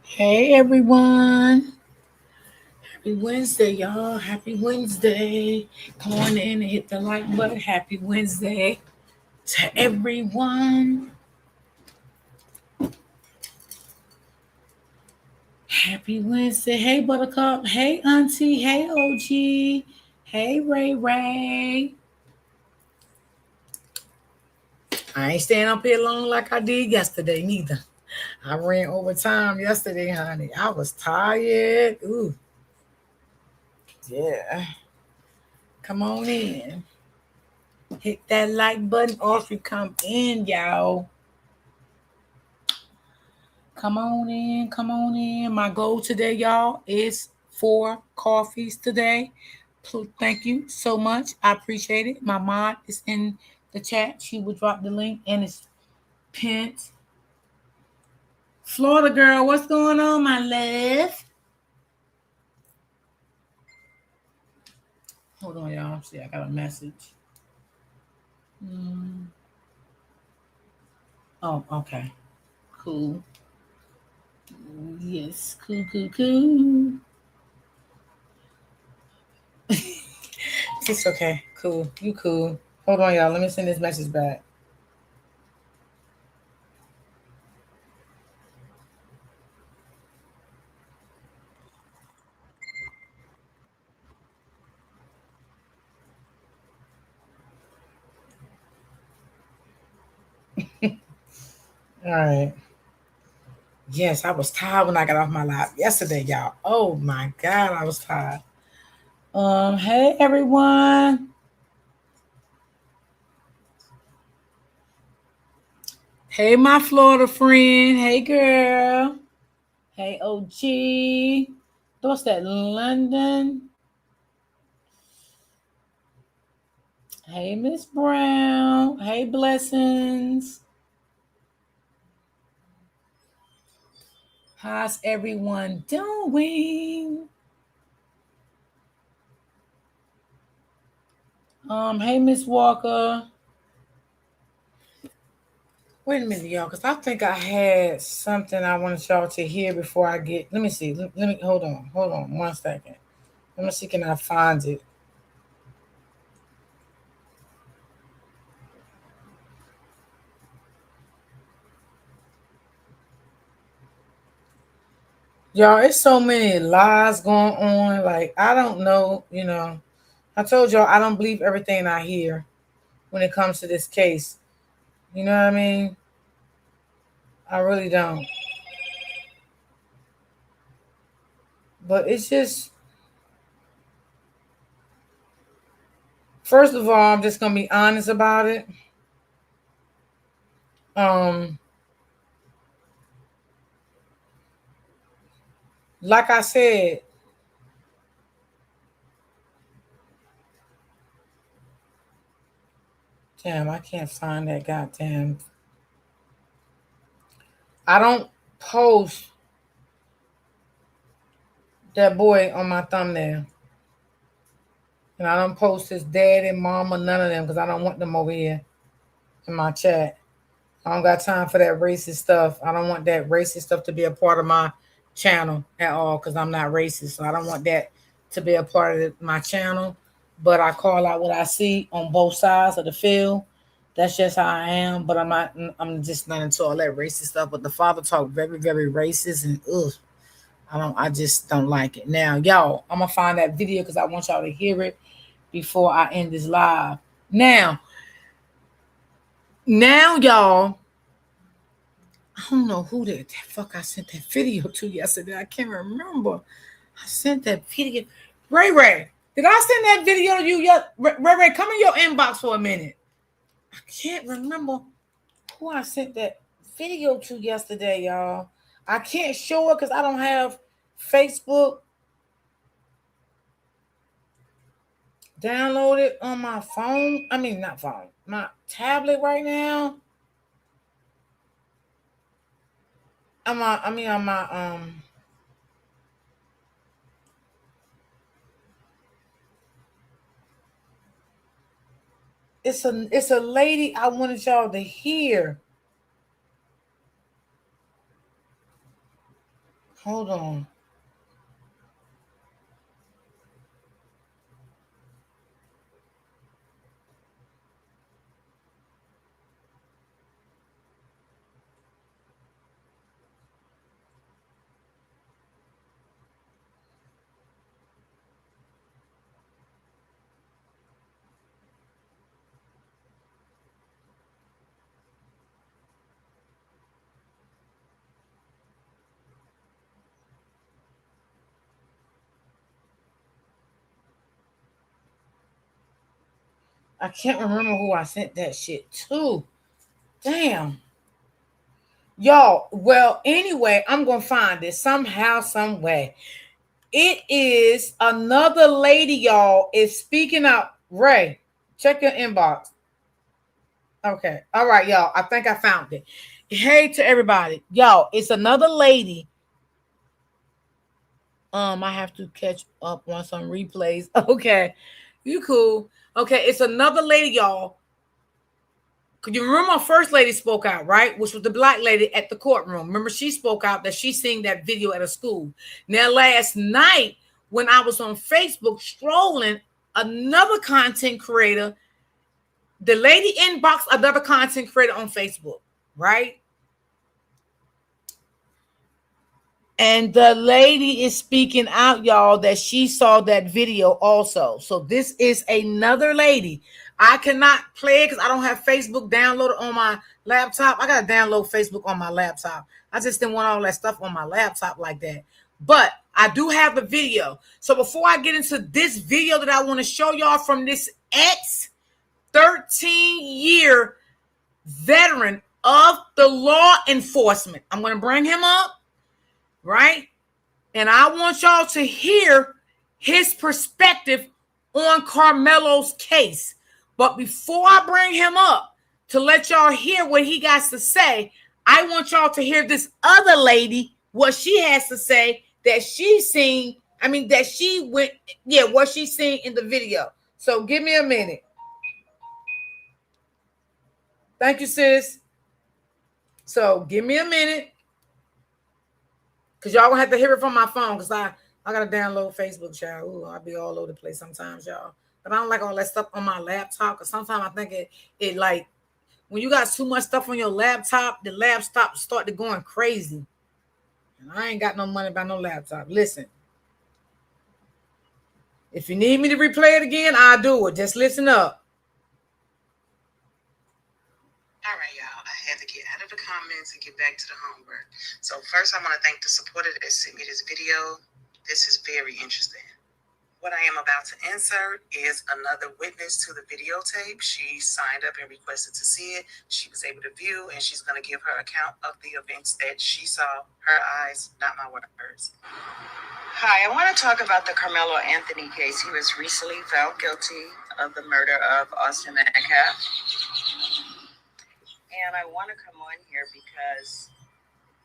Hey everyone. Happy Wednesday, y'all. Happy Wednesday. Come on in and hit the like button. Happy Wednesday to everyone. Happy Wednesday. Hey Buttercup. Hey Auntie. Hey OG. Hey Ray Ray. I ain't staying up here long like I did yesterday neither. I ran overtime yesterday, honey. I was tired. Ooh, yeah. Come on in. Hit that like button off you come in, y'all. Come on in, come on in. My goal today, y'all, is 4 coffees today. Thank you so much. I appreciate it. My mod is in the chat. She will drop the link and it's pinned. Florida girl, what's going on, my love? Hold on, y'all. See, I got a message. Mm. Oh, okay. Cool. Yes, cool, cool, cool. It's okay. Cool. You cool. Hold on, y'all. Let me send this message back. All right. Yes, I was tired when I got off my lap yesterday, y'all. Oh my God, I was tired. Hey everyone. Hey my Florida friend. Hey girl. Hey OG. What's that? London. Hey Miss Brown. Hey Blessings. How's everyone doing? Hey Miss Walker. Wait a minute, y'all, because I think I had something I wanted y'all to hear before I get. Let me see. Let me hold on, 1 second. Let me see. Can I find it? Y'all, it's so many lies going on. Like, I don't know, I told y'all I don't believe everything I hear when it comes to this case. You know what I mean? I really don't. But it's just, first of all, I'm just gonna be honest about it. Um, like I said, damn, I can't find that goddamn. I don't post that boy on my thumbnail. And I don't post his dad and mom or none of them because I don't want them over here in my chat. I don't got time for that racist stuff. I don't want that racist stuff to be a part of my channel at all because I'm not racist. So I don't want that to be a part of my channel. But I call out what I see on both sides of the field. That's just how I am. But I'm not. I'm just not into all that racist stuff. But the father talked very, very racist and ugh. I don't. I just don't like it. Now, y'all, I'm gonna find that video because I want y'all to hear it before I end this live. Now, y'all, I don't know who the fuck I sent that video to yesterday. I can't remember. I sent that video. Ray Ray, did I send that video to you yet? Ray Ray, come in your inbox for a minute. I can't remember who I sent that video to yesterday, y'all. I can't show it because I don't have Facebook downloaded on my phone. I mean, not phone, my tablet right now. On my it's a lady I wanted y'all to hear. Hold on. I can't remember who I sent that shit to. Damn. Y'all, well, anyway, I'm going to find it somehow, some way. It is another lady, y'all, is speaking out. Ray, check your inbox. Okay. All right, y'all. I think I found it. Hey to everybody. Y'all, it's another lady. I have to catch up on some replays. Okay. You cool. Okay, it's another lady, y'all. Could you remember my first lady spoke out, right? Which was the black lady at the courtroom. Remember, she spoke out that she seen that video at a school. Now, last night, when I was on Facebook strolling, another content creator, the lady inboxed another content creator on Facebook, right? And the lady is speaking out, y'all, that she saw that video also. So this is another lady. I cannot play it because I don't have Facebook downloaded on my laptop. I got to download Facebook on my laptop. I just didn't want all that stuff on my laptop like that. But I do have the video. So before I get into this video that I want to show y'all from this ex-13-year veteran of the law enforcement, I'm going to bring him up. Right? And I want y'all to hear his perspective on Karmelo's case. But before I bring him up to let y'all hear what he got to say, I want y'all to hear this other lady, what she has to say that she's seen. I mean, that she went, what she's seen in the video. So give me a minute. Thank you, sis. So give me a minute. Because y'all gonna have to hear it from my phone because I gotta download Facebook, y'all. Ooh, I'll be all over the place sometimes, y'all. But I don't like all that stuff on my laptop because sometimes I think it like when you got too much stuff on your laptop, the laptop start to going crazy. And I ain't got no money by no laptop. Listen. If you need me to replay it again, I'll do it. Just listen up. All right, y'all. I had to get out of the comments and get back to the homework. So first, I want to thank the supporter that sent me this video. This is very interesting. What I am about to insert is another witness to the videotape. She signed up and requested to see it. She was able to view, and she's going to give her account of the events that she saw. Her eyes, not my words. Hi, I want to talk about the Karmelo Anthony case. He was recently found guilty of the murder of Austin Metcalf. And I want to come on here because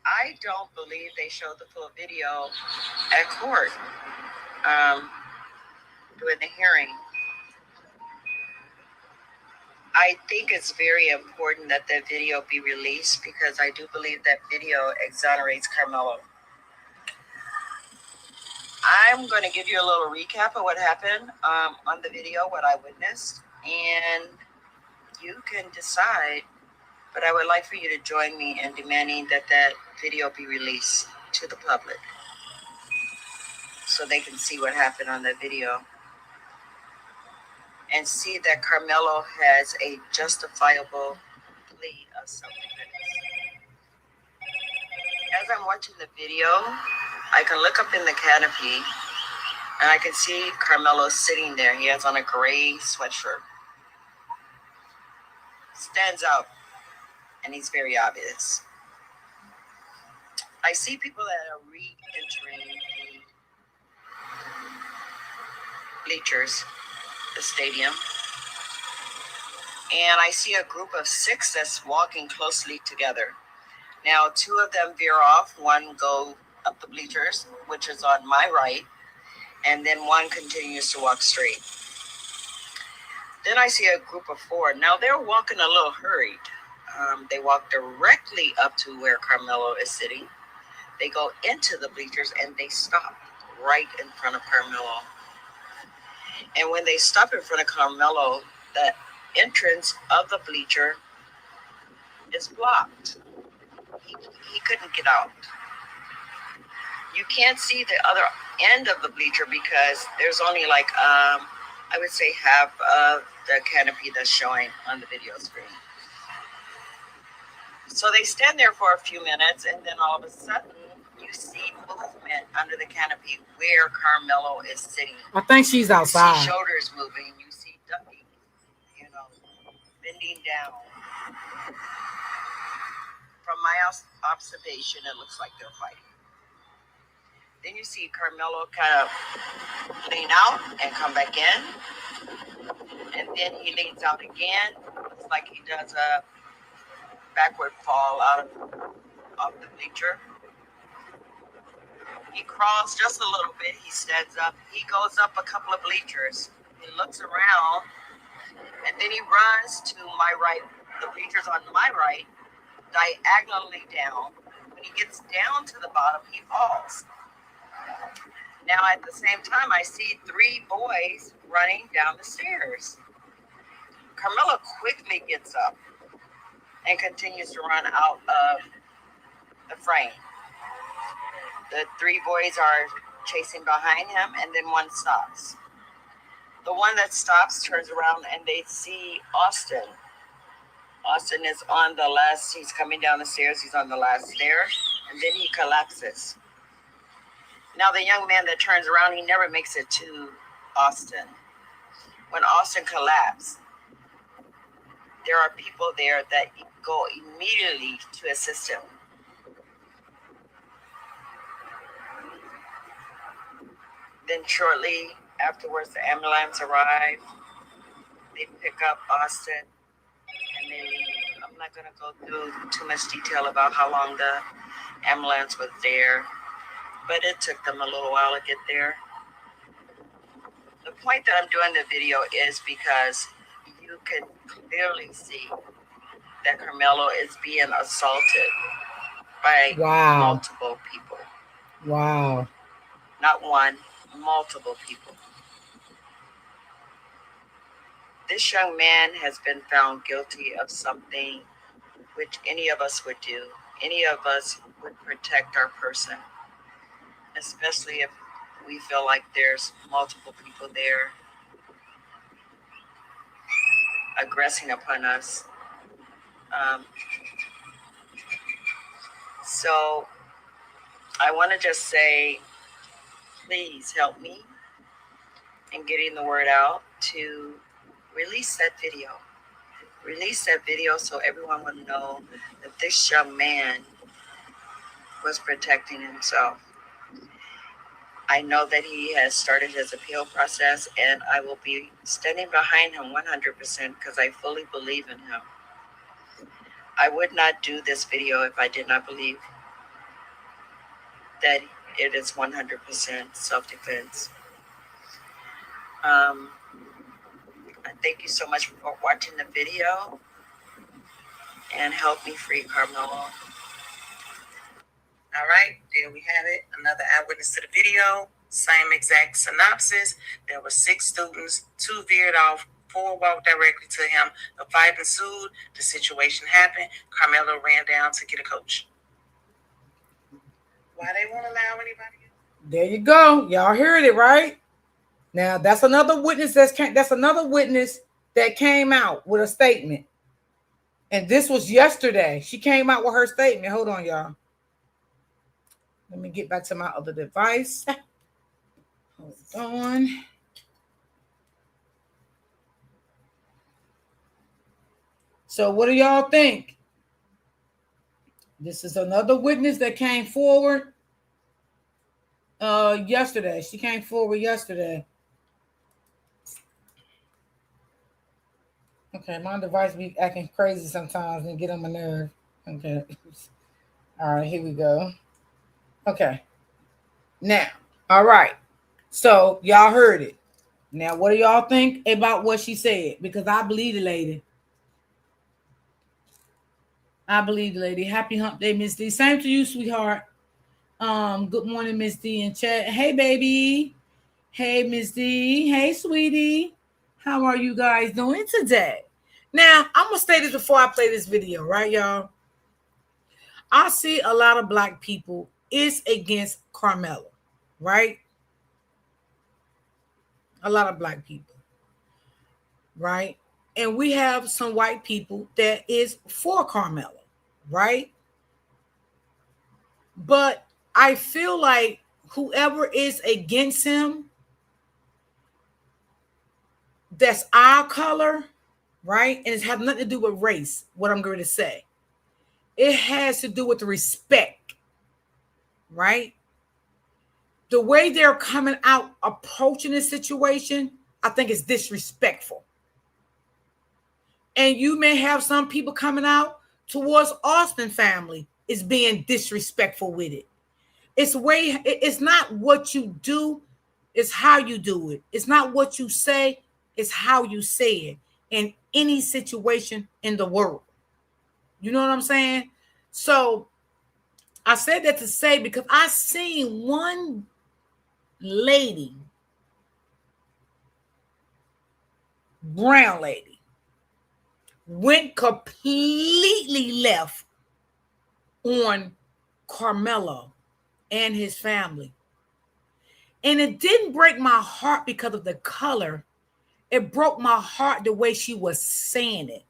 I don't believe they showed the full video at court during the hearing. I think it's very important that that video be released because I do believe that video exonerates Karmelo. I'm going to give you a little recap of what happened on the video, what I witnessed, and you can decide. But I would like for you to join me in demanding that that video be released to the public so they can see what happened on that video and see that Karmelo has a justifiable plea of self-defense. As I'm watching the video, I can look up in the canopy and I can see Karmelo sitting there. He has on a gray sweatshirt. Stands out. And he's very obvious. I see people that are re-entering the bleachers, the stadium. And I see a group of 6 that's walking closely together. Now, 2 of them veer off. 1 go up the bleachers, which is on my right. And then 1 continues to walk straight. Then I see a group of 4. Now, they're walking a little hurried. They walk directly up to where Karmelo is sitting. They go into the bleachers and they stop right in front of Carmelo. And when they stop in front of Carmelo, the entrance of the bleacher is blocked. He couldn't get out. You can't see the other end of the bleacher because there's only like, I would say half of the canopy that's showing on the video screen. So they stand there for a few minutes, and then all of a sudden, you see movement under the canopy where Carmelo is sitting. I think she's outside. You see shoulders moving. You see ducking, bending down. From my observation, it looks like they're fighting. Then you see Carmelo kind of lean out and come back in. And then he leans out again. Looks like he does a backward fall out of the bleacher. He crawls just a little bit. He stands up. He goes up a couple of bleachers. He looks around. And then he runs to my right, the bleachers on my right, diagonally down. When he gets down to the bottom, he falls. Now, at the same time, I see 3 boys running down the stairs. Carmelo quickly gets up and continues to run out of the frame. The 3 boys are chasing behind him, and then one stops. The one that stops turns around, and they see Austin. Austin is on the last, he's coming down the stairs, he's on the last stair, and then he collapses. Now, the young man that turns around, he never makes it to Austin. When Austin collapsed, there are people there that go immediately to assist him. Then shortly afterwards, the ambulance arrived. They pick up Austin, and they leave. I'm not going to go through too much detail about how long the ambulance was there, but it took them a little while to get there. The point that I'm doing the video is because you can clearly see that Carmelo is being assaulted by multiple people. Wow. Not one, multiple people. This young man has been found guilty of something which any of us would do. Any of us would protect our person, especially if we feel like there's multiple people there aggressing upon us. So I want to just say, please help me in getting the word out to release that video. Release that video so everyone will know that this young man was protecting himself. I know that he has started his appeal process, and I will be standing behind him 100% because I fully believe in him. I would not do this video if I did not believe that it is 100% self-defense. I thank you so much for watching the video, and help me free Karmelo. All right, there we have it. Another eyewitness to the video. Same exact synopsis. There were 6 students, 2 veered off, 4 walked directly to him. The fight ensued. The situation happened. Karmelo ran down to get a coach. Why they won't allow anybody else? There you go. Y'all heard it, right? Now that's another witness that's another witness that came out with a statement. And this was yesterday. She came out with her statement. Hold on, y'all. Let me get back to my other device. Hold on. So what do y'all think? This is another witness that came forward yesterday. She came forward yesterday. Okay, my device be acting crazy sometimes and get on my nerve. Okay. All right, here we go. Okay. Now, all right. So y'all heard it. Now, what do y'all think about what she said? Because I believe the lady. I believe the lady. Happy hump day, Miss D. Same to you, sweetheart. Good morning, Miss D in chat. Hey, baby. Hey, Miss D. Hey, sweetie. How are you guys doing today? Now, I'm gonna say this before I play this video, right, y'all? I see a lot of black people is against Karmelo, right? A lot of black people, right? And we have some white people that is for Karmelo, right? But I feel like whoever is against him, that's our color, right? And it has nothing to do with race, what I'm going to say. It has to do with the respect, right? The way they're coming out approaching this situation, I think is disrespectful. And you may have some people coming out towards Austin family is being disrespectful with it. It's not what you do, it's how you do it. It's not what you say, it's how you say it in any situation in the world. You know what I'm saying? So I said that to say because I seen one lady, brown lady, went completely left on Karmelo and his family. And it didn't break my heart because of the color. It broke my heart the way she was saying it.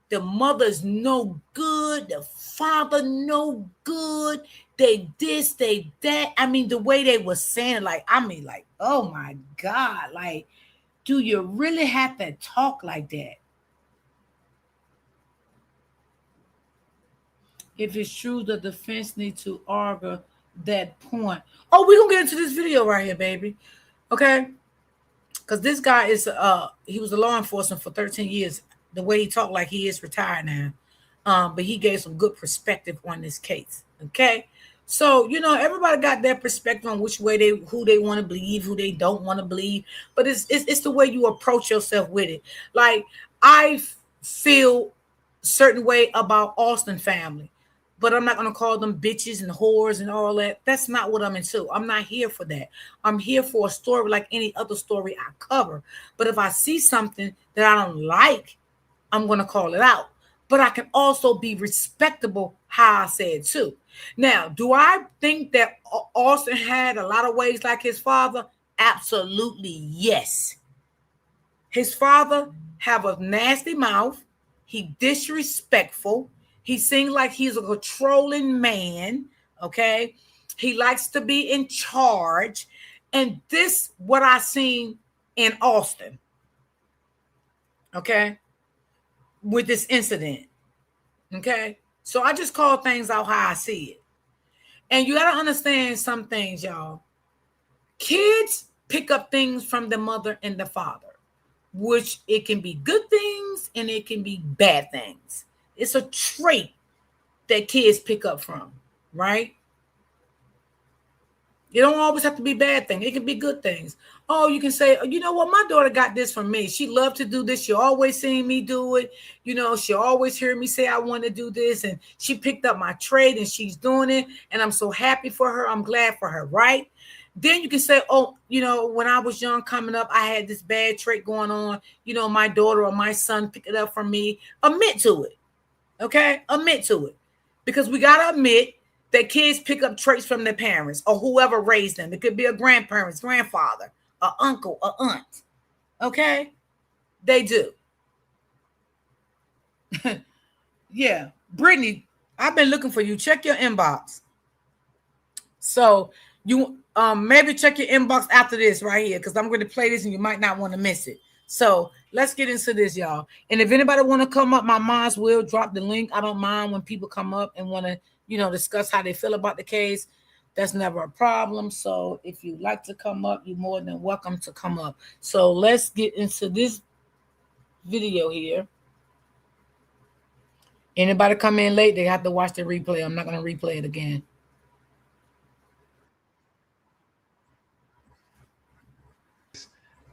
The mother's no good. The father no good. They this, they that. I mean, the way they were saying it, like, oh my God. Like, do you really have to talk like that? If it's true, the defense need to argue that point. Oh, we're gonna get into this video right here, baby. Okay? Because this guy is he was a law enforcement for 13 years. The way he talked, like he is retired now. But he gave some good perspective on this case. Okay. So, everybody got their perspective on which way who they want to believe, who they don't want to believe. But it's the way you approach yourself with it. Like, I feel certain way about Austin family, but I'm not going to call them bitches and whores and all that. That's not what I'm into. I'm not here for that. I'm here for a story like any other story I cover. But if I see something that I don't like, I'm going to call it out. But I can also be respectable how I say it too. Now, do I think that Austin had a lot of ways like his father? Absolutely yes. His father have a nasty mouth. He disrespectful. He seems like he's a controlling man. Okay. He likes to be in charge. And this what I seen in Austin. Okay. With this incident. Okay. So I just call things out how I see it. And you got to understand some things, y'all. Kids pick up things from the mother and the father, which it can be good things and it can be bad things. It's a trait that kids pick up from, right? It don't always have to be bad things. It can be good things. Oh, you can say, you know what? My daughter got this from me. She loved to do this. She always seen me do it. She always heard me say I want to do this. And she picked up my trade and she's doing it. And I'm so happy for her. I'm glad for her, right? Then you can say, oh, when I was young coming up, I had this bad trait going on. My daughter or my son picked it up from me. Admit to it. Okay? Admit to it. Because we got to admit that kids pick up traits from their parents or whoever raised them. It could be a grandparents, grandfather, an uncle, an aunt. Okay? They do. Yeah. Brittany, I've been looking for you. Check your inbox. So you maybe check your inbox after this right here because I'm going to play this and you might not want to miss it. So let's get into this, y'all. And if anybody want to come up, my moms will drop the link. I don't mind when people come up and want to, discuss how they feel about the case. That's never a problem. So if you like to come up, you're more than welcome to come up. So let's get into this video here. Anybody come in late, they have to watch the replay. I'm not going to replay it again.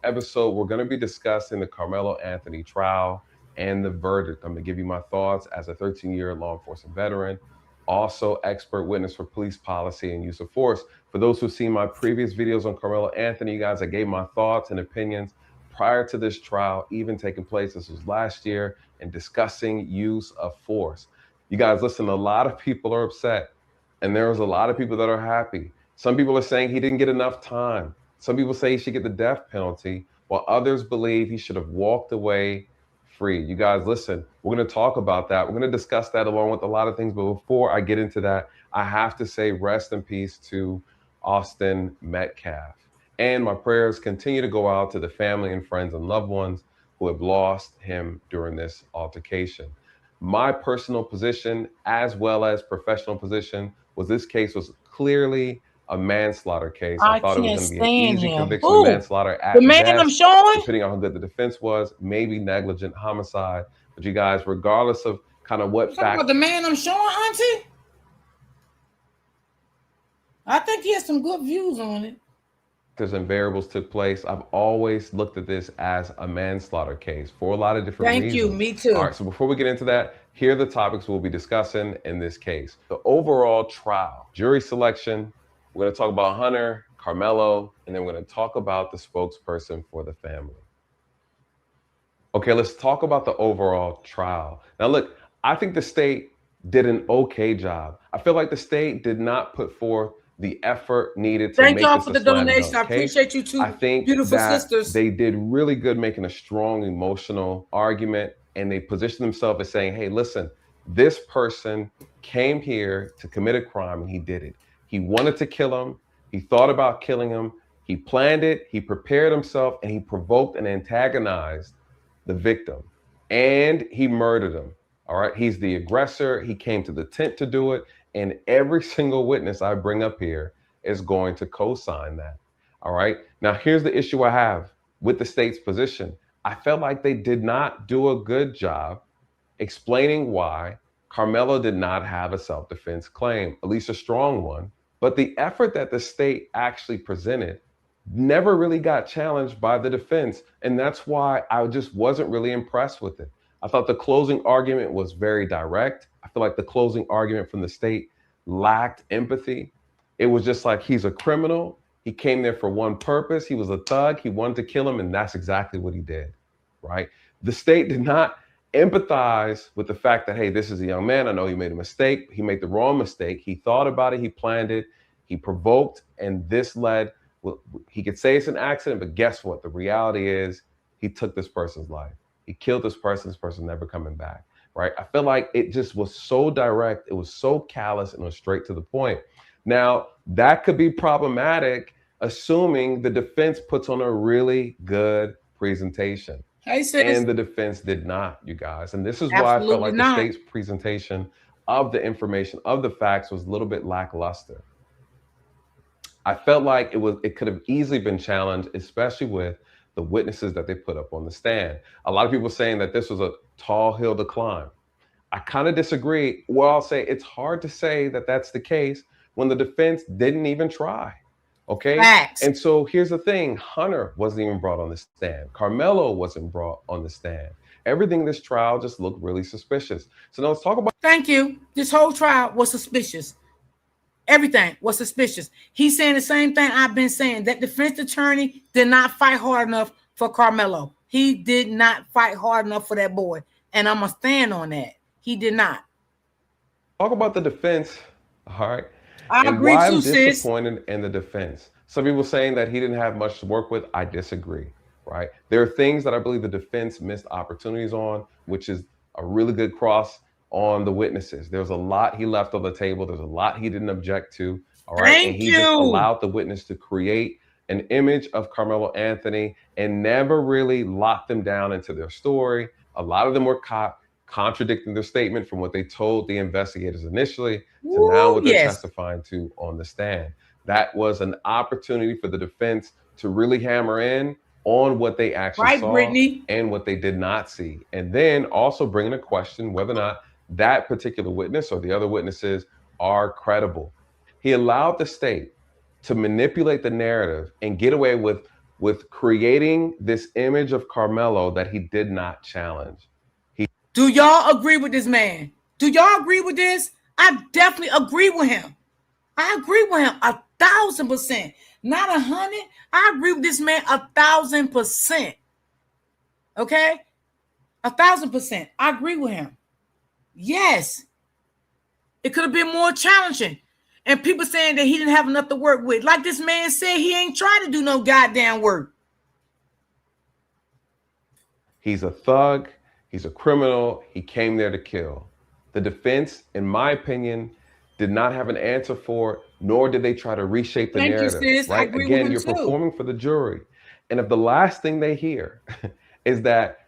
Episode, we're going to be discussing the Karmelo Anthony trial and the verdict. I'm going to give you my thoughts as a 13-year law enforcement veteran. also expert witness for police policy and use of force. For those who've seen my previous videos on Karmelo Anthony, you guys, I gave my thoughts and opinions prior to this trial even taking place. This was last year, and discussing use of force. You guys, listen, a lot of people are upset, and there's a lot of people that are happy. Some people are saying he didn't get enough time. Some people say he should get the death penalty, while others believe he should have walked away free. You guys, listen, we're going to talk about that. We're going to discuss that along with a lot of things. But before I get into that, I have to say rest in peace to Austin Metcalf. And my prayers continue to go out to the family and friends and loved ones who have lost him during this altercation. My personal position, as well as professional position, was this case was clearly a manslaughter case. I thought it was can't going to be an stand easy him. conviction of manslaughter The at man I'm best, showing? depending on how good the defense was, maybe negligent homicide. But you guys, regardless of kind of what Talk fact, about the man I'm showing, Auntie? I think he has some good views on it. and variables took place, I've always looked at this as a manslaughter case for a lot of different Thank reasons. you. Me too. All right, so before we get into that, here are the topics we'll be discussing in this case. The overall trial, jury selection, we're going to talk about Hunter, Karmelo, and then we're going to talk about the spokesperson for the family. Okay, let's talk about the overall trial. Now, look, I think the state did an okay job. I feel like the state did not put forth the effort needed to Thank make y'all this for a the slam donation. dunk I case. appreciate you two I think beautiful that sisters. they did really good making a strong emotional argument, and they positioned themselves as saying, hey, listen, this person came here to commit a crime and he did it. He wanted to kill him. He thought about killing him. He planned it. He prepared himself, and he provoked and antagonized the victim, and he murdered him. All right. He's the aggressor. He came to the tent to do it. And every single witness I bring up here is going to co-sign that. All right. Now, here's the issue I have with the state's position. I felt like they did not do a good job explaining why Karmelo did not have a self-defense claim, at least a strong one. But the effort that the state actually presented never really got challenged by the defense. And that's why I just wasn't really impressed with it. I thought the closing argument was very direct. I feel like the closing argument from the state lacked empathy. It was just like, he's a criminal. He came there for one purpose. He was a thug. He wanted to kill him. And that's exactly what he did, right? The state did not empathize with the fact that, hey, this is a young man. I know he made a mistake. He made the wrong mistake. He thought about it. He planned it. He provoked. And this led, well, he could say it's an accident, but guess what? The reality is he took this person's life. He killed this person never coming back, right? I feel like it just was so direct. It was so callous and it was straight to the point. Now, that could be problematic, assuming the defense puts on a really good presentation. Hey, sis. And the defense did not, you guys. And this is why I felt like the state's presentation of the information, of the facts, was a little bit lackluster. I felt like it could have easily been challenged, especially with the witnesses that they put up on the stand. A lot of people saying that this was a tall hill to climb. I kind of disagree. Well, I'll say it's hard to say that that's the case when the defense didn't even try. Okay. Facts. And so here's the thing. Hunter wasn't even brought on the stand. Karmelo wasn't brought on the stand. Everything in this trial just looked really suspicious. So now let's talk about. Thank you. This whole trial was suspicious. Everything was suspicious. He's saying the same thing I've been saying, that defense attorney did not fight hard enough for Karmelo. He did not fight hard enough for that boy. And I'm going to stand on that. He did not. Talk about the defense. All right. I agree why too, I'm sis. disappointed in the defense. Some people saying that he didn't have much to work with. I disagree, right? There are things that I believe the defense missed opportunities on, which is a really good cross on the witnesses. There's a lot he left on the table. There's a lot he didn't object to, all right? And he just allowed the witness to create an image of Karmelo Anthony and never really locked them down into their story. A lot of them were caught contradicting their statement from what they told the investigators initially to now what they're testifying to on the stand. That was an opportunity for the defense to really hammer in on what they actually saw and what they did not see. And then also bring into question whether or not that particular witness or the other witnesses are credible. He allowed the state to manipulate the narrative and get away with creating this image of Karmelo that he did not challenge. Do y'all agree with this man? Do y'all agree with this? I definitely agree with him. I agree with him 1,000%. Not 100. I agree with this man 1,000%. Okay? 1,000%. I agree with him. Yes. It could have been more challenging. And people saying that he didn't have enough to work with. Like this man said, he ain't trying to do no goddamn work. He's a thug. He's a criminal. He came there to kill. The defense, in my opinion, did not have an answer for it, nor did they try to reshape the narrative. You, sis. Right? Again, you're performing for the jury. And if the last thing they hear is that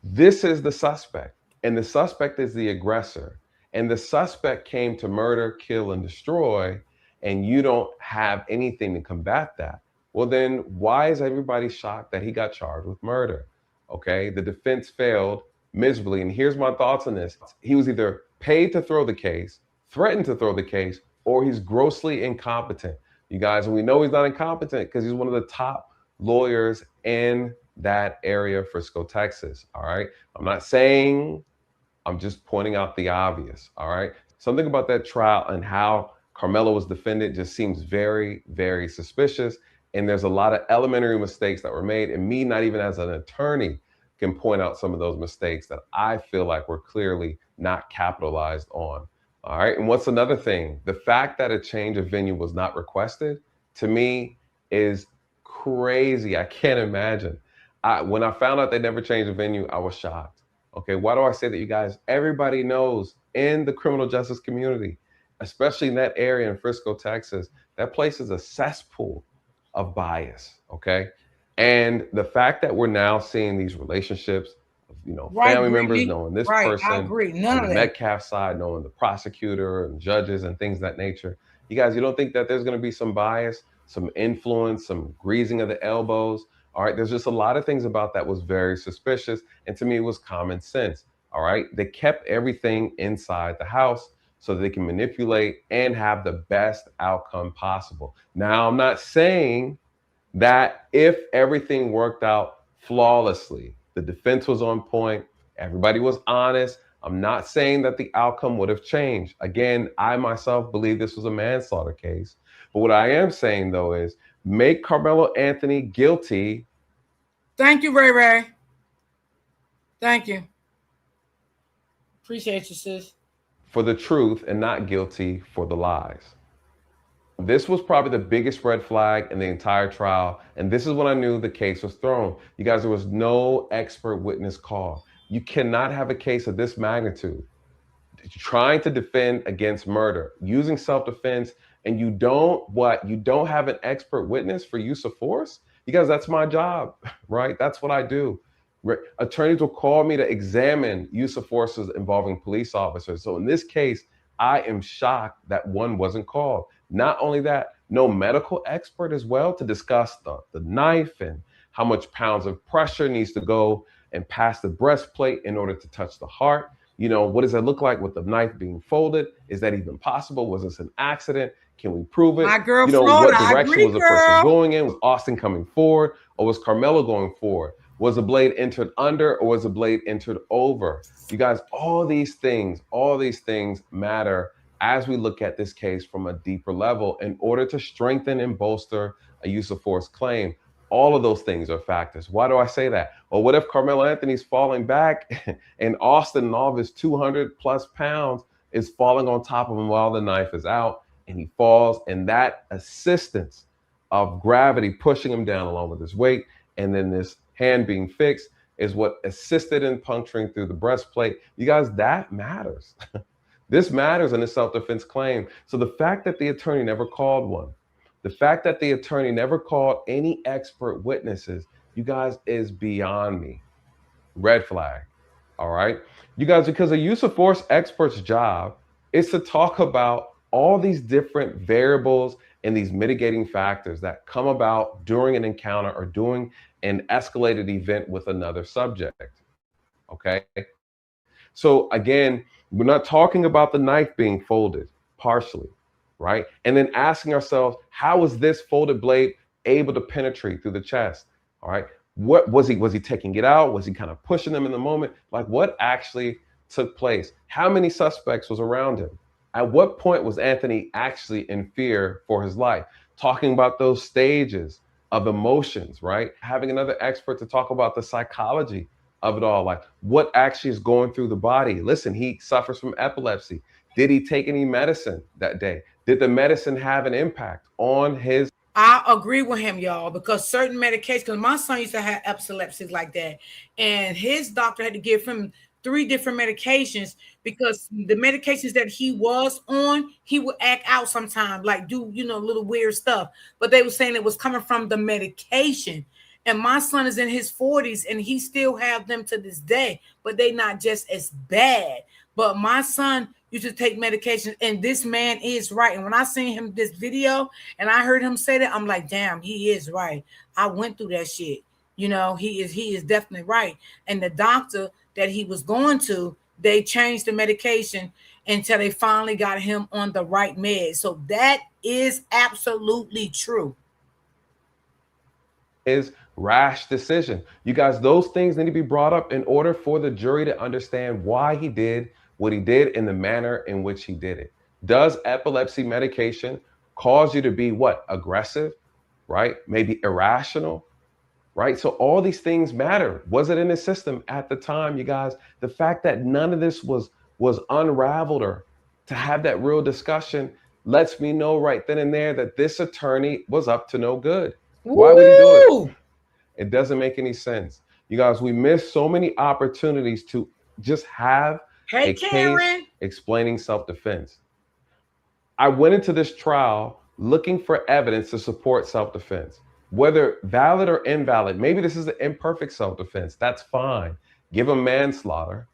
this is the suspect, and the suspect is the aggressor, and the suspect came to murder, kill, and destroy, and you don't have anything to combat that, well, then why is everybody shocked that he got charged with murder? Okay, the defense failed miserably. And here's my thoughts on this. He was either paid to throw the case, threatened to throw the case, or he's grossly incompetent. You guys, and we know he's not incompetent because he's one of the top lawyers in that area, Frisco, Texas. All right. I'm not saying, I'm just pointing out the obvious. All right. Something about that trial and how Karmelo was defended just seems very, very suspicious. And there's a lot of elementary mistakes that were made. And me, not even as an attorney, can point out some of those mistakes that I feel like were clearly not capitalized on. All right. And what's another thing? The fact that a change of venue was not requested, to me, is crazy. I can't imagine. When I found out they never changed the venue, I was shocked. Okay, why do I say that, you guys? Everybody knows in the criminal justice community, especially in that area in Frisco, Texas, that place is a cesspool of bias, okay? And the fact that we're now seeing these relationships, family members knowing this person, I agree. None on the Metcalf side, knowing the prosecutor and judges and things of that nature. You guys, you don't think that there's gonna be some bias, some influence, some greasing of the elbows? All right, there's just a lot of things about that was very suspicious. And to me, it was common sense. All right, they kept everything inside the house so that they can manipulate and have the best outcome possible. Now, I'm not saying that if everything worked out flawlessly, the defense was on point, everybody was honest, I'm not saying that the outcome would have changed. Again, I myself believe this was a manslaughter case. But what I am saying, though, is make Karmelo Anthony guilty. Thank you, Ray Ray. Thank you. Appreciate you, sis. For the truth and not guilty for the lies. This was probably the biggest red flag in the entire trial. And this is when I knew the case was thrown. You guys, there was no expert witness call. You cannot have a case of this magnitude, trying to defend against murder, using self-defense, and you don't have an expert witness for use of force? You guys, that's my job, right? That's what I do. Attorneys will call me to examine use of forces involving police officers. So in this case, I am shocked that one wasn't called. Not only that, no medical expert as well to discuss the knife and how much pounds of pressure needs to go and pass the breastplate in order to touch the heart. What does that look like with the knife being folded? Is that even possible? Was this an accident? Can we prove it? My girl, What direction was the person going in? Was Austin coming forward, or was Karmelo going forward? Was the blade entered under, or was the blade entered over? You guys, all these things matter as we look at this case from a deeper level in order to strengthen and bolster a use of force claim. All of those things are factors. Why do I say that? Well, what if Karmelo Anthony's falling back and Austin and all of his 200 plus pounds is falling on top of him while the knife is out, and he falls, and that assistance of gravity pushing him down along with his weight, and then this hand being fixed is what assisted in puncturing through the breastplate. You guys, that matters. This matters in a self-defense claim. So the fact that the attorney never called one, the fact that the attorney never called any expert witnesses, you guys, is beyond me. Red flag. All right. You guys, because a use of force expert's job is to talk about all these different variables and these mitigating factors that come about during an encounter or during an escalated event with another subject. Okay. So again, we're not talking about the knife being folded partially, right? And then asking ourselves, how is this folded blade able to penetrate through the chest? All right. What was he taking it out? Was he kind of pushing them in the moment? Like, what actually took place? How many suspects was around him? At what point was Anthony actually in fear for his life? Talking about those stages of emotions, right? Having another expert to talk about the psychology of it all, like what actually is going through the body. Listen, he suffers from epilepsy. Did he take any medicine that day? Did the medicine have an impact on his? I agree with him, y'all, because certain medications, because my son used to have epilepsy like that, and his doctor had to give him 3 different medications because the medications that he was on, he would act out sometimes, like do, little weird stuff. But they were saying it was coming from the medication. And my son is in his 40s and he still have them to this day, but they not just as bad. But my son used to take medication, and this man is right. And when I seen him this video and I heard him say that, I'm like, damn, he is right. I went through that shit. He is definitely right. And the doctor that he was going to, they changed the medication until they finally got him on the right med. So that is absolutely true. His rash decision. You guys, those things need to be brought up in order for the jury to understand why he did what he did in the manner in which he did it. Does epilepsy medication cause you to be what? Aggressive, right? Maybe irrational, right? So all these things matter. Was it in the system at the time, you guys? The fact that none of this was unraveled or to have that real discussion lets me know right then and there that this attorney was up to no good. Why would he do it? It doesn't make any sense. You guys, we miss so many opportunities to just have a case explaining self-defense. I went into this trial looking for evidence to support self-defense, whether valid or invalid. Maybe this is an imperfect self-defense. That's fine. Give him manslaughter.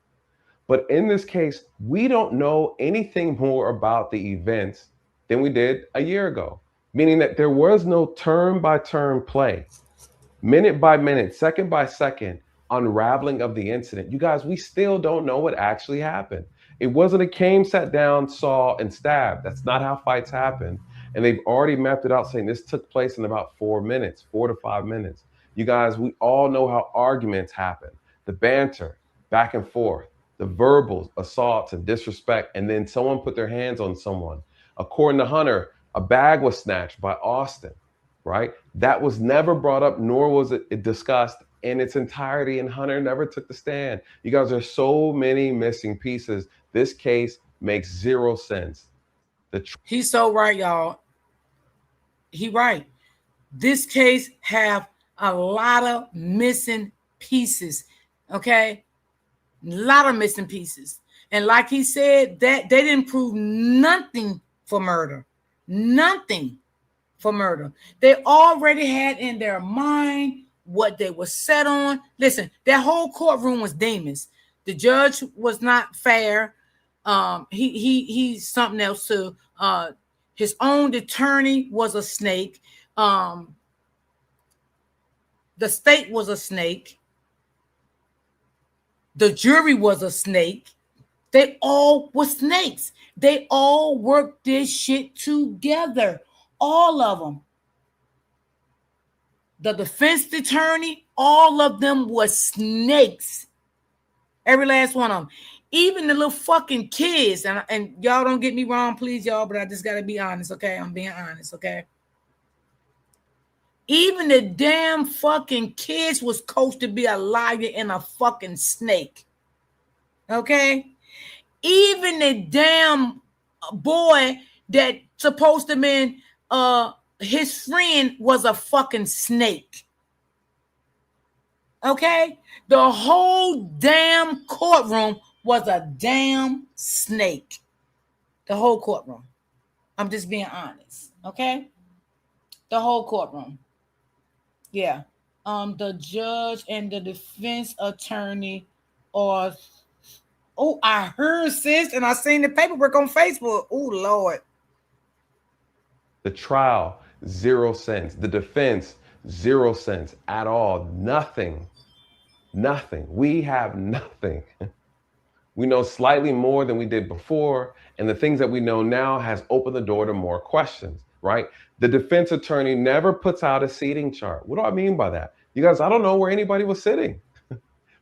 But in this case, we don't know anything more about the events than we did a year ago, meaning that there was no turn-by-turn play, minute by minute, second by second unraveling of the incident. You guys, we still don't know what actually happened. It wasn't a came, sat down, saw, and stabbed. That's not how fights happen. And they've already mapped it out saying this took place in about 4 minutes, 4 to 5 minutes. You guys, we all know how arguments happen. The banter, back and forth, the verbal assaults and disrespect, and then someone put their hands on someone. According to Hunter, a bag was snatched by Austin, right? That was never brought up, nor was it discussed in its entirety, and Hunter never took the stand. You guys, there's so many missing pieces. This case makes zero sense. He's so right, y'all. He right. This case have a lot of missing pieces, okay? A lot of missing pieces. And like he said, that they didn't prove nothing for murder. Nothing for murder. They already had in their mind what they were set on. Listen, that whole courtroom was demons. The judge was not fair. He's something else too. His own attorney was a snake. The state was a snake. The jury was a snake. They all were snakes. They all worked this shit together. All of them. The defense attorney, all of them were snakes. Every last one of them. Even the little fucking kids. And y'all don't get me wrong, please, y'all, but I just got to be honest, okay? I'm being honest, okay? Even the damn fucking kids was coached to be a liar and a fucking snake. Okay? Even the damn boy that supposed to been his friend was a fucking snake. Okay? The whole damn courtroom was a damn snake. The whole courtroom. I'm just being honest. Okay? The whole courtroom. Yeah. The judge and the defense attorney are... Oh, I heard, sis, and I seen the paperwork on Facebook. Oh, Lord. The trial, 0 cents. The defense, 0 cents at all. Nothing. Nothing. We have nothing. We know slightly more than we did before, and the things that we know now has opened the door to more questions, right? The defense attorney never puts out a seating chart. What do I mean by that? You guys, I don't know where anybody was sitting.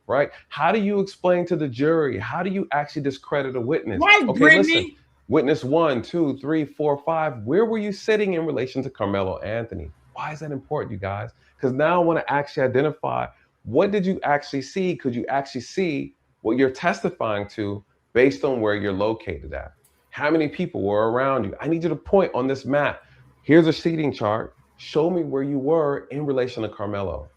Right? How do you explain to the jury? How do you actually discredit a witness? Right, okay, Brittany. listen. Witness 1, 2, 3, 4, 5. Where were you sitting in relation to Carmelo Anthony? Why is that important, you guys? Because now I want to actually identify, what did you actually see? Could you actually see what you're testifying to based on where you're located at? How many people were around you? I need you to point on this map. Here's a seating chart. Show me where you were in relation to Carmelo.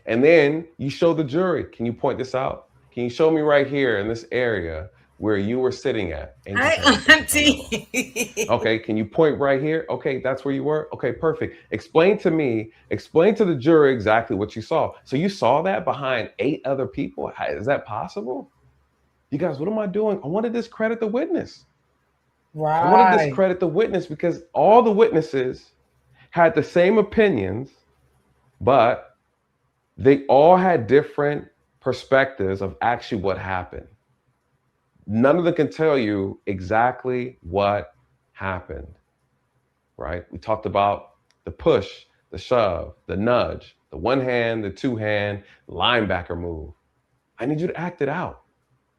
And then you show the jury. Can you point this out? Can you show me right here in this area where you were sitting at in Hi, comparison to Carmelo? Auntie. Okay, can you point right here? Okay, that's where you were. Okay, perfect. Explain to me, explain to the jury exactly what you saw. So you saw that behind 8 other people? Is that possible? You guys, what am I doing? I want to discredit the witness. I want to Right. discredit the witness because all the witnesses had the same opinions, but they all had different perspectives of actually what happened. None of them can tell you exactly what happened, right? We talked about the push, the shove, the nudge, the one hand, the two hand, linebacker move. I need you to act it out.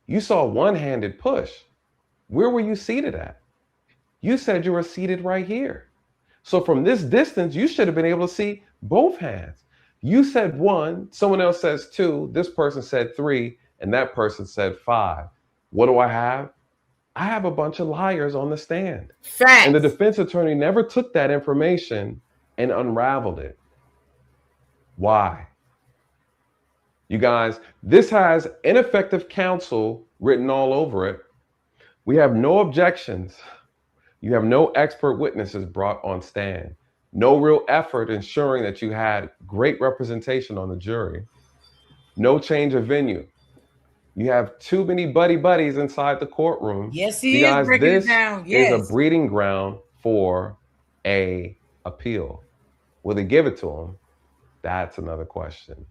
You saw one handed push. Where were you seated at? You said you were seated right here. So from this distance, you should have been able to see both hands. You said one, someone else says two, this person said three, and that person said five. What do I have? I have a bunch of liars on the stand. And the Facts. defense attorney never took that information and unraveled it. Why? You guys, this has ineffective counsel written all over it. We have no objections. You have no expert witnesses brought on stand. No real effort ensuring that you had great representation on the jury. No change of venue. You have too many buddies inside the courtroom. Yes, You he is guys, breaking it this down. is a Yes. breeding ground for a appeal. Will they give it to them? That's another question.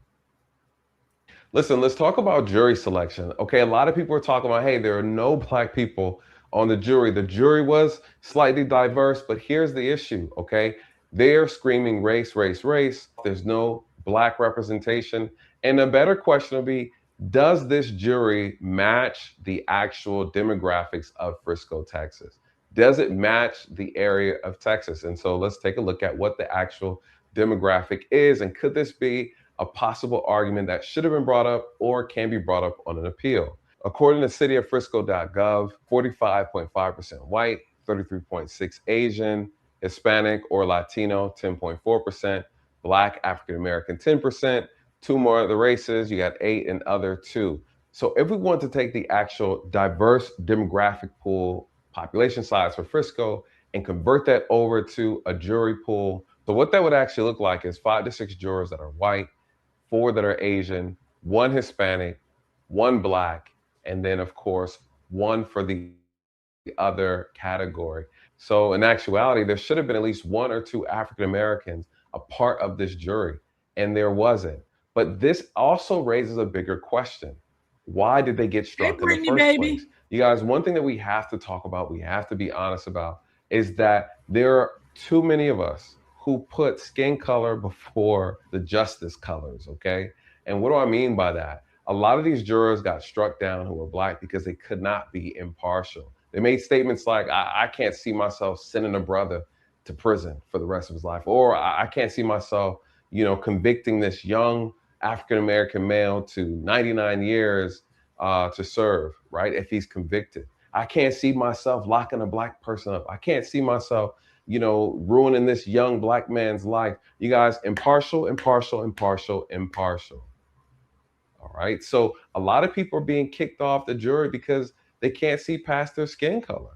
Listen, let's talk about jury selection. Okay, a lot of people are talking about, hey, there are no black people on the jury. The jury was slightly diverse, but here's the issue, okay? They're screaming race, race, race. There's no black representation. And a better question would be, does this jury match the actual demographics of Frisco, Texas? Does it match the area of Texas? And so let's take a look at what the actual demographic is. And could this be a possible argument that should have been brought up or can be brought up on an appeal? According to cityofFrisco.gov, 45.5% white, 33.6% Asian, Hispanic or Latino, 10.4%, Black, African American, 10%, two more other races, you got 8 and other 2. So if we want to take the actual diverse demographic pool, population size for Frisco, and convert that over to a jury pool, so what that would actually look like is 5 to 6 jurors that are white, 4 that are Asian, 1 Hispanic, 1 Black, and then, of course, 1 for the other category. So, in actuality, there should have been at least 1 or 2 African Americans a part of this jury, and there wasn't. But this also raises a bigger question. Why did they get Hey, struck in the Brittany, first baby. place? You guys, one thing that we have to talk about, we have to be honest about, is that there are too many of us who put skin color before the justice colors, okay? And what do I mean by that? A lot of these jurors got struck down who were black because they could not be impartial. They made statements like, I can't see myself sending a brother to prison for the rest of his life, or I can't see myself, convicting this young African American male to 99 years to serve, right? If he's convicted. I can't see myself locking a black person up. I can't see myself, ruining this young black man's life. You guys, impartial, impartial, impartial, impartial. All right. So a lot of people are being kicked off the jury because they can't see past their skin color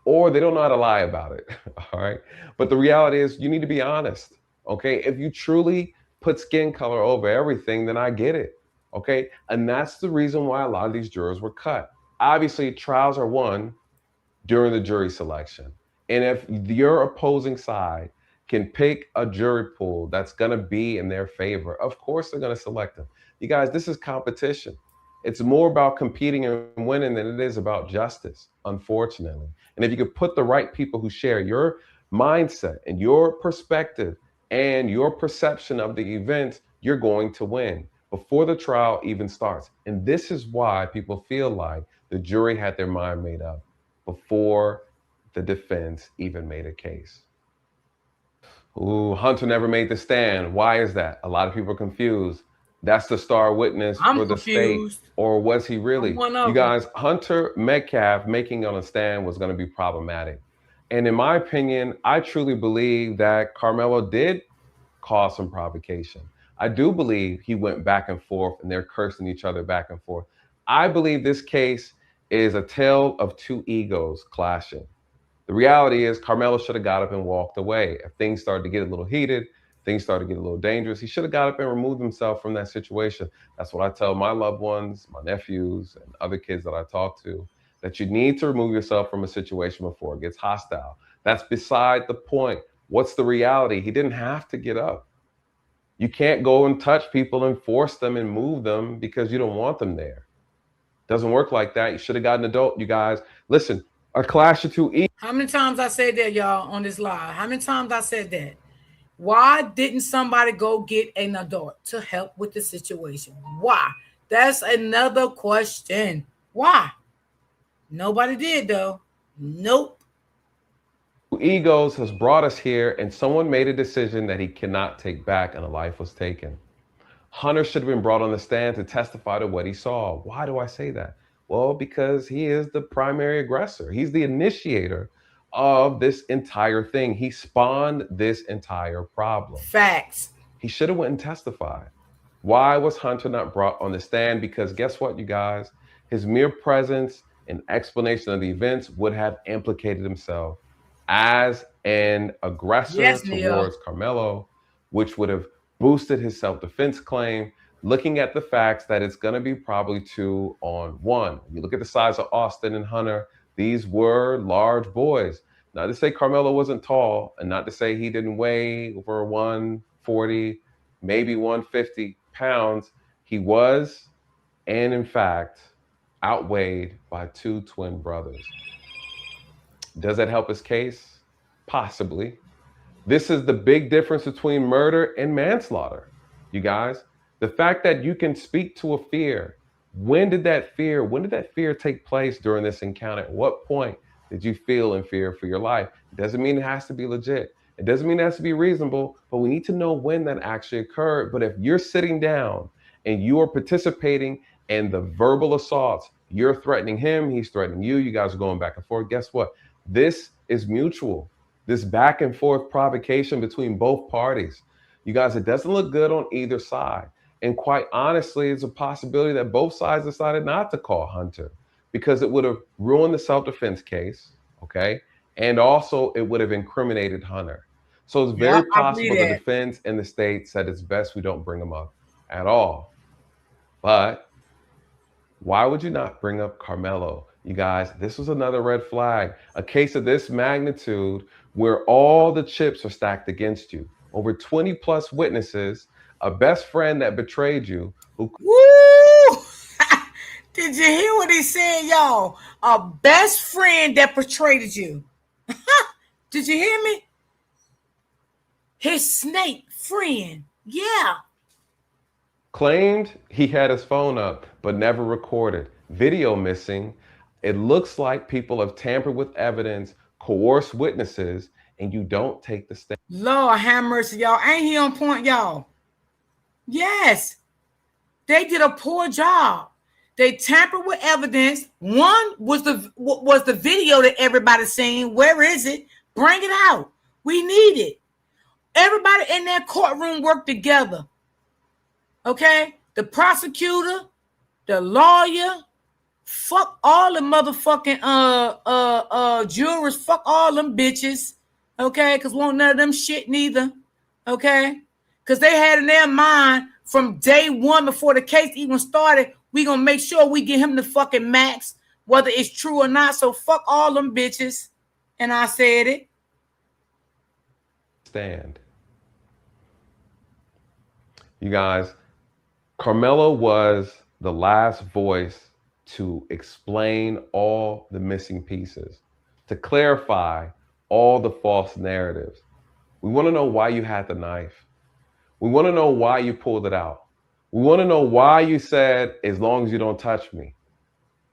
or they don't know how to lie about it. All right. But the reality is, you need to be honest. Okay. If you truly put skin color over everything, then I get it. Okay. And that's the reason why a lot of these jurors were cut. Obviously, trials are won during the jury selection. And if your opposing side can pick a jury pool that's going to be in their favor, of course they're going to select them. You guys, this is competition. It's more about competing and winning than it is about justice, unfortunately. And if you could put the right people who share your mindset and your perspective and your perception of the event, you're going to win before the trial even starts. And this is why people feel like the jury had their mind made up. before the defense even made a case. Ooh, Hunter never made the stand. Why is that? A lot of people are confused. That's the star witness I'm for the state. confused. Or was he I'm really? one You of them. guys, Hunter Metcalf making on a stand was going to be problematic. And in my opinion, I truly believe that Karmelo did cause some provocation. I do believe he went back and forth and they're cursing each other back and forth. I believe this case is a tale of two egos clashing. The reality is Carmelo should have got up and walked away. If things started to get a little heated, things started to get a little dangerous, he should have got up and removed himself from that situation. That's what I tell my loved ones, my nephews, and other kids that I talk to, that you need to remove yourself from a situation before it gets hostile. That's beside the point. What's the reality? He didn't have to get up. You can't go and touch people and force them and move them because you don't want them there. Doesn't work like that. You should have got an adult, you guys. Listen, a clash of two egos. How many times I said that, y'all, on this live? How many times I said that? Why didn't somebody go get an adult to help with the situation? Why? That's another question. Why? Nobody did, though. Nope. Egos has brought us here, and someone made a decision that he cannot take back, and a life was taken. Hunter should have been brought on the stand to testify to what he saw. Why do I say that? Well, because he is the primary aggressor. He's the initiator of this entire thing. He spawned this entire problem. Facts. He should have went and testified. Why was Hunter not brought on the stand? Because guess what, you guys? His mere presence and explanation of the events would have implicated himself as an aggressor Yes, Neil. towards Carmelo, which would have boosted his self-defense claim. Looking at the facts that it's going to be probably 2-on-1. You look at the size of Austin and Hunter, these were large boys. Not to say Carmelo wasn't tall, and not to say he didn't weigh over 140, maybe 150 pounds. He was, and in fact, outweighed by two twin brothers. Does that help his case? Possibly. This is the big difference between murder and manslaughter, you guys. The fact that you can speak to a fear. When did that fear take place during this encounter? At what point did you feel in fear for your life? It doesn't mean it has to be legit. It doesn't mean it has to be reasonable, but we need to know when that actually occurred. But if you're sitting down and you are participating in the verbal assaults, you're threatening him, he's threatening you, you guys are going back and forth. Guess what? This is mutual. This back and forth provocation between both parties. You guys, it doesn't look good on either side. And quite honestly, it's a possibility that both sides decided not to call Hunter because it would have ruined the self-defense case, okay? And also it would have incriminated Hunter. So it's Yep, very I believe possible the that. defense and the state said it's best we don't bring him up at all. But why would you not bring up Carmelo? You guys, this was another red flag. A case of this magnitude where all the chips are stacked against you. Over 20 plus witnesses, a best friend that betrayed you, who Woo! Did you hear what he said, y'all? A best friend that betrayed you. Did you hear me? His snake friend. Yeah. claimed he had his phone up but never recorded. Video missing. It looks like people have tampered with evidence, coerced witnesses, and you don't take the stand. Lord have mercy, y'all. Ain't he on point, y'all? Yes. They did a poor job. They tampered with evidence. One was the video that everybody seen. Where is it? Bring it out. We need it. Everybody in that courtroom worked together. Okay? The prosecutor, the lawyer, fuck all the motherfucking jurors, fuck all them bitches. Okay? Because won't none of them shit neither. Okay? Because they had in their mind from day one before the case even started, we gonna make sure we get him the fucking max, whether it's true or not. So fuck all them bitches. And I said it. Stand. You guys, Carmelo was the last voice to explain all the missing pieces, to clarify all the false narratives. We want to know why you had the knife. We want to know why you pulled it out. We want to know why you said, as long as you don't touch me.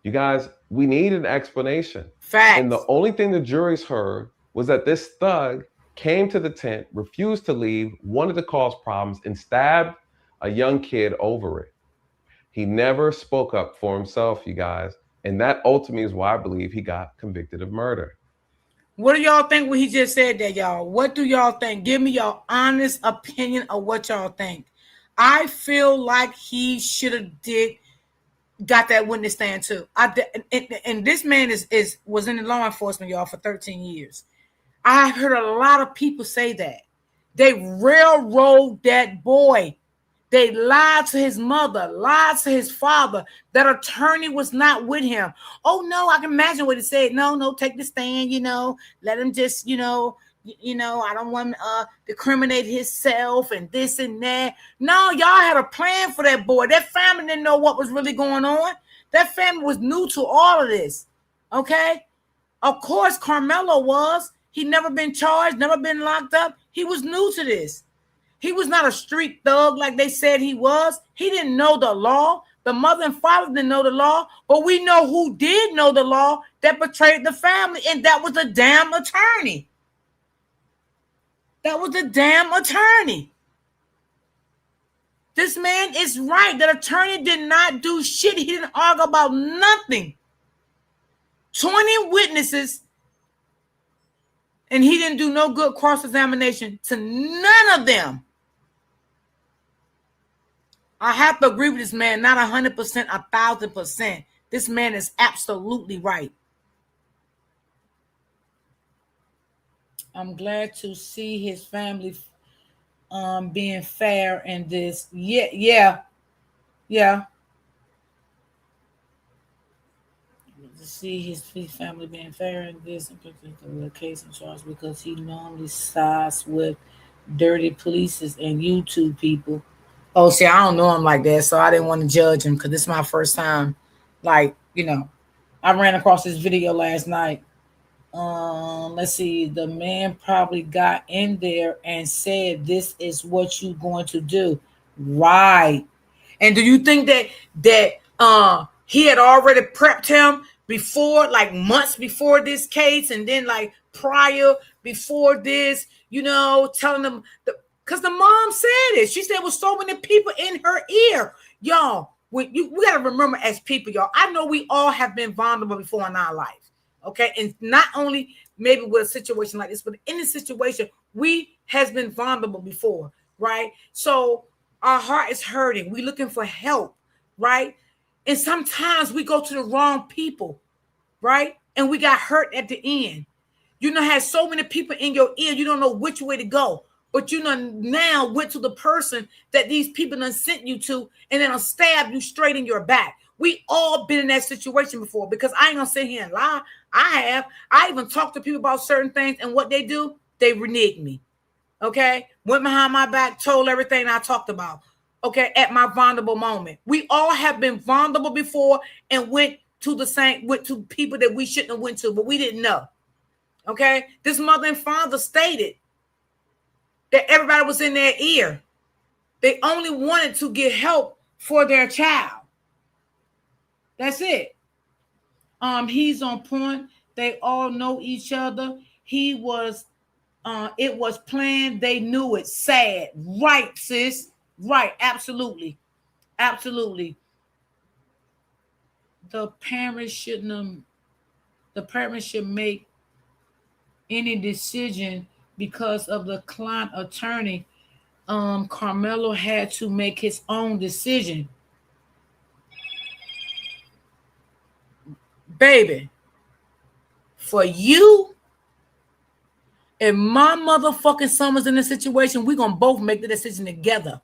You guys, we need an explanation. Facts. And the only thing the juries heard was that this thug came to the tent, refused to leave, wanted to cause problems, and stabbed a young kid over it. He never spoke up for himself, you guys. And that ultimately is why I believe he got convicted of murder. What do y'all think when he just said that, y'all? What do y'all think? Give me your honest opinion of what y'all think. I feel like he should have got that witness stand too. And this man was in the law enforcement, y'all, for 13 years. I heard a lot of people say that. They railroad that boy. They lied to his mother, lied to his father. That attorney was not with him. Oh no, I can imagine what he said. No, take the stand. Let him just, I don't want to criminate himself and this and that. No, y'all had a plan for that boy. That family didn't know what was really going on. That family was new to all of this. Okay, of course, Karmelo was. He never been charged, never been locked up. He was new to this. He was not a street thug like they said he was. He didn't know the law. The mother and father didn't know the law. But we know who did know the law that betrayed the family, and that was the damn attorney. That was the damn attorney. This man is right. That attorney did not do shit. He didn't argue about nothing. 20 witnesses, and he didn't do no good cross-examination to none of them. I have to agree with this man, not 100%, 1,000%. This man is absolutely right. I'm glad to see his family being fair in this. Yeah. To see his family being fair in this particular case and charge, because he normally sides with dirty polices and YouTube people. Oh, see, I don't know him like that, so I didn't want to judge him because this is my first time. Like, I ran across this video last night. Let's see. The man probably got in there and said, "This is what you going to do." Right. And do you think that he had already prepped him before, like months before this case, and then like prior before this, telling them because the mom said it. She said with so many people in her ear. Y'all, we got to remember as people, y'all, I know we all have been vulnerable before in our life. Okay. And not only maybe with a situation like this, but in this situation, we has been vulnerable before. Right. So our heart is hurting. We're looking for help. Right. And sometimes we go to the wrong people. Right. And we got hurt at the end. Had so many people in your ear, you don't know which way to go. But now went to the person that these people done sent you to, and then stab you straight in your back. We all been in that situation before, because I ain't gonna sit here and lie. I have. I even talked to people about certain things, and what they do, they renege me. Okay? Went behind my back, told everything I talked about. Okay, at my vulnerable moment. We all have been vulnerable before and went to people that we shouldn't have went to, but we didn't know. Okay? This mother and father stated that everybody was in their ear. They only wanted to get help for their child. That's it. He's on point. They all know each other. It was planned. They knew it. Sad. Right, sis. Right. Absolutely. Absolutely. The parents should make any decision because of the client attorney. Karmelo had to make his own decision. Baby, for you, if my motherfucking son was in this situation, we're going to both make the decision together.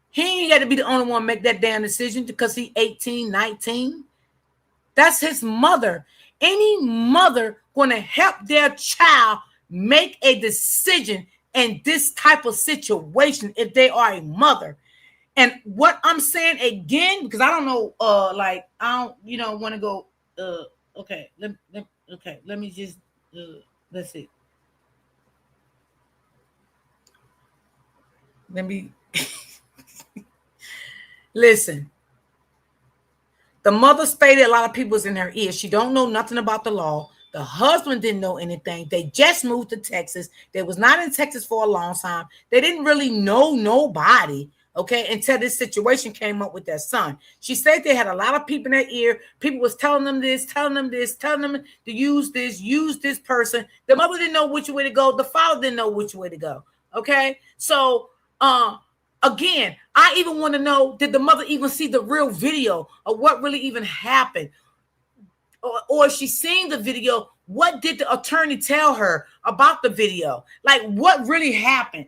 He ain't got to be the only one to make that damn decision because he's 18, 19. That's his mother. Any mother going to help their child make a decision in this type of situation if they are a mother. And what I'm saying again, because I don't know, I don't, want to go, okay, let me just, let's see. Let me, listen. The mother stated a lot of people was in her ear. She don't know nothing about the law. The husband didn't know anything. They just moved to Texas. They was not in Texas for a long time. They didn't really know nobody, okay, until this situation came up with their son. She said they had a lot of people in their ear. People was telling them this, telling them to use this person. The mother didn't know which way to go. The father didn't know which way to go, okay? So, again, I even want to know, did the mother even see the real video of what really even happened? Or if she's seen the video, what did the attorney tell her about the video? Like, what really happened?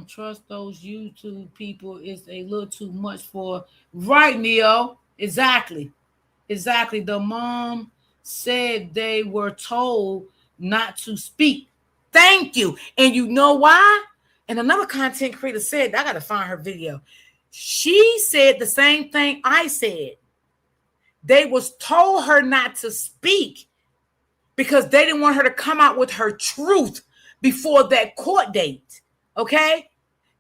Trust those YouTube people is a little too much for, right, Neo? Exactly. The mom said they were told not to speak. Thank you. And you know why? And another content creator said, I got to find her video. She said the same thing I said. They was told her not to speak because they didn't want her to come out with her truth before that court date. Okay?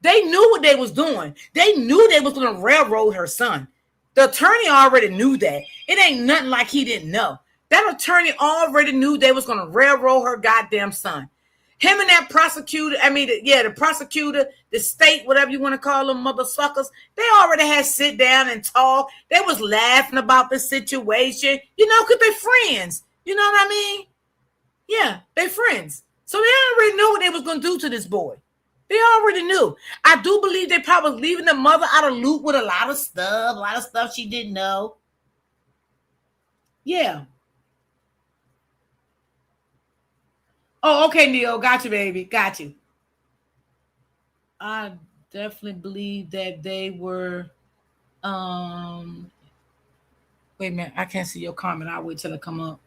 They knew what they was doing. They knew they was going to railroad her son. The attorney already knew that. It ain't nothing like he didn't know. That attorney already knew they was going to railroad her goddamn son. Him and that prosecutor, the prosecutor, the state, whatever you want to call them, mother suckers, they already had sit down and talk. They was laughing about the situation, because they friends. You know what I mean? Yeah, they friends. So they already knew what they was going to do to this boy. They already knew. I do believe they probably leaving the mother out of loop with a lot of stuff she didn't know. Yeah. Oh, okay, Neil. Got you, baby. Got you. I definitely believe that they were. Wait a minute. I can't see your comment. I'll wait till it come up.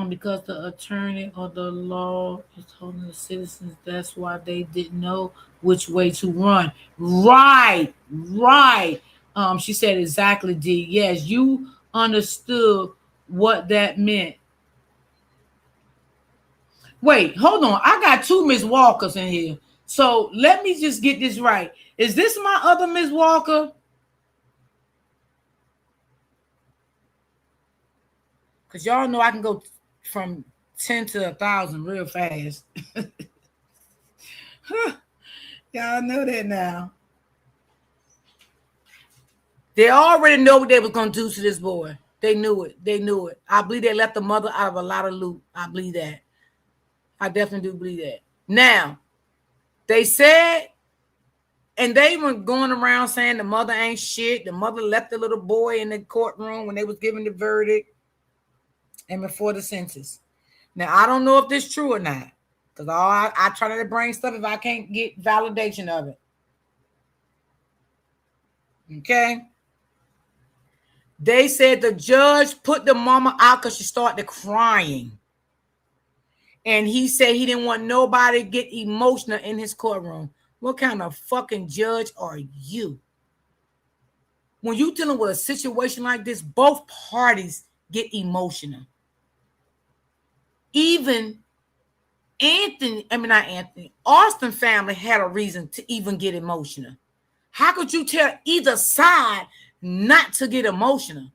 Because the attorney or the law is holding the citizens. That's why they didn't know which way to run. Right. She said exactly, D. Yes, you understood what that meant. Wait, hold on. I got two Miss Walkers in here. So let me just get this right. Is this my other Miss Walker? Because y'all know I can go from 10 to 1,000 real fast. Y'all know that now. They already know what they were going to do to this boy. They knew it. I believe they left the mother out of a lot of loot. I believe that. I definitely do believe that. Now, they said, and they were going around saying the mother ain't shit. The mother left the little boy in the courtroom when they was giving the verdict and before the sentence. Now, I don't know if this is true or not, because I try to bring stuff if I can't get validation of it. Okay? They said the judge put the mama out because she started crying. And he said he didn't want nobody to get emotional in his courtroom. What kind of fucking judge are you? When you're dealing with a situation like this, both parties get emotional. Even Austin family had a reason to even get emotional. How could you tell either side not to get emotional?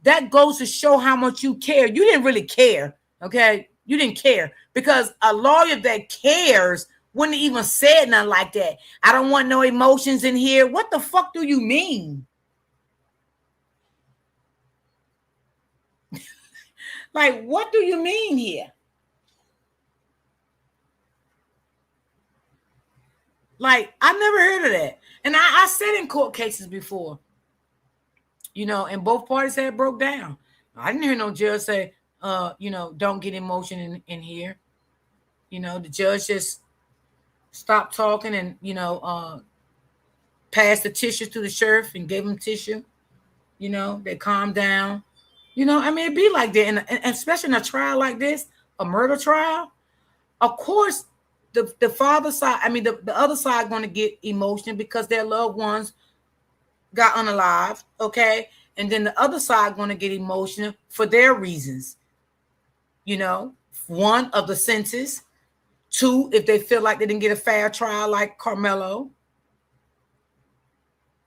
That goes to show how much you care. You didn't really care, okay? You didn't care, because a lawyer that cares wouldn't even say nothing like that. I don't want no emotions in here. What the fuck do you mean? Like, what do you mean here? Like, I never heard of that. And I said in court cases before, and both parties had broke down. I didn't hear no judge say, don't get emotion in here. The judge just stopped talking and, passed the tissue to the sheriff and gave him tissue. They calmed down. It'd be like that. And especially in a trial like this, a murder trial, of course, the father side, the other side going to get emotional because their loved ones got unalived, okay? And then the other side going to get emotional for their reasons. One, of the sentence. Two, if they feel like they didn't get a fair trial like Karmelo.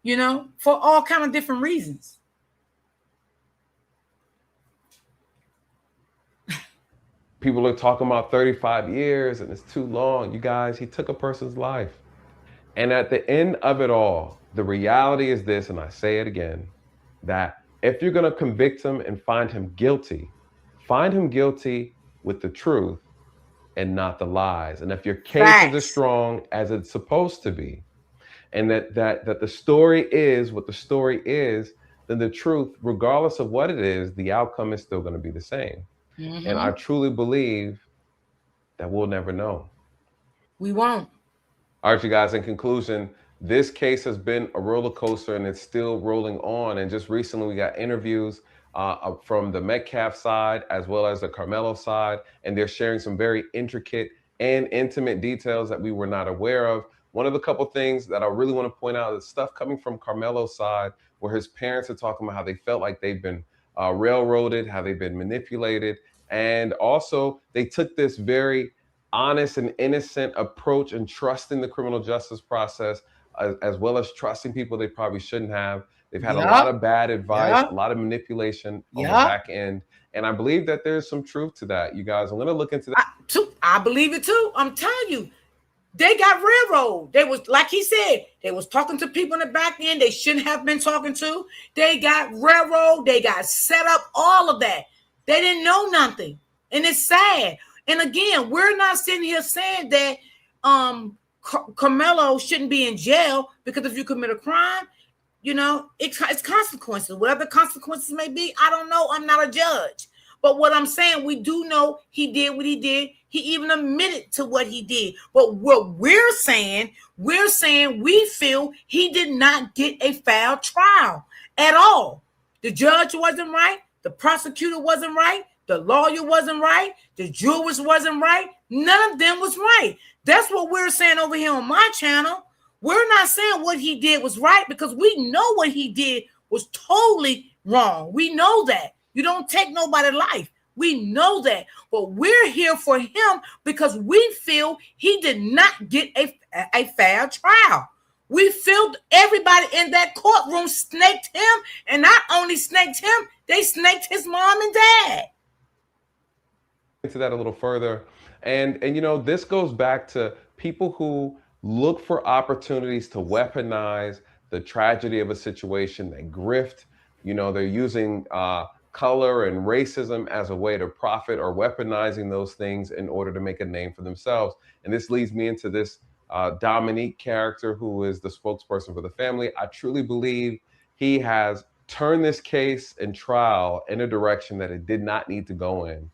you know, for all kind of different reasons. People are talking about 35 years and it's too long. You guys, he took a person's life. And at the end of it all, the reality is this, and I say it again, that if you're going to convict him and find him guilty with the truth and not the lies. And if your case is as strong as it's supposed to be, and that the story is what the story is, then the truth, regardless of what it is, the outcome is still going to be the same. Mm-hmm. And I truly believe that we'll never know. We won't. All right, you guys, in conclusion, this case has been a roller coaster and it's still rolling on. And just recently we got interviews from the Metcalf side as well as the Karmelo side, and they're sharing some very intricate and intimate details that we were not aware of. One of the couple things that I really want to point out is stuff coming from Karmelo's side, where his parents are talking about how they felt like they've been railroaded, how they've been manipulated. And also they took this very honest and innocent approach and trusting the criminal justice process, as well as trusting people they probably shouldn't have. They've had a lot of bad advice, a lot of manipulation on the back end. And I believe that there's some truth to that. You guys, I'm going to look into that. I believe it too. I'm telling you, they got railroad. They was, like he said, they was talking to people in the back end they shouldn't have been talking to. They got railroad. They got set up, all of that. They didn't know nothing. And it's sad. And again, we're not sitting here saying that Karmelo shouldn't be in jail, because if you commit a crime, you know, it's consequences. Whatever consequences may be, I don't know. I'm not a judge. But what I'm saying, we do know he did what he did. He even admitted to what he did. But what we're saying we feel he did not get a fair trial at all. The judge wasn't right. The prosecutor wasn't right. The lawyer wasn't right. The jurors wasn't right. None of them was right. That's what we're saying over here on my channel. We're not saying what he did was right, because we know what he did was totally wrong. We know that. You don't take nobody's life. We know that. But we're here for him because we feel he did not get a fair trial. We feel everybody in that courtroom snaked him, and not only snaked him, they snaked his mom and dad. Into that a little further, and you know, this goes back to people who look for opportunities to weaponize the tragedy of a situation. They grift, you know, they're using color and racism as a way to profit, or weaponizing those things in order to make a name for themselves. And this leads me into this Dominique character, who is the spokesperson for the family. I truly believe he has turned this case and trial in a direction that it did not need to go in.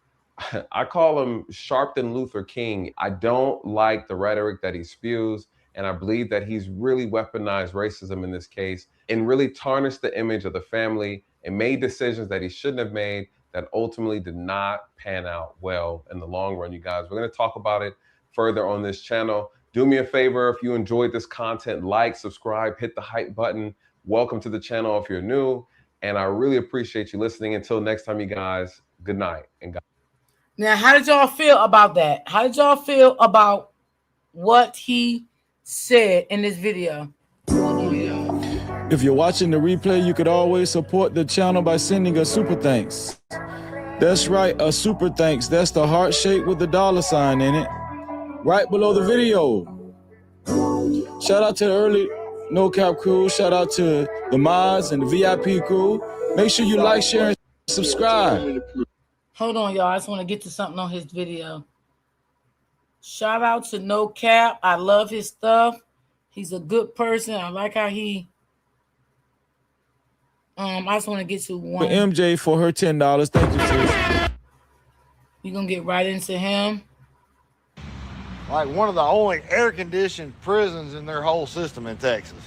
I call him Sharpton Luther King. I don't like the rhetoric that he spews, and I believe that he's really weaponized racism in this case and really tarnished the image of the family and made decisions that he shouldn't have made that ultimately did not pan out well in the long run. You guys, we're going to talk about it further on this channel. Do me a favor, if you enjoyed this content, like, subscribe, hit the hype button. Welcome to the channel if you're new, and I really appreciate you listening. Until next time, you guys, good night. And God. Now, how did y'all feel about that? How did y'all feel about what he said in this video? If you're watching the replay, you could always support the channel by sending a super thanks. That's right, a super thanks. That's the heart shape with the $sign in it, right below the video. Shout out to the early No Cap crew. Shout out to the mods and the VIP crew. Make sure you like, share, and subscribe. Hold on, y'all. I just want to get to something on his video. Shout out to No Cap. I love his stuff. He's a good person. I like how he... I just want to get to one. MJ for her $10. Thank you, sis. You're going to get right into him. Like one of the only air-conditioned prisons in their whole system in Texas.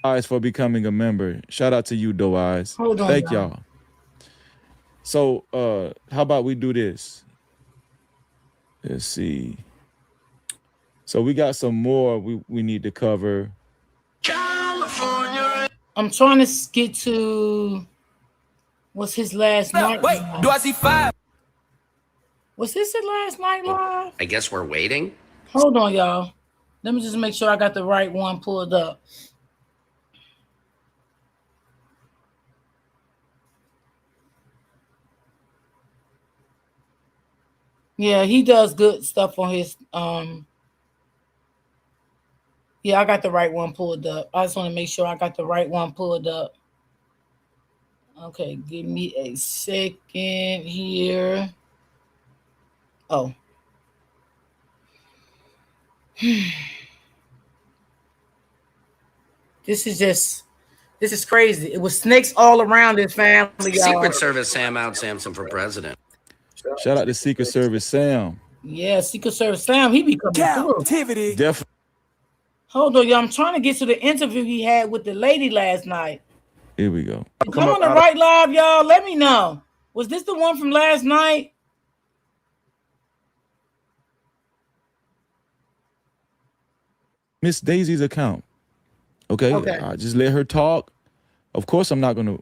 Eyes for becoming a member. Shout out to you, Doe Eyes. Hold on, thank y'all. So how about we do this? Let's see. So we got some more we need to cover. California. I'm trying to get to what's his last night. Wait, do I see 5? Was this his last night live? I guess we're waiting. Hold on, y'all. Let me just make sure I got the right one pulled up. Yeah, he does good stuff on his yeah, I got the right one pulled up. I just want to make sure I got the right one pulled up. Okay, give me a second here. Oh. This is crazy. It was snakes all around his family, y'all. Secret Service Sam out Samson for president. Shout out to Secret Service Sam. Yeah, Secret Service Sam, he be coming through. Definitely. Hold on, y'all. I'm trying to get to the interview he had with the lady last night. Here we go. Is I'm on the right live, y'all? Let me know. Was this the one from last night? Miss Daisy's account. Okay. I just let her talk. Of course, I'm not gonna.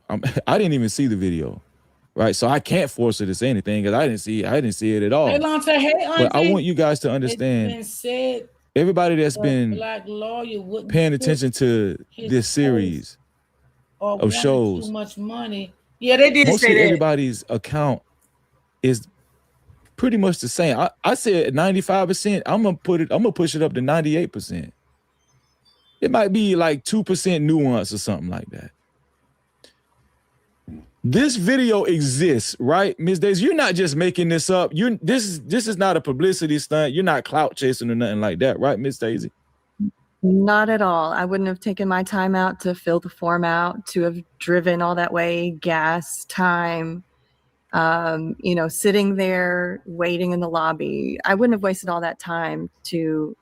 I didn't even see the video, right? So I can't force her to say anything because I didn't see it at all. Hey, Lante, hey, Auntie. But I want you guys to understand. Everybody that's been paying attention to this series of shows. Too much money. Yeah, they did mostly say that. Everybody's account is pretty much the same. I said 95%. I'm gonna push it up to 98%. It might be like 2% nuance or something like that. This video exists, right, Ms. Daisy? You're not just making this up. This is not a publicity stunt. You're not clout chasing or nothing like that, right, Ms. Daisy? Not at all. I wouldn't have taken my time out to fill the form out, to have driven all that way, gas, time, sitting there waiting in the lobby. I wouldn't have wasted all that time to,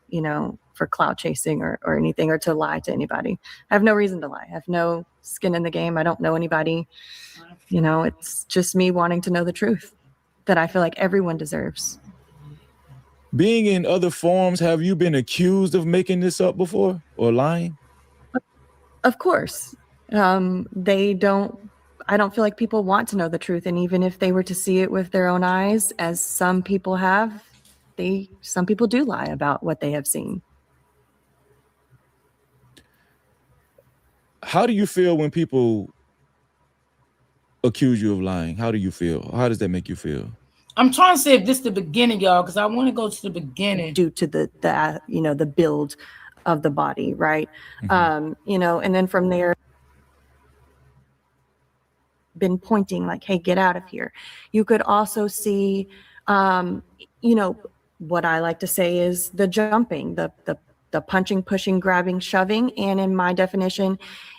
for clout chasing or anything, or to lie to anybody. I have no reason to lie. I have no skin in the game. I don't know anybody. It's just me wanting to know the truth that I feel like everyone deserves. Being in other forums, have you been accused of making this up before or lying? Of course. I don't feel like people want to know the truth. And even if they were to see it with their own eyes, as some people have, some people do lie about what they have seen. How do you feel when people accuse you of lying? How do you feel? How does that make you feel? I'm trying to say if this is the beginning, y'all, because I want to go to the beginning. Due to the build of the body, right? Mm-hmm. And then from there, been pointing like, hey, get out of here. You could also see, what I like to say is the jumping, the punching, pushing, grabbing, shoving. And in my definition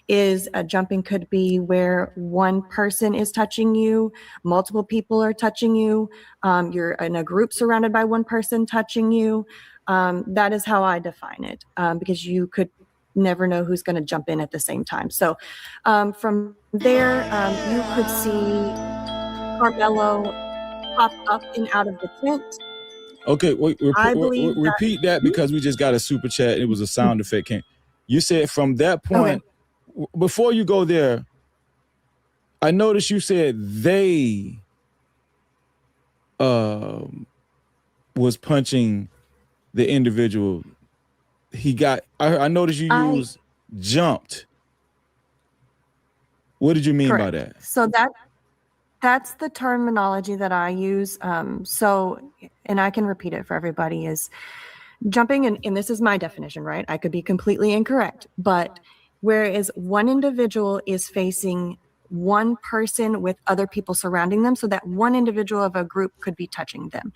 is jumping could be where one person is touching you, multiple people are touching you, you're in a group surrounded by one person touching you. That is how I define it, because you could never know who's going to jump in at the same time. So from there, you could see Karmelo pop up and out of the tent. Okay, repeat that because we just got a super chat. It was a sound effect. You said from that point, before you go there, I noticed you said they was punching the individual. I noticed you used jumped. What did you mean by that? So that's the terminology that I use. And I can repeat it for everybody, is jumping, and this is my definition, right? I could be completely incorrect, but whereas one individual is facing one person with other people surrounding them, so that one individual of a group could be touching them,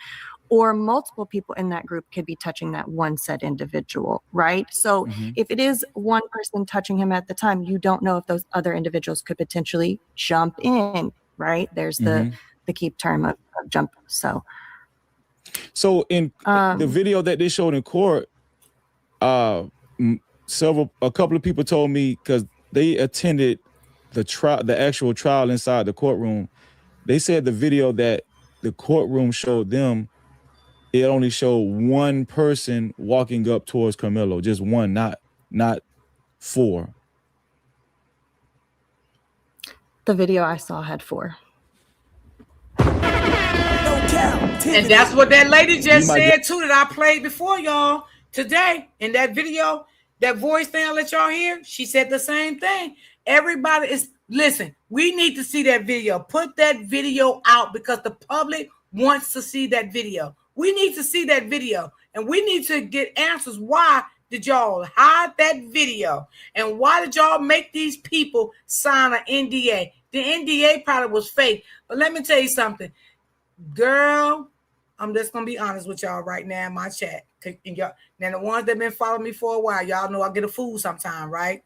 or multiple people in that group could be touching that one said individual, right? So if it is one person touching him at the time, you don't know if those other individuals could potentially jump in, right? There's the key term of jump. So in the video that they showed in court, a couple of people told me, because they attended the actual trial inside the courtroom, they said the video that the courtroom showed them, it only showed one person walking up towards Karmelo, just one, not four. The video I saw had 4. No doubt. And that's what that lady just might said too, that I played before y'all today in that video, that voice thing I let y'all hear. She said the same thing. Everybody is, listen, we need to see that video. Put that video out because the public wants to see that video. We need to see that video, and we need to get answers. Why did y'all hide that video? And why did y'all make these people sign an NDA? The NDA probably was fake. But let me tell you something. Girl, I'm just going to be honest with y'all right now in my chat. And y'all, now, the ones that been following me for a while, y'all know I get a fool sometime, right?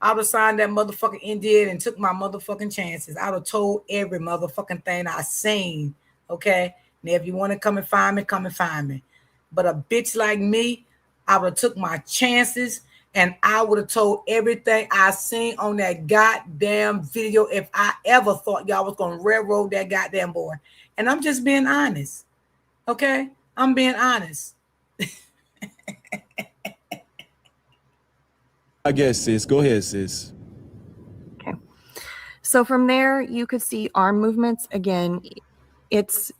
I would have signed that motherfucking NDA and took my motherfucking chances. I would have told every motherfucking thing I seen, okay? Now, if you want to come and find me, come and find me. But a bitch like me, I would have took my chances and I would have told everything I seen on that goddamn video if I ever thought y'all was going to railroad that goddamn boy. And I'm just being honest, okay? I'm being honest. I guess, sis. Go ahead, sis. Okay. So from there, you could see arm movements. Again, it's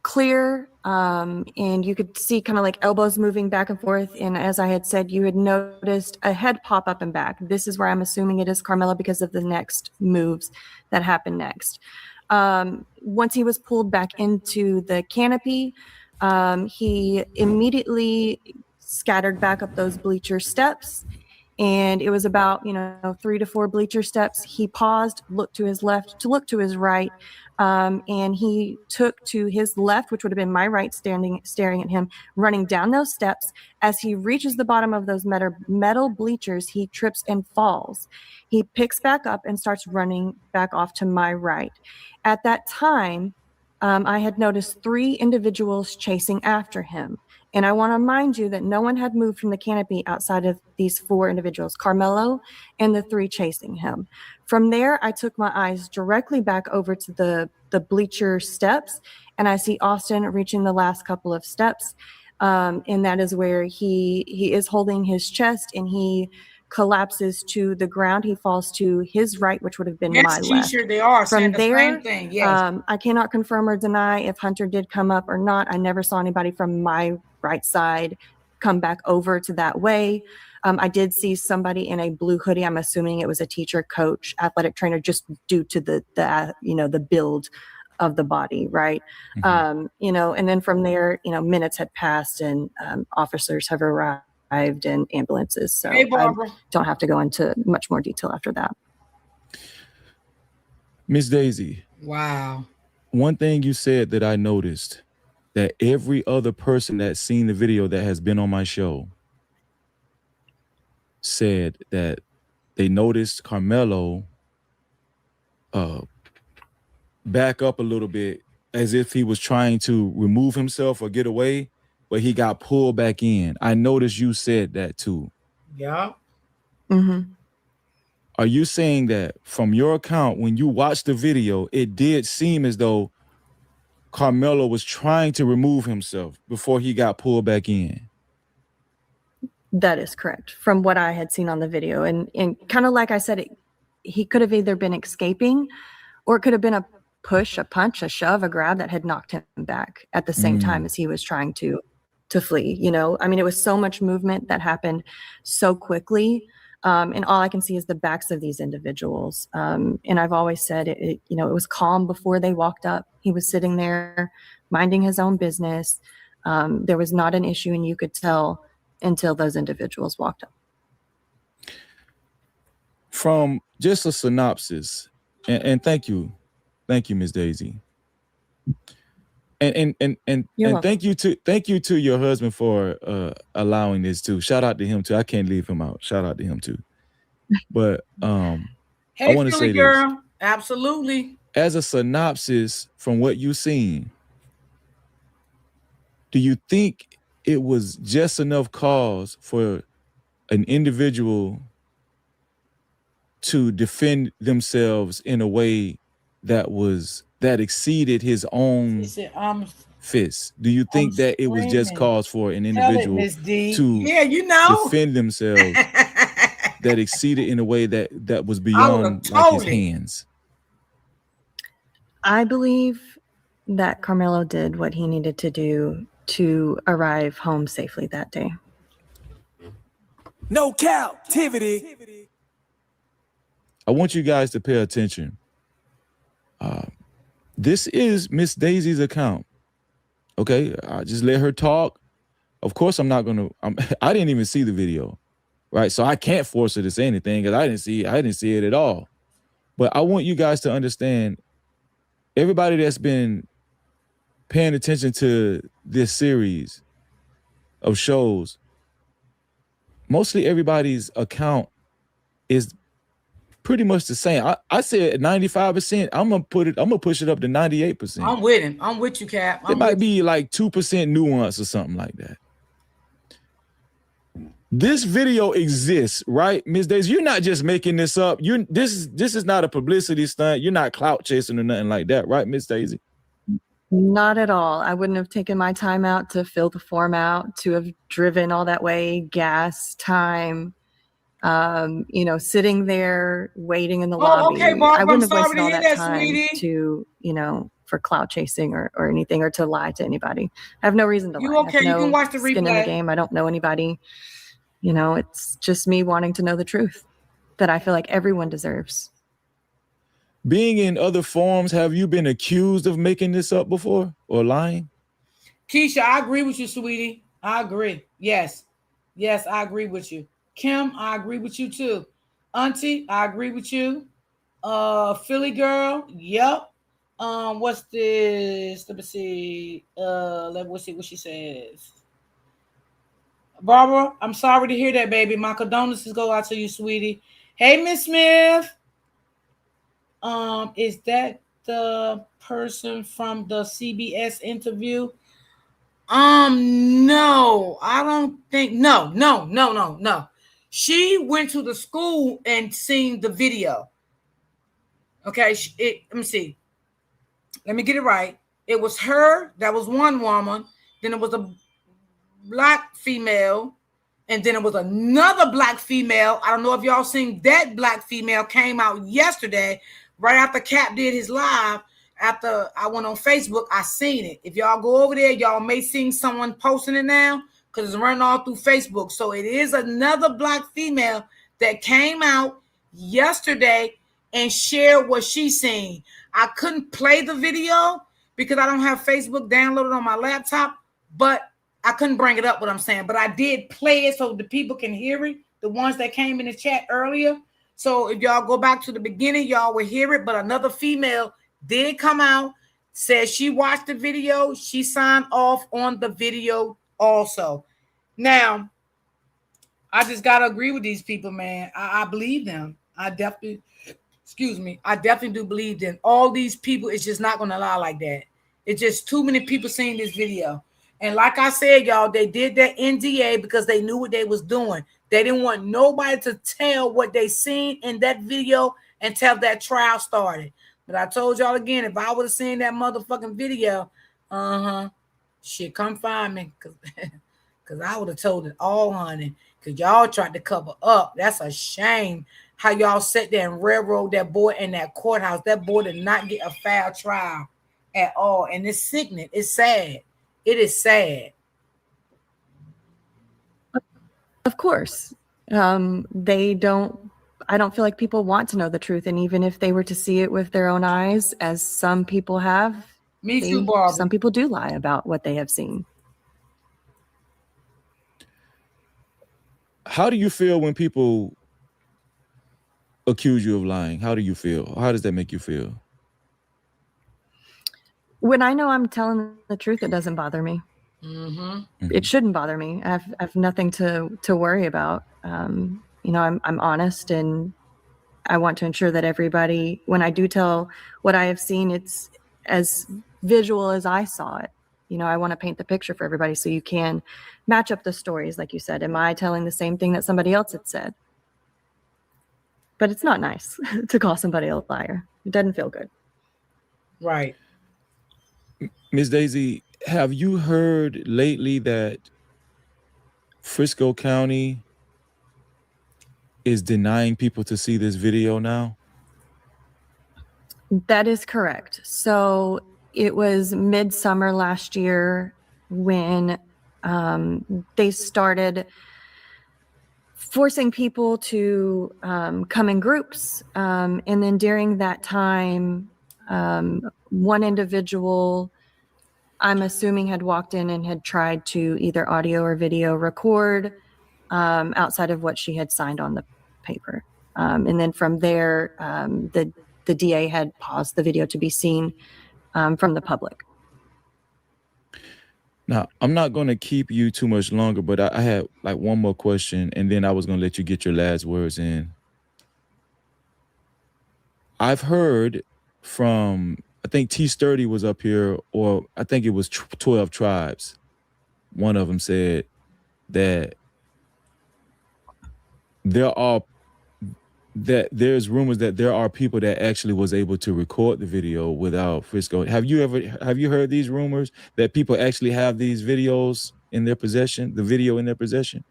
clear, and you could see kind of like elbows moving back and forth. And as I had said, you had noticed a head pop up and back. This is where I'm assuming it is Karmelo because of the next moves that happened next. Once he was pulled back into the canopy, he immediately scattered back up those bleacher steps. And it was about, 3 to 4 bleacher steps. He paused, looked to his left, to look to his right, and he took to his left, which would have been my right, staring at him, running down those steps. As he reaches the bottom of those metal bleachers, he trips and falls. He picks back up and starts running back off to my right. At that time, I had noticed 3 individuals chasing after him. And I want to remind you that no one had moved from the canopy outside of these 4 individuals, Karmelo and the 3 chasing him. From there, I took my eyes directly back over to the bleacher steps, and I see Austin reaching the last couple of steps. And that is where he is holding his chest, and he collapses to the ground. He falls to his right, which would have been my left. They are From the there, same thing. Yes. I cannot confirm or deny if Hunter did come up or not. I never saw anybody from my right side come back over to that way. I did see somebody in a blue hoodie. I'm assuming it was a teacher, coach, athletic trainer, just due to the build of the body, right? Mm-hmm. And then from there, minutes had passed and officers have arrived and ambulances. So hey, I don't have to go into much more detail after that. Miss Daisy. Wow. One thing you said that I noticed, that every other person that's seen the video that has been on my show said that they noticed Karmelo back up a little bit as if he was trying to remove himself or get away, but he got pulled back in. I noticed you said that too. Yeah. Mm-hmm. Are you saying that from your account, when you watched the video, it did seem as though Karmelo was trying to remove himself before he got pulled back in? That is correct from what I had seen on the video. And kind of like I said, he could have either been escaping or it could have been a push, a punch, a shove, a grab that had knocked him back at the same time as he was trying to flee. It was so much movement that happened so quickly. And all I can see is the backs of these individuals. And I've always said it was calm before they walked up. He was sitting there minding his own business. There was not an issue, and you could tell until those individuals walked up. From just a synopsis, and thank you, Ms. Daisy. And thank you to your husband for allowing this too. Shout out to him too. I can't leave him out. Shout out to him too. But I want to say girl. this. Absolutely. As a synopsis from what you've seen, do you think it was just enough cause for an individual to defend themselves in a way that exceeded his own fist? Do you think that it was just cause for an individual to defend themselves that exceeded in a way that was beyond his hands? I believe that Carmelo did what he needed to do to arrive home safely that day. No captivity. I want you guys to pay attention. This is Miss Daisy's account. Okay, I just let her talk. Of course, I'm not gonna. I didn't even see the video, right? So I can't force her to say anything because I didn't see it at all. But I want you guys to understand. Everybody that's been paying attention to this series of shows, mostly everybody's account is pretty much the same. I said 95%. I'm gonna push it up to 98%. I'm with him. I'm with you, Cap. It might be like 2% nuance or something like that. This video exists, right, Ms. Daisy? You're not just making this up. This is not a publicity stunt. You're not clout chasing or nothing like that, right, Ms. Daisy? Not at all. I wouldn't have taken my time out to fill the form out, to have driven all that way, gas, time, sitting there waiting in the lobby. Okay, Barbara, I wouldn't I'm have sorry wasted to all hear that that, time sweetie. for clout chasing or anything, or to lie to anybody. I have no reason to lie. You okay? I have no you can watch the skin in the replay. game. I don't know anybody. It's just me wanting to know the truth that I feel like everyone deserves. Being in other forums, have you been accused of making this up before or lying? Keisha, I agree with you, sweetie. I agree. Yes, I agree with you. Kim, I agree with you too. Auntie, I agree with you. Philly girl, yep. What's this? Let me see. Let's see what she says. Barbara, I'm sorry to hear that, baby. My condolences go out to you, sweetie. Hey, Miss Smith. Is that the person from the CBS interview? No, I don't think. No. She went to the school and seen the video. Okay, let me see. Let me get it right. It was her. That was one woman. Then it was a black female. And then it was another black female. I don't know if y'all seen that black female came out yesterday, right after Cap did his live. After I went on Facebook, I seen it. If y'all go over there, y'all may see someone posting it now because it's running all through Facebook. So it is another black female that came out yesterday and shared what she seen. I couldn't play the video because I don't have Facebook downloaded on my laptop, but I couldn't bring it up, what I'm saying, but I did play it so the people can hear it, the ones that came in the chat earlier. So if y'all go back to the beginning, y'all will hear it, but another female did come out, said she watched the video. She signed off on the video also. Now, I just got to agree with these people, man. I believe them. I definitely do believe them. All these people is just not going to lie like that. It's just too many people seeing this video. And like I said, y'all, they did that NDA because they knew what they was doing. They didn't want nobody to tell what they seen in that video until that trial started. But I told y'all again, if I would have seen that motherfucking video, shit, come find me. Because I would have told it all, honey. Because y'all tried to cover up. That's a shame how y'all sat there and railroad that boy in that courthouse. That boy did not get a fair trial at all. And it's sickening. It's sad. It is sad. Of course. I don't feel like people want to know the truth. And even if they were to see it with their own eyes, as some people have, Me too, Barbara. Some people do lie about what they have seen. How do you feel when people accuse you of lying? How do you feel? How does that make you feel? When I know I'm telling the truth, it doesn't bother me. Mm-hmm. It shouldn't bother me. I have nothing to worry about. I'm honest, and I want to ensure that everybody, when I do tell what I have seen, it's as visual as I saw it. I want to paint the picture for everybody so you can match up the stories. Like you said, am I telling the same thing that somebody else had said? But it's not nice to call somebody a liar. It doesn't feel good. Right. Ms. Daisy, have you heard lately that Frisco County is denying people to see this video now? That is correct. So it was midsummer last year when they started forcing people to come in groups. And then during that time, one individual, I'm assuming, had walked in and had tried to either audio or video record outside of what she had signed on the paper. And then from there, the DA had paused the video to be seen from the public. Now, I'm not going to keep you too much longer, but I had like one more question, and then I was going to let you get your last words in. I've heard from, I think T Sturdy was up here, or I think it was 12 Tribes. One of them said that there's rumors that there are people that actually was able to record the video without Frisco. Have you heard these rumors that people actually have these videos in their possession, the video in their possession?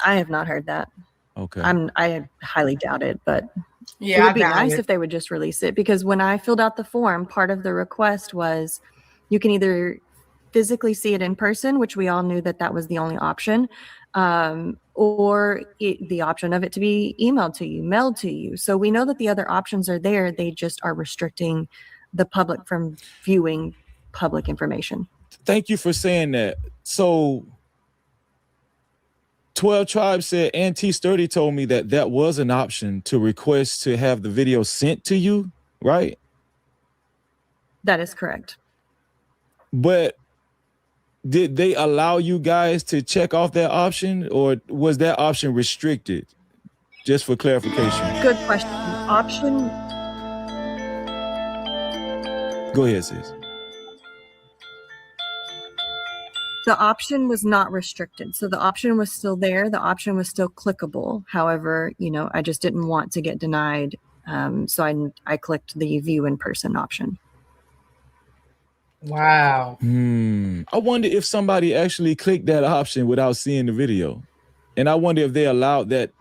I have not heard that. Okay. I highly doubt it, but Yeah, it would be nice if they would just release it, because when I filled out the form, part of the request was you can either physically see it in person, which we all knew that was the only option, or the option of it to be emailed to you, mailed to you. So we know that the other options are there. They just are restricting the public from viewing public information. Thank you for saying that. So 12 Tribes said, and T Sturdy told me that was an option to request to have the video sent to you, right? That is correct. But did they allow you guys to check off that option, or was that option restricted? Just for clarification. Good question. Option. Go ahead, sis. The option was not restricted. So the option was still there. The option was still clickable. However, I just didn't want to get denied. So I clicked the view in person option. Wow. I wonder if somebody actually clicked that option without seeing the video. And I wonder if they allowed that.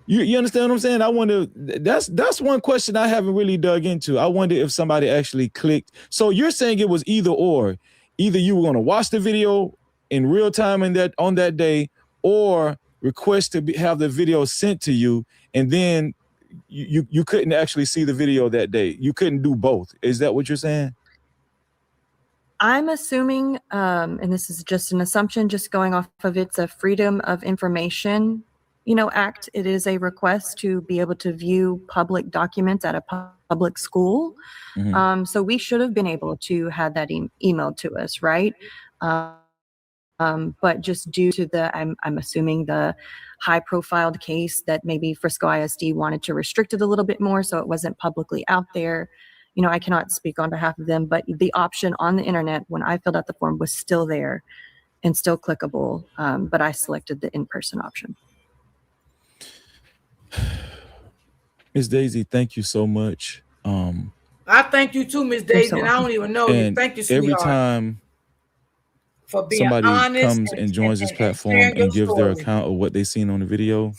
You understand what I'm saying? I wonder, that's one question I haven't really dug into. I wonder if somebody actually clicked. So you're saying it was either or. Either you were going to watch the video in real time on that day, or request to have the video sent to you, and then you couldn't actually see the video that day. You couldn't do both. Is that what you're saying? I'm assuming, and this is just an assumption, just going off of it's a Freedom of Information, Act. It is a request to be able to view public documents at a public school. Mm-hmm. So we should have been able to have that emailed to us, right? But just due to I'm assuming the high-profiled case that maybe Frisco ISD wanted to restrict it a little bit more, so it wasn't publicly out there. I cannot speak on behalf of them, but the option on the internet when I filled out the form was still there and still clickable, but I selected the in-person option. Ms. Daisy, thank you so much. I thank you too, Ms. Daisy, and I don't even know you. Thank you, sweetheart. Every time for being somebody honest comes and joins this platform and gives their account of what they've seen on the video,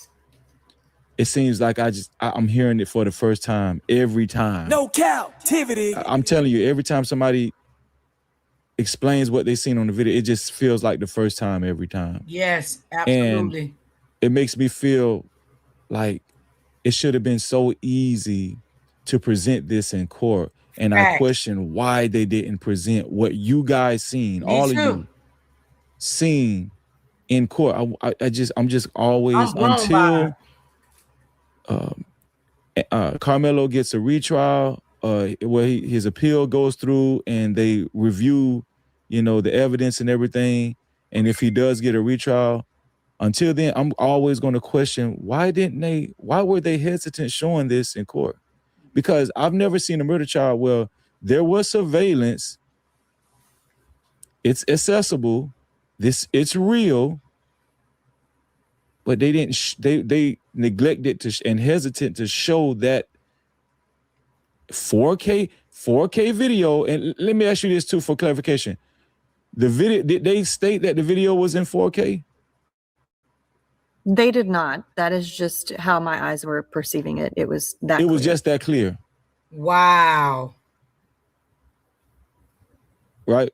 it seems like I'm hearing it for the first time every time. No captivity. I'm telling you, every time somebody explains what they've seen on the video, it just feels like the first time every time. Yes, absolutely. And it makes me feel like it should have been so easy to present this in court. And I question why they didn't present what you guys seen, all of you seen in court. I'm just always, until Karmelo gets a retrial, where his appeal goes through and they review, the evidence and everything. And if he does get a retrial, until then, I'm always going to question why were they hesitant showing this in court? Because I've never seen a murder trial where there was surveillance. It's accessible. It's real. But they didn't. They neglected and hesitant to show that 4K video. And let me ask you this too for clarification: the video, did they state that the video was in 4K? They did not. That is just how my eyes were perceiving it. It was that. It was just that clear. Wow. right?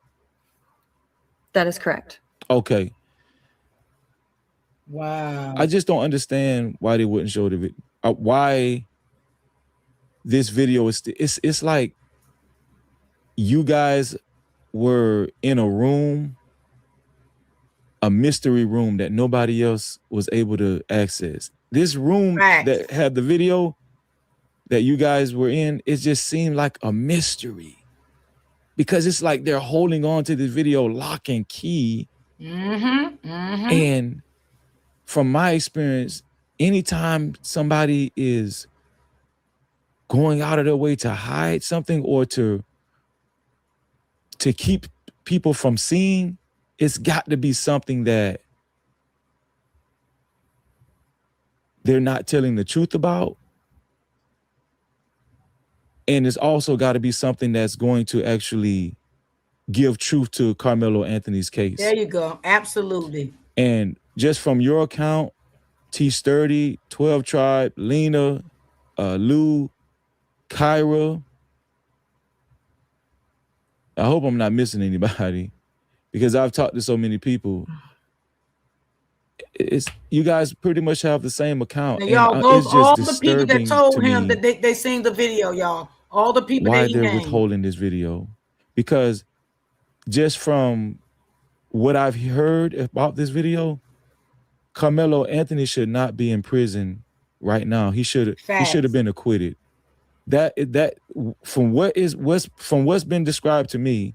That is correct. Okay. Wow. I just don't understand why they wouldn't show the video. Why this video is it's like you guys were in a room, a mystery room that nobody else was able to access. This room that had the video that you guys were in, it just seemed like a mystery. Because it's like they're holding on to this video lock and key. And from my experience, anytime somebody is going out of their way to hide something or to keep people from seeing, it's got to be something that they're not telling the truth about. And it's also got to be something that's going to actually give truth to Karmelo Anthony's case. There you go. Absolutely. And just from your account, T Sturdy, 12 Tribe, Lena, Lou, Kyra. I hope I'm not missing anybody because I've talked to so many people. It's you guys pretty much have the same account. Now, y'all, those it's just all the people that told him me that they seen the video, y'all. All the people why that he they're named. withholding this video. Because just from what I've heard about this video, Karmelo Anthony should not be in prison right now. He should have been acquitted. That from what's been described to me,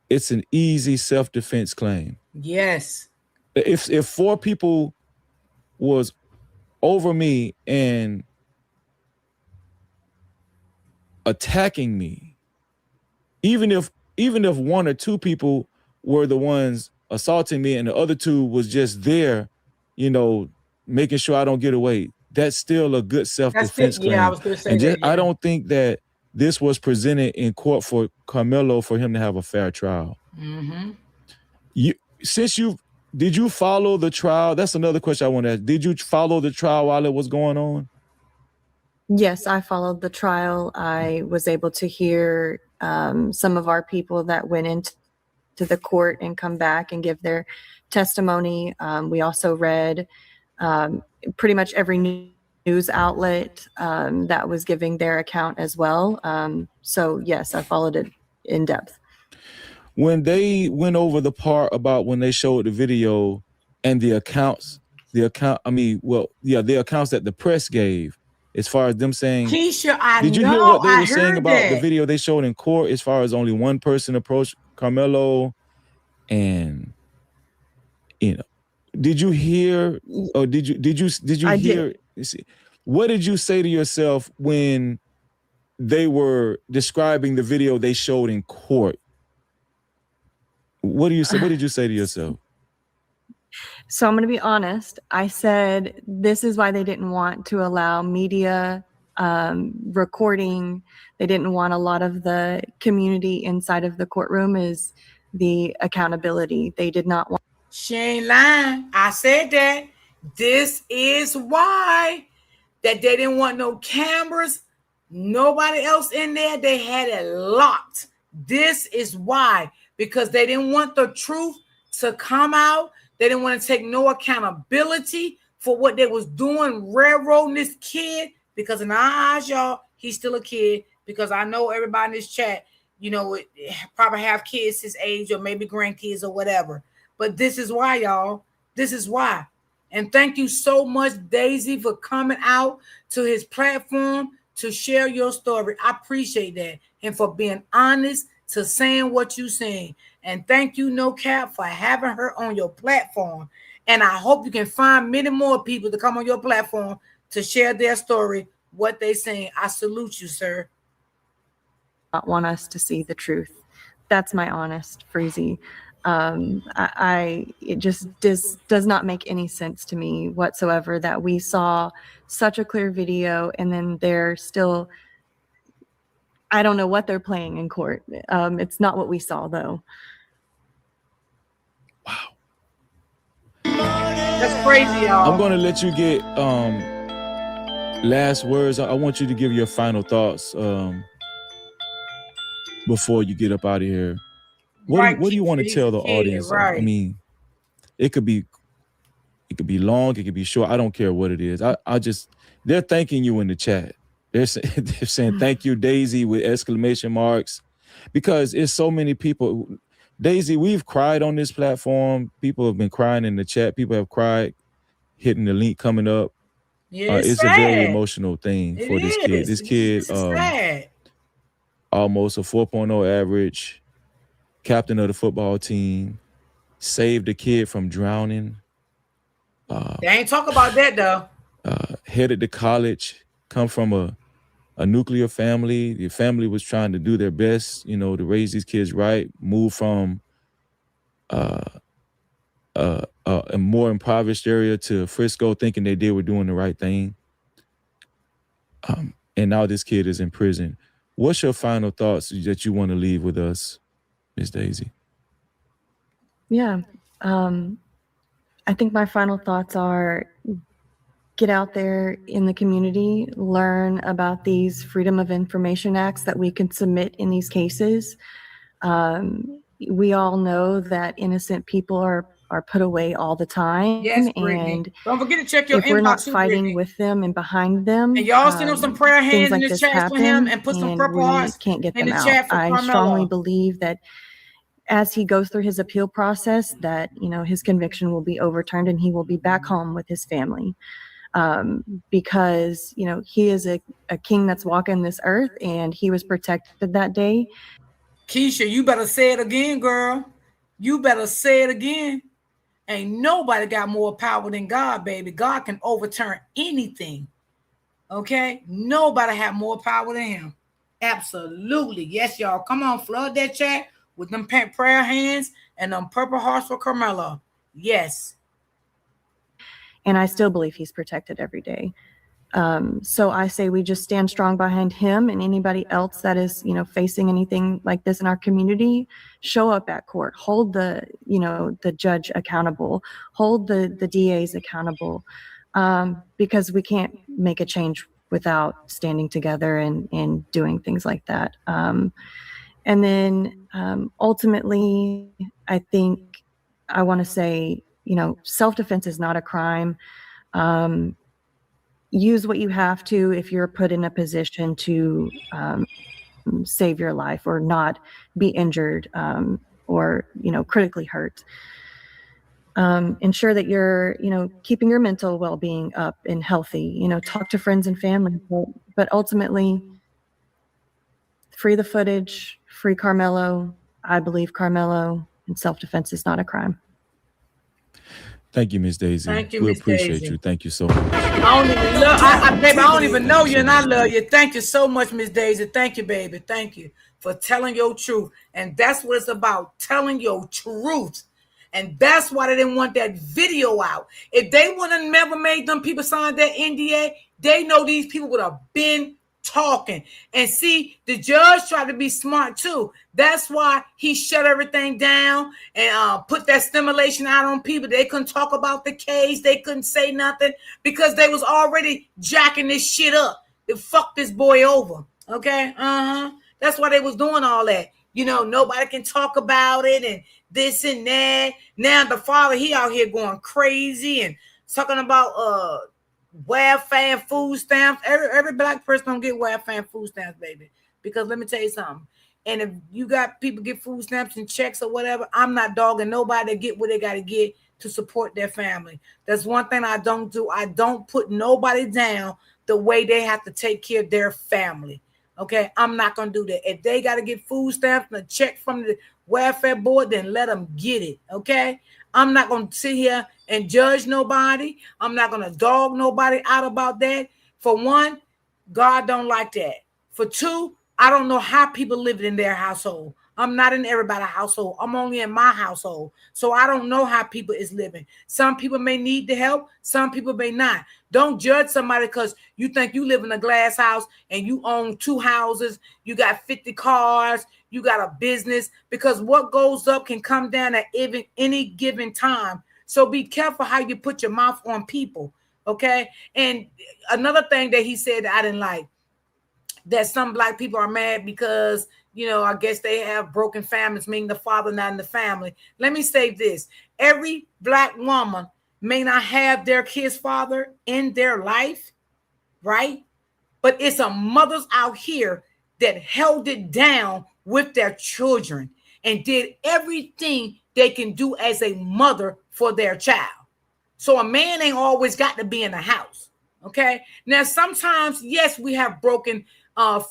it's an easy self-defense claim. Yes. If 4 people was over me and attacking me, even if 1 or 2 people were the ones assaulting me and the other 2 was just there, making sure I don't get away, that's still a good self-defense claim. Yeah, I was going to say that. I don't think that this was presented in court for Karmelo for him to have a fair trial. Did you follow the trial? That's another question I want to ask. Did you follow the trial while it was going on? Yes, I followed the trial. I was able to hear some of our people that went into the court and come back and give their testimony. We also read pretty much every news outlet that was giving their account as well. So yes, I followed it in depth. When they went over the part about when they showed the video and the accounts that the press gave, as far as them saying, Keisha, did you hear what they were saying about the video they showed in court as far as only one person approached Karmelo? And did you hear or did you hear? What did you say to yourself when they were describing the video they showed in court? What did you say to yourself? So I'm going to be honest. I said, this is why they didn't want to allow media recording. They didn't want a lot of the community inside of the courtroom is the accountability. They did not want. She ain't lying. I said that. This is why that they didn't want no cameras, nobody else in there. They had it locked. This is why, because they didn't want the truth to come out. They didn't want to take no accountability for what they was doing, railroading this kid. Because in our eyes, y'all, he's still a kid. Because I know everybody in this chat, probably have kids his age or maybe grandkids or whatever. But this is why, y'all. This is why. And thank you so much, Daisy, for coming out to his platform to share your story. I appreciate that. And for being honest to saying what you're saying. And thank you, No Cap, for having her on your platform. And I hope you can find many more people to come on your platform to share their story, what they saying. I salute you, sir. Not want us to see the truth. That's my honest, Freezy. It just does not make any sense to me whatsoever that we saw such a clear video and then they're still, I don't know what they're playing in court. It's not what we saw though. Wow. That's crazy, y'all. I'm going to let you get last words. I want you to give your final thoughts. before you get up out of here. Right, What do you want to he's tell a the kid, audience? I right. mean, it could be long, it could be short. I don't care what it is. I just, they're thanking you in the chat. They're saying thank you, Daisy, with exclamation marks, because it's so many people. Daisy, we've cried on this platform. People have been crying in the chat. People have cried, hitting the link coming up. Yeah, it's It's a very sad. emotional thing It for this kid. is. This kid, This is sad. almost a 4.0 average, captain of the football team, saved a kid from drowning. They ain't talk about that though. Headed to college, come from a nuclear family. The family was trying to do their best, you know, to raise these kids right, move from a more impoverished area to Frisco, thinking they were doing the right thing. And now this kid is in prison. What's your final thoughts that you want to leave with us, Ms. Daisy? Yeah. I think my final thoughts are get out there in the community, learn about these Freedom of Information Acts that we can submit in these cases. We all know that innocent people are put away all the time. Yes, Brittany. And Don't forget to check your if we're not inbox too, fighting Brittany. with them and behind them, And y'all send them some prayer things hands in like the this chat for him happen, and put some and purple we hearts can't get in them the out. chat for I strongly Karmelo. believe that as he goes through his appeal process, that, you know, his conviction will be overturned and he will be back home with his family. Because, you know, he is a king that's walking this earth, and he was protected that day. Keisha, you better say it again, girl. You better say it again. Ain't nobody got more power than God, baby. God can overturn anything. Okay? Nobody have more power than him. Absolutely. Yes, y'all. Come on, flood that chat with them prayer hands and them purple hearts for Karmelo. Yes. And I still believe he's protected every day. So I say we just stand strong behind him, and anybody else that is, you know, facing anything like this in our community, show up at court, hold the, you know, the judge accountable, hold the DAs accountable, because we can't make a change without standing together and doing things like that. And then ultimately, I think I want to say, you know, self-defense is not a crime. Use what you have to if you're put in a position to save your life or not be injured, or, you know, critically hurt. Ensure that you're, you know, keeping your mental well-being up and healthy. You know, talk to friends and family, but ultimately, free the footage, free Karmelo. I believe Karmelo, and self-defense is not a crime. Thank you, Ms. Daisy. Thank you, we Miss appreciate Daisy. you. Thank you so much. I don't even love, baby, I don't even know you, and I love you. Thank you so much, Miss Daisy. Thank you, baby. Thank you for telling your truth. And that's what it's about, telling your truth. And that's why they didn't want that video out. If they would have never made them people sign that NDA, they know these people would have been talking. And see, the judge tried to be smart too. That's why he shut everything down and put that stimulation out on people. They couldn't talk about the case. They couldn't say nothing because they was already jacking this shit up to fuck this boy over. Okay? That's why they was doing all that. You know, nobody can talk about it and this and that. Now the father, he out here going crazy and talking about welfare and food stamps. Every black person don't get welfare and food stamps, baby. Because let me tell you something. And if you got people get food stamps and checks or whatever, I'm not dogging nobody to get what they got to get to support their family. That's one thing I don't do. I don't put nobody down the way they have to take care of their family. Okay, I'm not going to do that. If they got to get food stamps and a check from the welfare board, then let them get it. Okay, I'm not going to sit here and judge nobody. I'm not going to dog nobody out about that. For one, God don't like that. For two, I don't know how people live in their household. I'm not in everybody's household. I'm only in my household. So I don't know how people is living. Some people may need the help. Some people may not. Don't judge somebody because you think you live in a glass house and you own 2 houses. You got 50 cars. You got a business. Because what goes up can come down at any given time. So be careful how you put your mouth on people. Okay? And another thing that he said that I didn't like, that some black people are mad because I guess they have broken families, meaning the father not in the family. Let me say this. Every Black woman may not have their kid's father in their life, right? But it's a mothers out here that held it down with their children and did everything they can do as a mother for their child. So a man ain't always got to be in the house. Okay. Now, sometimes, yes, we have broken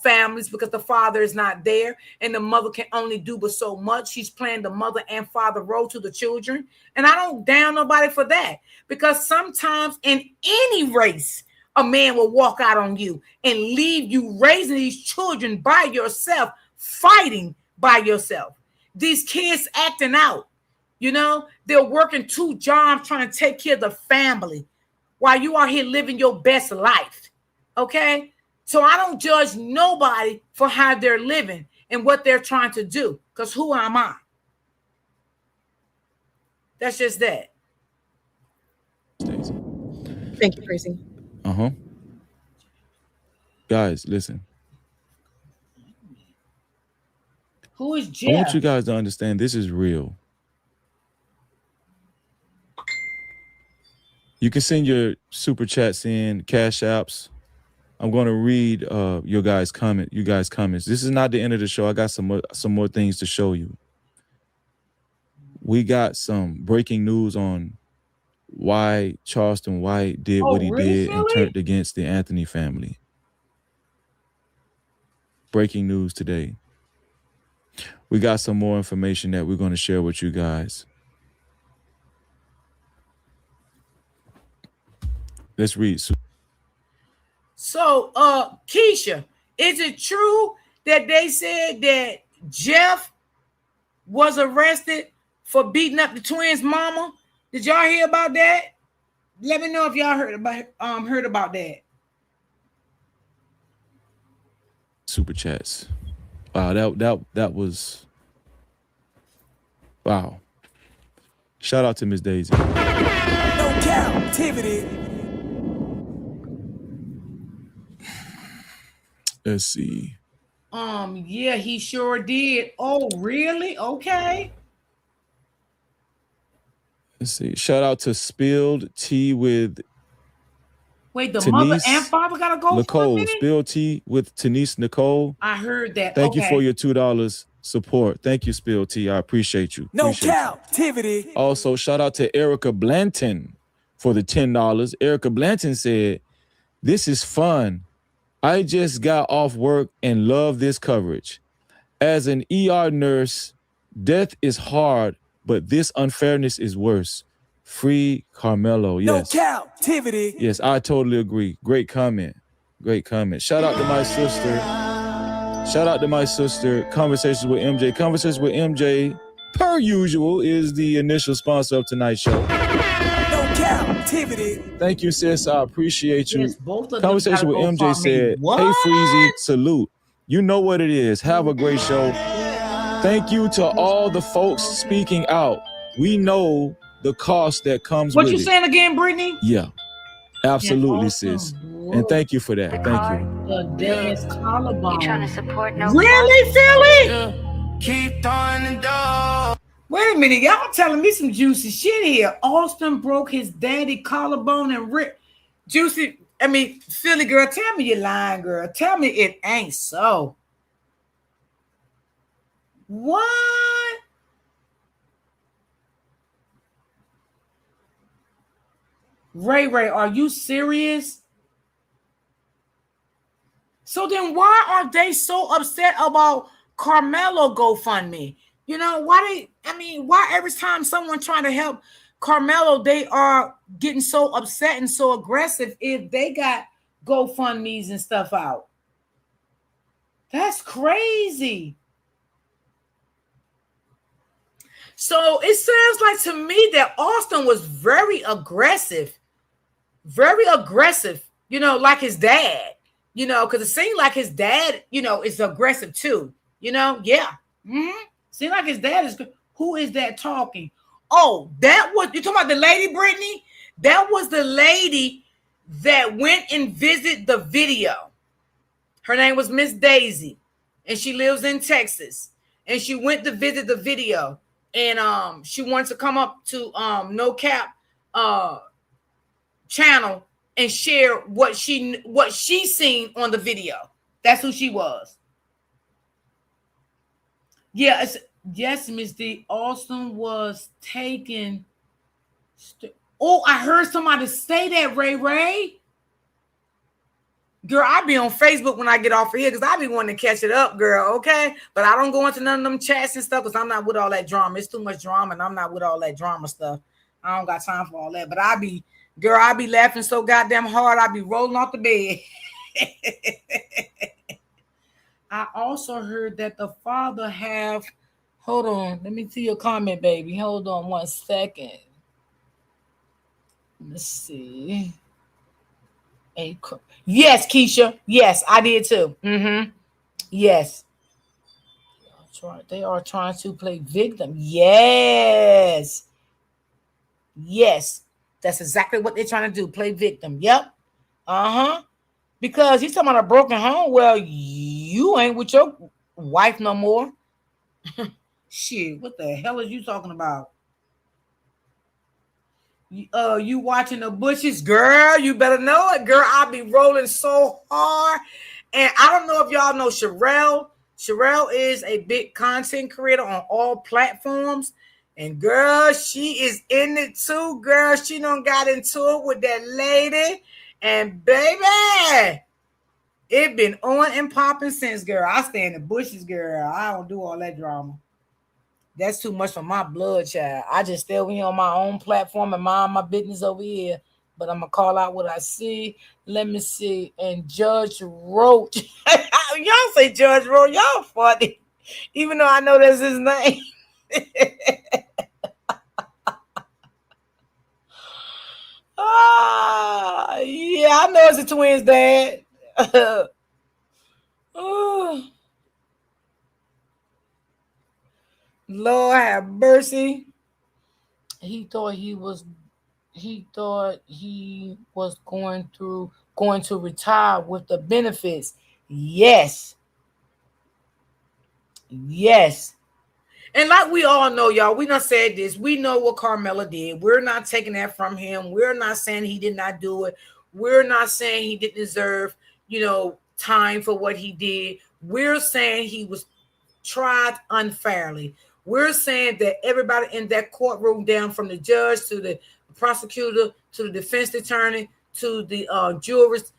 families because the father is not there and the mother can only do but so much. She's playing the mother and father role to the children. And I don't down nobody for that, because sometimes in any race, a man will walk out on you and leave you raising these children by yourself, fighting by yourself. These kids acting out, they're working 2 jobs trying to take care of the family while you are here living your best life. Okay. So I don't judge nobody for how they're living and what they're trying to do, because who am I? That's just that. Thank you, Tracy. Guys, listen. Who is Jeff? I want you guys to understand this is real. You can send your super chats in, cash apps. I'm going to read you guys' comments. This is not the end of the show. I got some more things to show you. We got some breaking news on why Charleston White did what he did and turned against the Anthony family. Breaking news today. We got some more information that we're going to share with you guys. Let's read. So, Keisha, is it true that they said that Jeff was arrested for beating up the twins' mama? Did y'all hear about that? Let me know if y'all heard about that. Super chats. Wow, that was wow. Shout out to Miss Daisy. No captivity. Let's see. Yeah, he sure did. Oh, really? Okay. Let's see. Shout out to Spilled Tea with Wait, the Tanise mother and father gotta go Nicole. for a minute? Spilled Tea with Tanise Nicole. I heard that. Thank you for your $2 support. Thank you, Spilled Tea. I appreciate you. No Appreciate captivity. you. Also, shout out to Erica Blanton for the $10. Erica Blanton said, "This is fun. I just got off work and love this coverage. As an ER nurse, death is hard, but this unfairness is worse. Free Karmelo." Yes. No captivity. Yes, I totally agree. Great comment. Great comment. Shout out to my sister. Shout out to my sister. Conversations with MJ. Conversations with MJ, per usual, is the initial sponsor of tonight's show. No captivity. Thank you, sis. I appreciate you. Yes, both of them Conversation with gotta go MJ for me. said, What? "Hey, Freezy, salute. You know what it is. Have a great show. Thank you to all the folks speaking out. We know the cost that comes with it." What you saying again, Brittany? Yeah, absolutely, Awesome. sis. And thank you for that. Thank you. The dad's collarbone. You trying to support no Really, Philly? Yeah. Keep throwing the dog. Wait a minute, y'all telling me some juicy shit here. Austin broke his daddy collarbone and ripped. Philly girl, tell me you're lying, girl. Tell me it ain't so. What? Ray, are you serious? So then why are they so upset about Karmelo GoFundMe? Why every time someone trying to help Karmelo, they are getting so upset and so aggressive if they got GoFundMes and stuff out? That's crazy. So it sounds like to me that Austin was very aggressive, like his dad, because it seemed like his dad, is aggressive too, yeah. Seems like his dad is. Who is that talking? Oh, that was, you talking about the lady, Brittany? That was the lady that went and visited the video. Her name was Miss Daisy. and she lives in Texas, and she went to visit the video, and she wanted to come up to No Cap channel and share what she seen on the video. That's who she was. Yeah, yes, Miss D. Austin was taken. Oh, I heard somebody say that, Ray Ray. Girl, I be on Facebook when I get off of here because I be wanting to catch it up, girl, okay? But I don't go into none of them chats and stuff because I'm not with all that drama. It's too much drama, and I'm not with all that drama stuff. I don't got time for all that. But I be laughing so goddamn hard, I be rolling off the bed. I also heard that the father have... Hold on. Let me see your comment, baby. Hold on 1 second. Let's see. Yes, Keisha. Yes, I did too. Yes. They are trying to play victim. Yes. Yes. That's exactly what they're trying to do. Play victim. Yep. Because he's talking about a broken home. Well, you ain't with your wife no more. Shit, what the hell is you talking about? You watching the bushes, girl? You better know it, girl. I'll be rolling so hard. And I don't know if y'all know Sherelle. Sherelle is a big content creator on all platforms. And girl, she is in it too, girl. She done got into it with that lady. And baby, it been on and popping since, girl. I stay in the bushes, girl. I don't do all that drama. That's too much for my blood, child. I just stay over here on my own platform and mind my business over here. But I'm going to call out what I see. Let me see. And Judge Roach. Y'all say Judge Roach. Y'all funny. Even though I know that's his name. Yeah, I know it's the twins' dad. Oh. Lord have mercy. He thought he was going to retire with the benefits. Yes. And like we all know, y'all, we done said this. We know what Karmelo did. We're not taking that from him. We're not saying he did not do it. We're not saying he didn't deserve, time for what he did. We're saying he was tried unfairly. We're saying that everybody in that courtroom, down from the judge to the prosecutor to the defense attorney to the jurors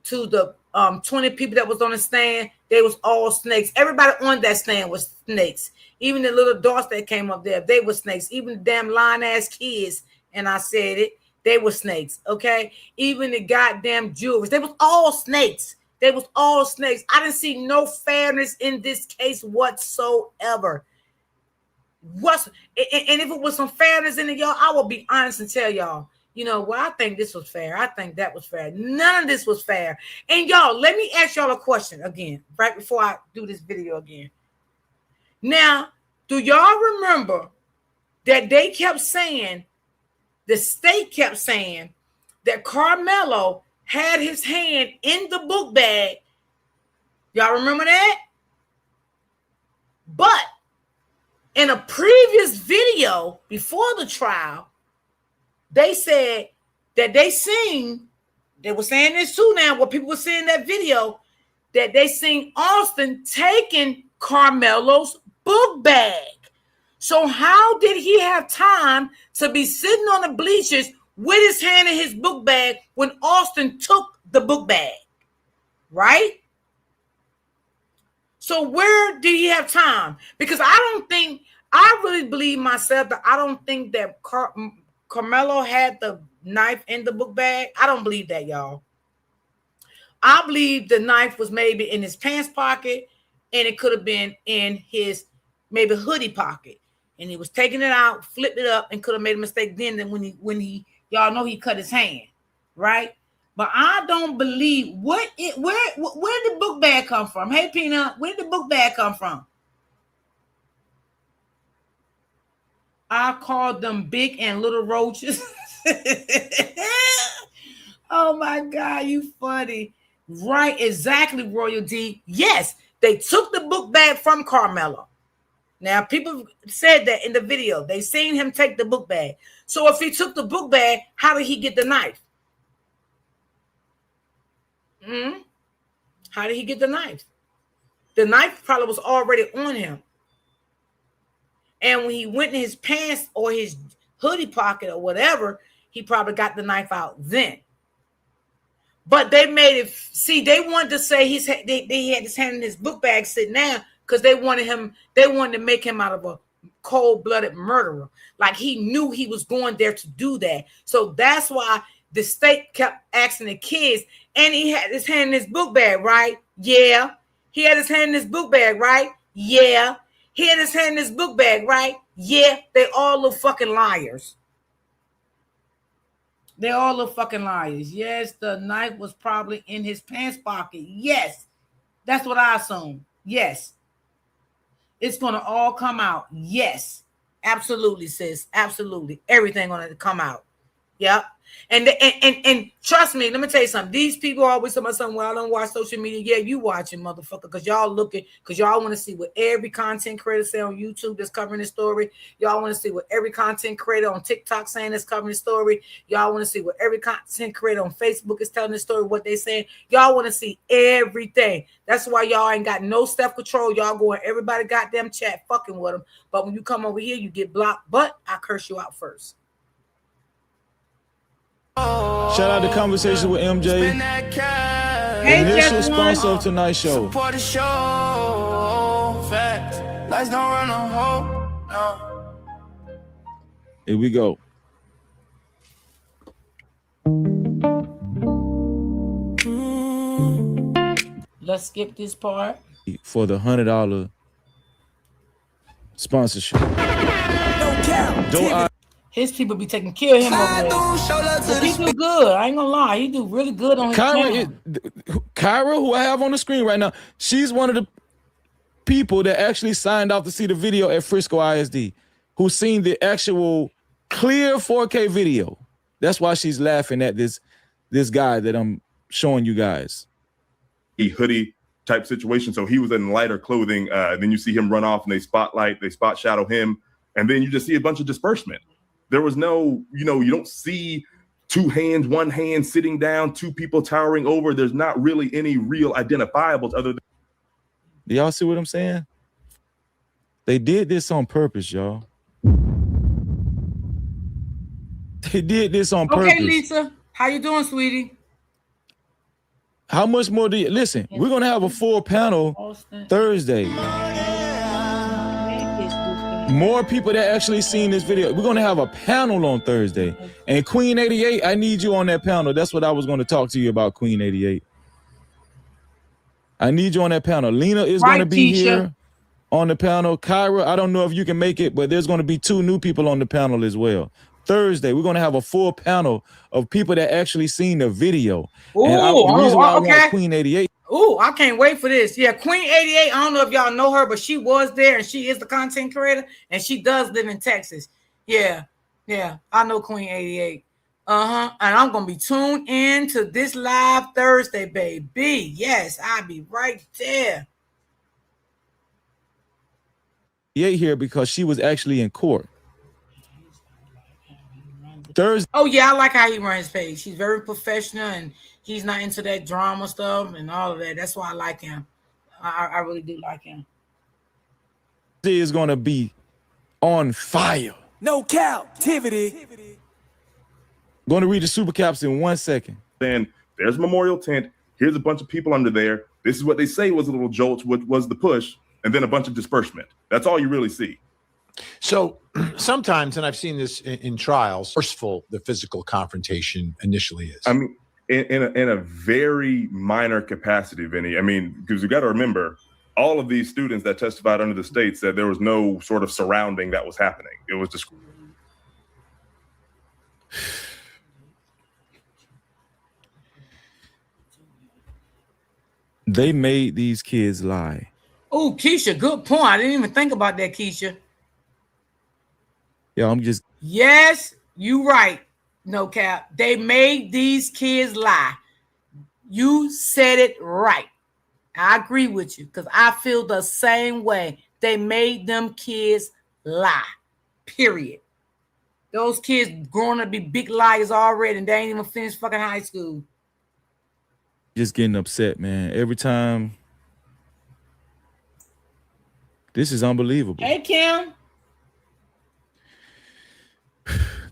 to the 20 people that was on the stand, they was all snakes. Everybody on that stand was snakes. Even the little dots that came up there, they were snakes. Even the damn lying-ass kids, and I said it, they were snakes, okay? Even the goddamn jurors, they was all snakes. They was all snakes. I didn't see no fairness in this case whatsoever. And if it was some fairness in it, y'all, I will be honest and tell y'all, I think this was fair. I think that was fair. None of this was fair. And y'all, let me ask y'all a question again, right before I do this video again. Now, do y'all remember that they kept saying, the state kept saying that Karmelo had his hand in the book bag? Y'all remember that? But in a previous video before the trial, they said that they were saying this too now, what people were saying in that video, that they seen Austin taking Karmelo's book bag. So how did he have time to be sitting on the bleachers with his hand in his book bag when Austin took the book bag? Right? So where did he have time? Because I really believe myself that I don't think that Karmelo had the knife in the book bag. I don't believe that, y'all. I believe the knife was maybe in his pants pocket, and it could have been in his maybe hoodie pocket. And he was taking it out, flipped it up, and could have made a mistake then when he y'all know he cut his hand, right? But I don't believe where did the book bag come from? Hey, Peanut, where did the book bag come from? I called them big and little roaches. Oh my God, you funny. Right, exactly, Royal D. Yes, They took the book bag from Karmelo. Now, people said that in the video. They seen him take the book bag. So if he took the book bag, how did he get the knife? How did he get the knife? The knife probably was already on him. And when he went in his pants or his hoodie pocket or whatever, he probably got the knife out then. But they made it, see, they wanted to say he had his hand in his book bag sitting down because they wanted to make him out of a cold-blooded murderer. Like he knew he was going there to do that. So that's why the state kept asking the kids, and he had his hand in his book bag, right? Yeah. He had his hand in his book bag, right? Yeah. He had his hand in his book bag, right? Yeah. They all look fucking liars. They all look fucking liars. Yes, the knife was probably in his pants pocket. Yes. That's what I assume. Yes. It's going to all come out. Yes. Absolutely, sis. Absolutely. Everything going to come out. Yep. And trust me, let me tell you something. These people always tell me something, well, I don't watch social media. Yeah, you watching, motherfucker, because y'all looking, because y'all want to see what every content creator say on YouTube that's covering this story. Y'all want to see what every content creator on TikTok saying that's covering the story. Y'all want to see what every content creator on Facebook is telling the story, what they saying. Y'all want to see everything. That's why y'all ain't got no self-control. Y'all going everybody goddamn chat fucking with them. But when you come over here, you get blocked. But I curse you out first. Shout out to Conversation with MJ. Hey, initial sponsor of tonight's show. Support the show. Facts. Lights don't run a hole. No. Here we go. Let's skip this part. For the $100 sponsorship. No cap. His people be taking care of him over there. But he do good. I ain't gonna lie. He do really good on his channel. Kyra, who I have on the screen right now, she's one of the people that actually signed off to see the video at Frisco ISD, who's seen the actual clear 4K video. That's why she's laughing at this guy that I'm showing you guys. A hoodie type situation. So he was in lighter clothing. Then you see him run off and they spot shadow him. And then you just see a bunch of disbursement. There was no, you don't see two hands, one hand sitting down, two people towering over. There's not really any real identifiables other than. Do y'all see what I'm saying? They did this on purpose, y'all. They did this on purpose. Okay, Lisa. How you doing, sweetie? How much more do you listen? We're gonna have a full panel Thursday. More people that actually seen this video. We're gonna have a panel on Thursday. And Queen 88, I need you on that panel. That's what I was gonna talk to you about, Queen 88. I need you on that panel. Lena is gonna be here on the panel. Kyra, I don't know if you can make it, but there's gonna be 2 new people on the panel as well. Thursday, we're gonna have a full panel of people that actually seen the video. Ooh, and the reason why I want Queen 88. Ooh, I can't wait for this. Yeah, Queen 88. I don't know if y'all know her, but she was there and she is the content creator and she does live in Texas. Yeah, I know Queen 88. And I'm gonna be tuned in to this live Thursday, baby. Yes, I'll be right there. Here because she was actually in court. Thursday. Oh yeah, I like how he runs his page. He's very professional and he's not into that drama stuff and all of that. That's why I like him. I really do like him. He is gonna be on fire. No captivity. Going to read the super caps in 1 second. Then there's a memorial tent. Here's a bunch of people under there. This is what they say was a little jolt, what was the push, and then a bunch of disbursement. That's all you really see. So sometimes, and I've seen this in trials, forceful the physical confrontation initially is. I mean, in a very minor capacity, Vinny. I mean, because you got to remember, all of these students that testified under the state said there was no sort of surrounding that was happening. It was just. They made these kids lie. Oh, Keisha, good point. I didn't even think about that, Keisha. Yeah, I'm just. Yes, you right. No cap. They made these kids lie. You said it right. I agree with you because I feel the same way. They made them kids lie. Period. Those kids growing up to be big liars already, and they ain't even finished fucking high school. Just getting upset, man. Every time. This is unbelievable. Hey, Kim.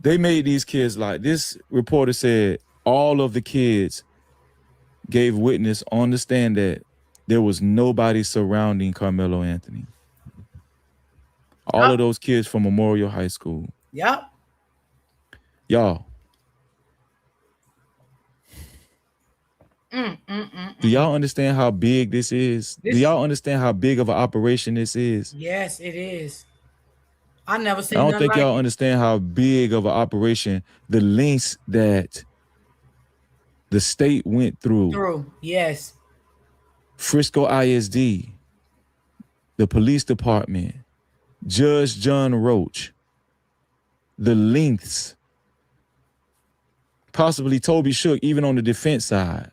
They made these kids lie. This reporter said all of the kids gave witness on the stand that there was nobody surrounding Karmelo Anthony. All of those kids from Memorial High School. Yep. Y'all. Do y'all understand how big this is? Do y'all understand how big of an operation this is? Yes, it is. I never seen. I don't think y'all understand how big of an operation, the lengths that the state went through. Yes. Frisco ISD, the police department, Judge John Roach, the lengths, possibly Toby Shook, even on the defense side,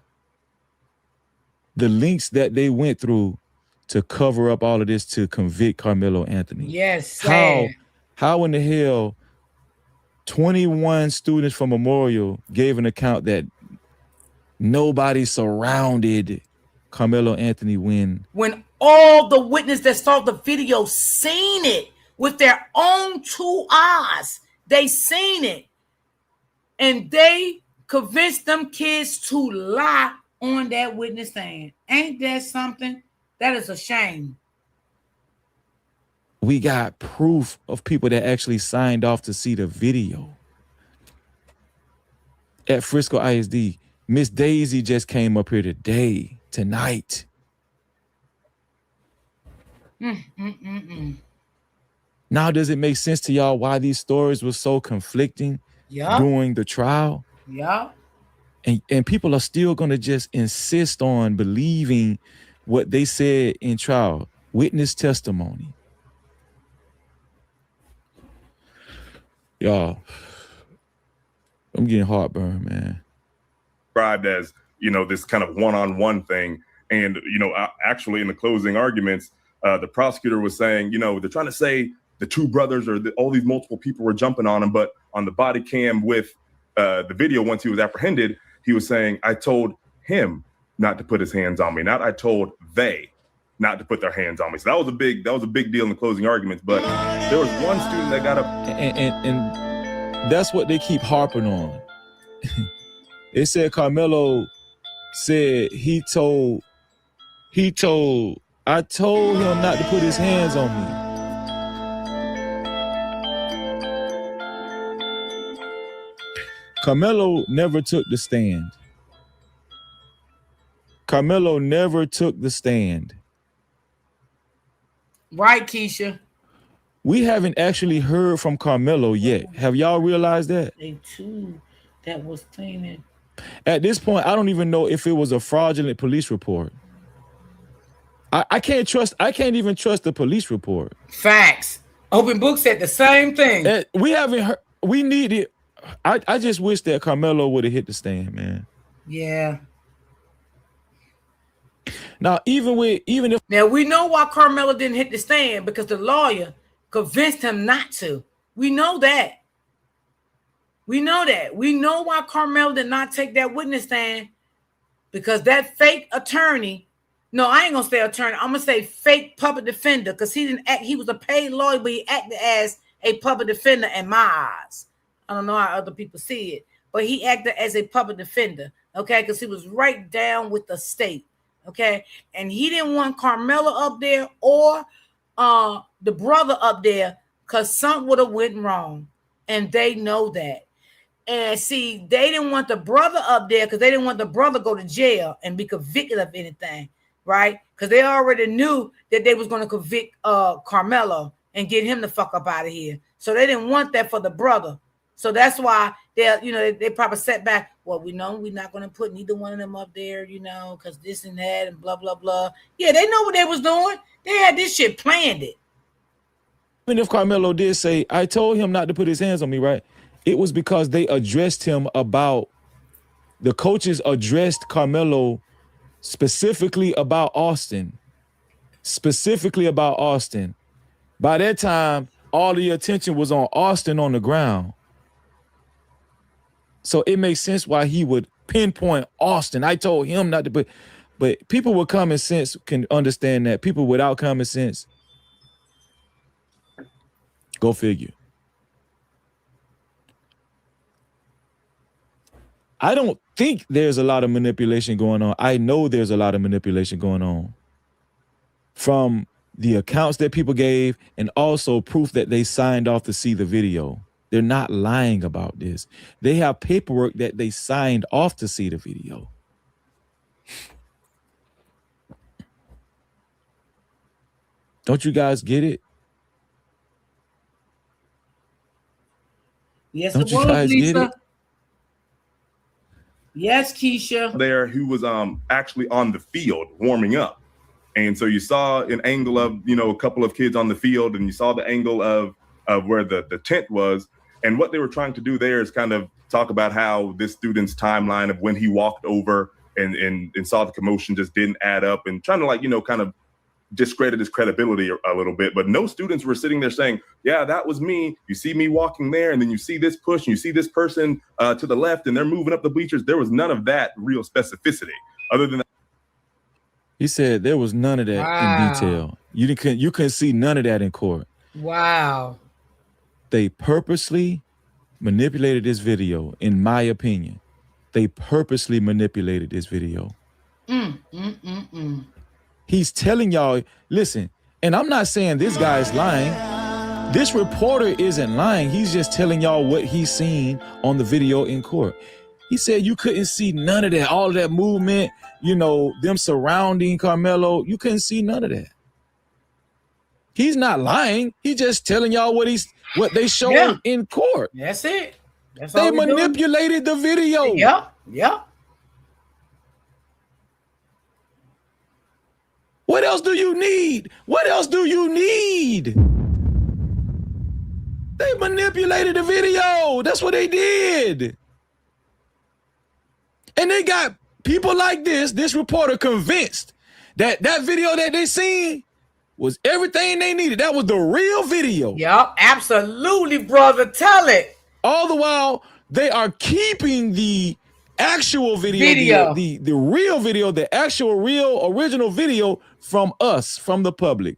the lengths that they went through to cover up all of this to convict Karmelo Anthony. Yes. How in the hell 21 students from Memorial gave an account that nobody surrounded Karmelo Anthony when all the witnesses that saw the video seen it with their own 2 eyes. They seen it. And they convinced them kids to lie on that witness stand. Ain't that something? That is a shame. we got proof of people that actually signed off to see the video. At Frisco ISD, Miss Daisy just came up here tonight. Now, does it make sense to y'all why these stories were so conflicting during the trial? Yeah. And people are still going to just insist on believing what they said in trial, witness testimony. Y'all, I'm getting heartburn, man. Described as, this kind of one-on-one thing. And, actually in the closing arguments, the prosecutor was saying, they're trying to say the two brothers or all these multiple people were jumping on him. But on the body cam with the video, once he was apprehended, he was saying, I told him not to put his hands on me. Not I told they not to put their hands on me. So that was a big deal in the closing arguments. But there was one student that got up. And that's what they keep harping on. It said Karmelo said I told him not to put his hands on me. Karmelo never took the stand. Karmelo never took the stand. Right, Keisha. We haven't actually heard from Karmelo yet. Have y'all realized that? They too that was claiming. At this point, I don't even know if it was a fraudulent police report. I can't even trust the police report. Facts. Open Book said the same thing. We haven't heard. We need it. I just wish that Karmelo would have hit the stand, man. Yeah. Now, even if now we know why Karmelo didn't hit the stand, because the lawyer convinced him not to. We know that. We know why Karmelo did not take that witness stand, because that fake attorney. No, I ain't gonna say attorney. I'm gonna say fake public defender, because he didn't act. He was a paid lawyer, but he acted as a public defender in my eyes. I don't know how other people see it, but he acted as a public defender, okay? Because he was right down with the state, okay? And he didn't want Karmelo up there or the brother up there, because something would have went wrong, and they know that. And see, they didn't want the brother up there because they didn't want the brother to go to jail and be convicted of anything, right? Because they already knew that they was going to convict Karmelo and get him the fuck up out of here. So they didn't want that for the brother. So that's why they probably sat back. Well, we know we're not going to put neither one of them up there, because this and that and blah, blah, blah. Yeah, they know what they was doing. They had this shit planned it. Even if Karmelo did say, I told him not to put his hands on me, right? It was because they addressed him about, the coaches addressed Karmelo specifically about Austin. By that time, all the attention was on Austin on the ground. So it makes sense why he would pinpoint Austin. I told him not to put, but people with common sense can understand that. People without common sense, go figure. I don't think there's a lot of manipulation going on. I know there's a lot of manipulation going on from the accounts that people gave and also proof that they signed off to see the video. They're not lying about this. They have paperwork that they signed off to see the video. Don't you guys get it? Yes, Don't it you was, guys get Lisa. it? Yes, Keisha. There who was actually on the field warming up. And so you saw an angle of, you know, a couple of kids on the field, and you saw the angle of where the tent was. And what they were trying to do there is kind of talk about how this student's timeline of when he walked over and saw the commotion just didn't add up, and trying to, like, you know, kind of discredit his credibility a little bit. But no students were sitting there saying, yeah, that was me. You see me walking there, and then you see this push, and you see this person to the left, and they're moving up the bleachers. There was none of that real specificity other than that. He said there was none of that in detail. You couldn't see none of that in court. Wow. They purposely manipulated this video, in my opinion. They purposely manipulated this video. He's telling y'all, listen, and I'm not saying this guy is lying. This reporter isn't lying. He's just telling y'all what he's seen on the video in court. He said you couldn't see none of that, all of that movement, you know, them surrounding Karmelo. You couldn't see none of that. He's not lying. He's just telling y'all what they showed in court. That's it. That's they manipulated the video. Yep. What else do you need? What else do you need? They manipulated the video. That's what they did. And they got people like this reporter convinced that video that they seen was everything they needed. That was the real video. Yep, absolutely, brother. Tell it. All the while, they are keeping the actual video. The real video, the actual real original video from us, from the public.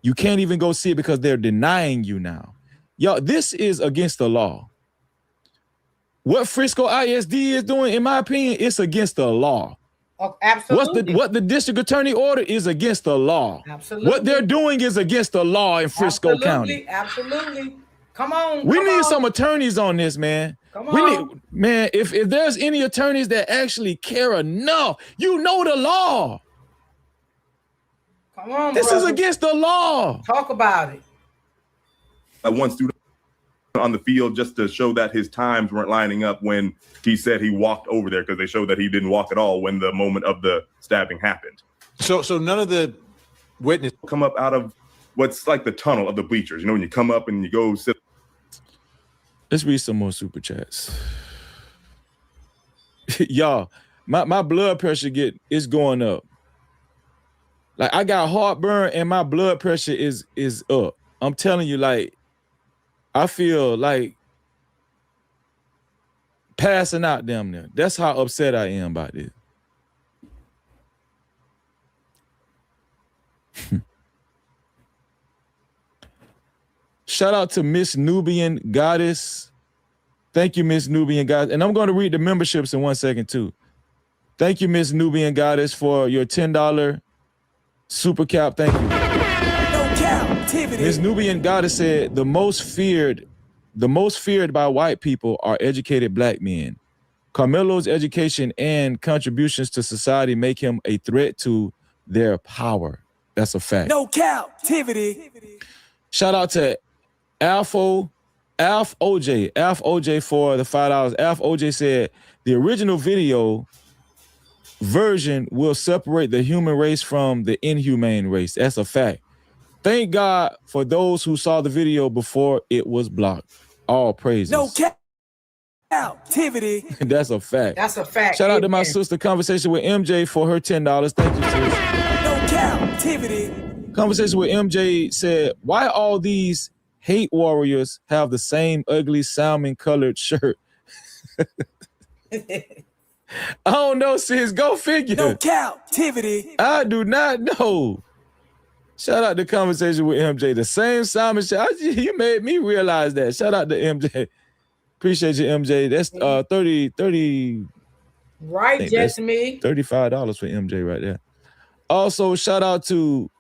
You can't even go see it because they're denying you now. Y'all, this is against the law. What Frisco ISD is doing, in my opinion, it's against the law. Oh, absolutely. What the district attorney order is against the law. Absolutely. What they're doing is against the law in Frisco County. Absolutely. Come on. We need some attorneys on this, man. Come on. Man, if there's any attorneys that actually care enough, you know the law. Come on, this is against the law. Talk about it. One student on the field just to show that his times weren't lining up when he said he walked over there, because they showed that he didn't walk at all when the moment of the stabbing happened. So none of the witnesses come up out of what's like the tunnel of the bleachers. You know, when you come up and you go sit. Let's read some more super chats. Y'all, my blood pressure is going up. Like, I got heartburn and my blood pressure is up. I'm telling you, like, I feel like passing out damn near. That's how upset I am about this. Shout out to Miss Nubian Goddess. Thank you, Miss Nubian Goddess. And I'm going to read the memberships in 1 second, too. Thank you, Miss Nubian Goddess, for your $10 super cap. Thank you. Miss Nubian Goddess said the most feared by white people are educated black men. Karmelo's education and contributions to society make him a threat to their power. That's a fact. No captivity. Shout out to Alf OJ for the $5. Alf OJ said the original video version will separate the human race from the inhumane race. That's a fact. Thank God for those who saw the video before it was blocked. All praises. Activity. That's a fact. That's a fact. Shout out to my Amen. sister. Conversation with MJ for her $10. Thank you, sis. No captivity. Conversation with MJ said, why all these hate warriors have the same ugly salmon colored shirt? I don't know, sis. Go figure. No captivity. I do not know. Shout out to Conversation with MJ. The same salmon shirt. You made me realize that. Shout out to MJ. Appreciate you, MJ. That's 30 Right, just me. $35 for MJ right there. Also, shout out to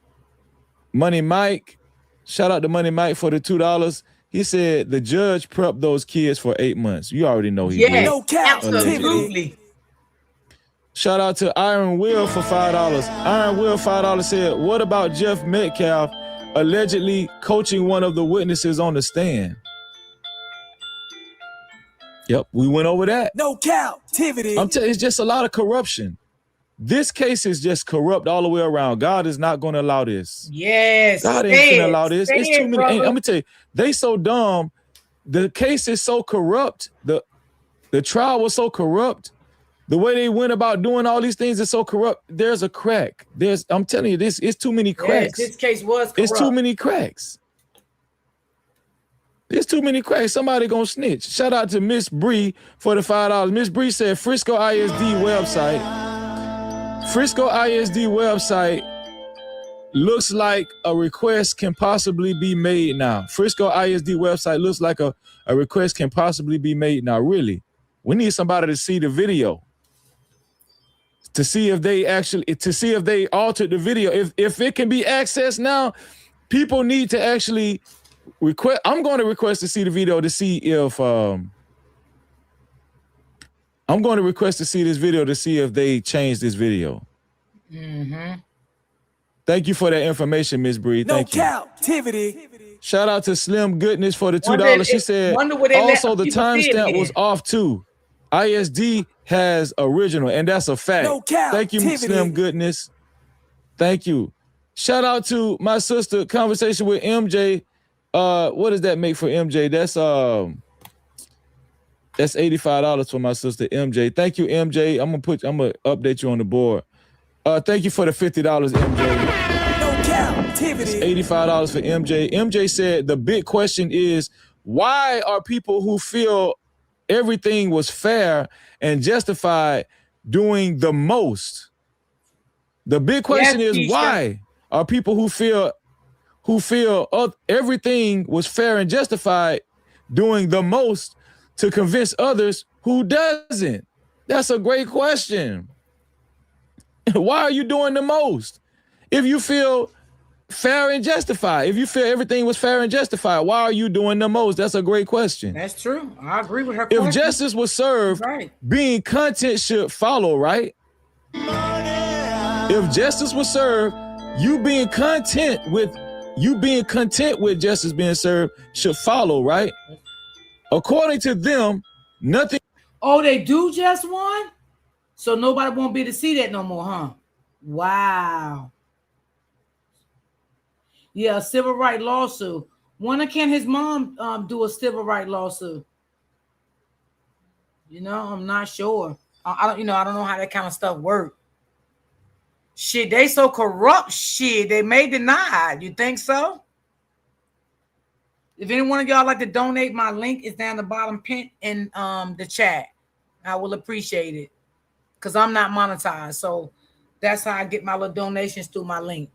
Money Mike. Shout out to Money Mike for the $2. He said the judge prepped those kids for 8 months. You already know he did. Yes, No cap. absolutely. Shout out to Iron Will for $5. Iron Will, $5 said, what about Jeff Metcalf allegedly coaching one of the witnesses on the stand? Yep, we went over that. No captivity. I'm telling you, it's just a lot of corruption. This case is just corrupt all the way around. God is not going to allow this. Yes. God ain't going to allow this. It's too many. I'm going to tell you, they so dumb. The case is so corrupt. The trial was so corrupt. The way they went about doing all these things is so corrupt. There's a crack. I'm telling you, it's too many cracks. Yes, this case was corrupt. It's too many cracks. There's too many cracks. Somebody gonna snitch. Shout out to Miss Bree for the $5. Miss Bree said Frisco ISD website. Frisco ISD website looks like a request can possibly be made now. Frisco ISD website looks like a request can possibly be made now. Really, we need somebody to see the video to see if they altered the video. If it can be accessed now, people need to actually request. I'm going to request to see the video to see if I'm going to request to see this video to see if they changed this video. Mm-hmm. Thank you for that information, Miss Bree. Thank you. Captivity. Shout out to Slim Goodness for the $2. She said also the timestamp was off too. ISD has original, and that's a fact. Thank you, Slim Goodness. Thank you. Shout out to my sister. Conversation with MJ. What does that make for MJ? That's $85 for my sister MJ. Thank you, MJ. I'm gonna update you on the board. Thank you for the $50, MJ. It's $85 for MJ. MJ said the big question is, why are people who feel everything was fair and justified doing the most? The big question is, why are people who feel everything was fair and justified doing the most to convince others who doesn't? That's a great question. Why are you doing the most? If you feel fair and justified, if you feel everything was fair and justified, why are you doing the most? That's a great question. That's true. I agree with her. If justice was served, being content should follow, right? If justice was served, you being content with justice being served should follow, right? According to them, nothing. Oh, they do just one? So nobody won't be able to see that no more, huh? Wow. Yeah, a civil rights lawsuit. When can his mom do a civil rights lawsuit? You know, I'm not sure. I don't know how that kind of stuff works. Shit, they so corrupt. Shit, they may deny. You think so? If any one of y'all like to donate, my link is down the bottom pin in the chat. I will appreciate it because I'm not monetized, so that's how I get my little donations through my link.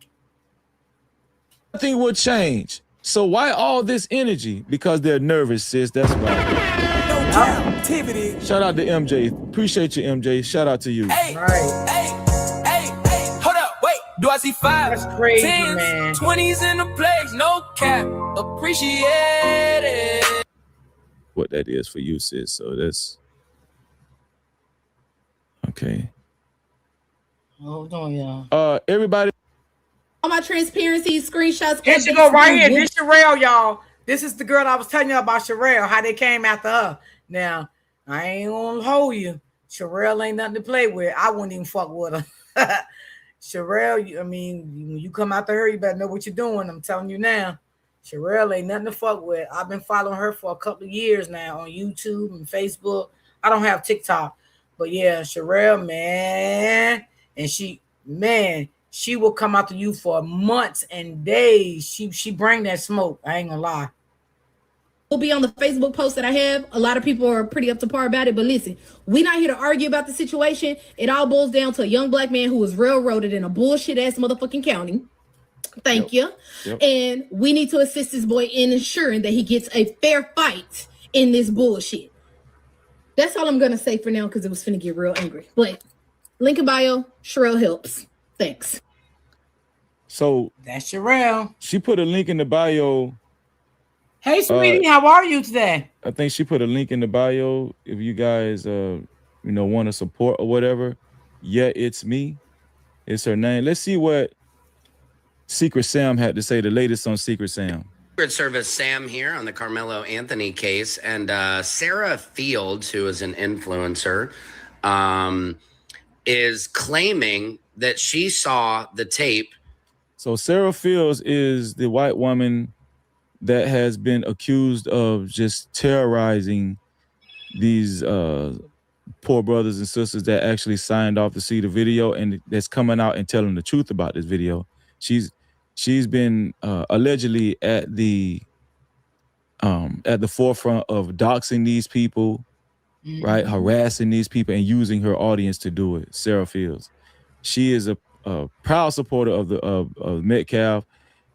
Nothing will change. So why all this energy? Because they're nervous, sis. That's why. Shout out to MJ. Appreciate you, MJ. Shout out to you. Hey, hold up, wait. Do I see 5? That's crazy, 10s, man. 20s in the place, no cap. Appreciate it. What that is for you, sis. So that's okay. Hold on, y'all. Everybody. All my transparency screenshots. Here she go right here. This Sherelle, y'all. This is the girl I was telling you about, Sherelle, how they came after her. Now, I ain't gonna hold you. Sherelle ain't nothing to play with. I wouldn't even fuck with her. Sherelle, when you come after her, you better know what you're doing. I'm telling you now. Sherelle ain't nothing to fuck with. I've been following her for a couple of years now on YouTube and Facebook. I don't have TikTok, but yeah, Sherelle, man, and she will come out to you for months and days. She bring that smoke. I ain't gonna lie. Will be on the Facebook post that I have. A lot of people are pretty up to par about it, but listen, we're not here to argue about the situation. It all boils down to a young black man who was railroaded in a bullshit ass motherfucking county. Thank you. Yep. And we need to assist this boy in ensuring that he gets a fair fight in this bullshit. That's all I'm gonna say for now because it was finna get real angry. But link in bio, Sherelle helps. Thanks. So that's Sherelle. She put a link in the bio. Hey, sweetie, how are you today? I think she put a link in the bio if you guys, want to support or whatever. Yeah, it's me. It's her name. Let's see what Secret Sam had to say, the latest on Secret Sam. Secret Service Sam here on the Karmelo Anthony case. And Sarah Fields, who is an influencer, is claiming that she saw the tape. So Sarah Fields is the white woman that has been accused of just terrorizing these poor brothers and sisters that actually signed off to see the video and that's coming out and telling the truth about this video. She's been allegedly at the forefront of doxing these people, right? Harassing these people and using her audience to do it. Sarah Fields. She is a proud supporter of Metcalf,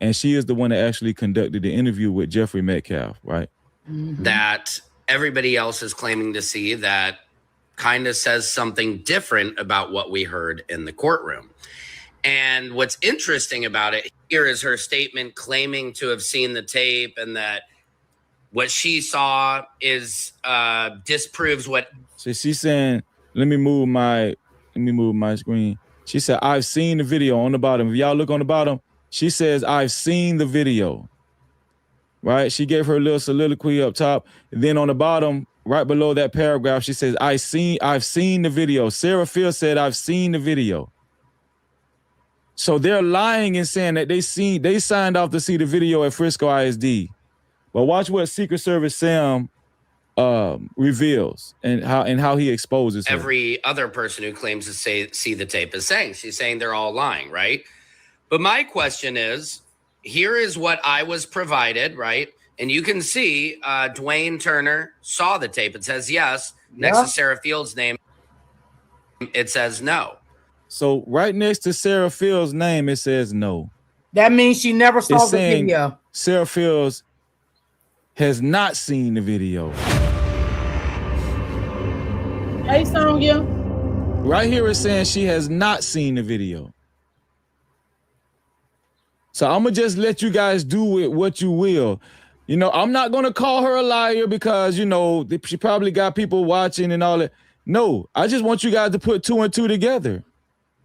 and she is the one that actually conducted the interview with Jeffrey Metcalf, right? That everybody else is claiming to see that kind of says something different about what we heard in the courtroom. And what's interesting about it here is her statement claiming to have seen the tape and that what she saw is disproves what. So she's saying, let me move my screen. She said, I've seen the video on the bottom. If y'all look on the bottom, she says, I've seen the video, right? She gave her little soliloquy up top. And then on the bottom, right below that paragraph, she says, I've seen the video. Sarah Fields said, I've seen the video. So they're lying and saying that they signed off to see the video at Frisco ISD. But watch what Secret Service Sam reveals and how he exposes her. Every other person who claims to see the tape is saying. She's saying they're all lying, right? But my question is, here is what I was provided, right? And you can see Dwayne Turner saw the tape. It says yes. Next to Sarah Fields' name, it says no. So right next to Sarah Fields' name, it says no. That means she never saw the video. Sarah Fields has not seen the video. Hey, Sonya. Right here it's saying she has not seen the video. So I'm going to just let you guys do with what you will. I'm not going to call her a liar because, she probably got people watching and all that. No, I just want you guys to put 2 and 2 together.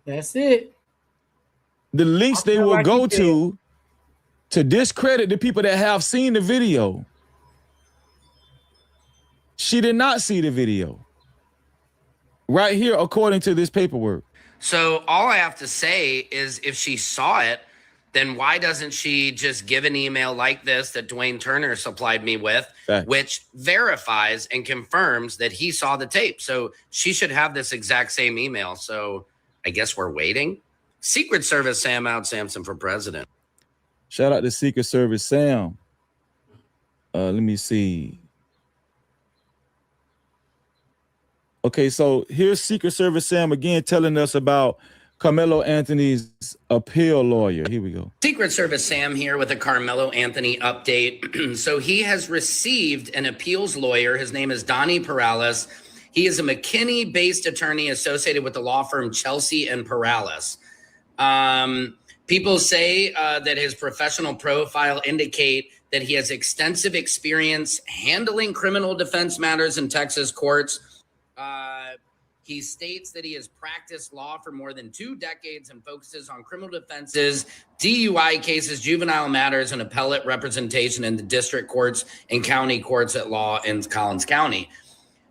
That's it. The links they will go to discredit the people that have seen the video. She did not see the video. Right here, according to this paperwork. So all I have to say is if she saw it, then why doesn't she just give an email like this that Dwayne Turner supplied me with, which verifies and confirms that he saw the tape? So she should have this exact same email. So I guess we're waiting. Secret Service Sam out, Samson for president. Shout out to Secret Service Sam. Let me see. Okay, so here's Secret Service Sam again telling us about Karmelo Anthony's appeal lawyer. Here we go. Secret Service Sam here with a Karmelo Anthony update. So he has received an appeals lawyer. His name is Donnie Perales. He is a McKinney-based attorney associated with the law firm Chelsea and Perales. People say that his professional profile indicate that he has extensive experience handling criminal defense matters in Texas courts. He states that he has practiced law for more than 2 decades and focuses on criminal defenses, DUI cases, juvenile matters, and appellate representation in the district courts and county courts at law in Collins County.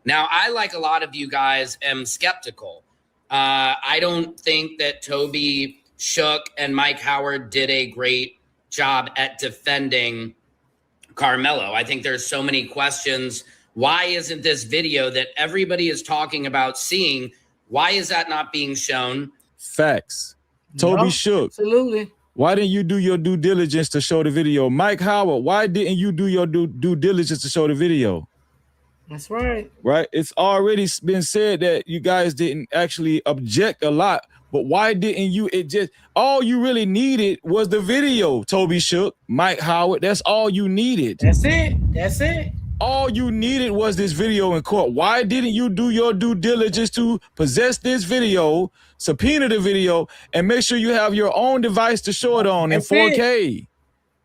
Now, I, like a lot of you guys, am skeptical. I don't think that Toby Shook and Mike Howard did a great job at defending Karmelo. I think there's so many questions. Why isn't this video that everybody is talking about seeing, why is that not being shown? Facts. Toby Shook. Absolutely. Why didn't you do your due diligence to show the video? Mike Howard, why didn't you do your due diligence to show the video? That's right. Right? It's already been said that you guys didn't actually object a lot, but why didn't you? It just, all you really needed was the video, Toby Shook, Mike Howard. That's all you needed. That's it. That's it. All you needed was this video in court. Why didn't you do your due diligence to possess this video, subpoena the video, and make sure you have your own device to show it on in 4K?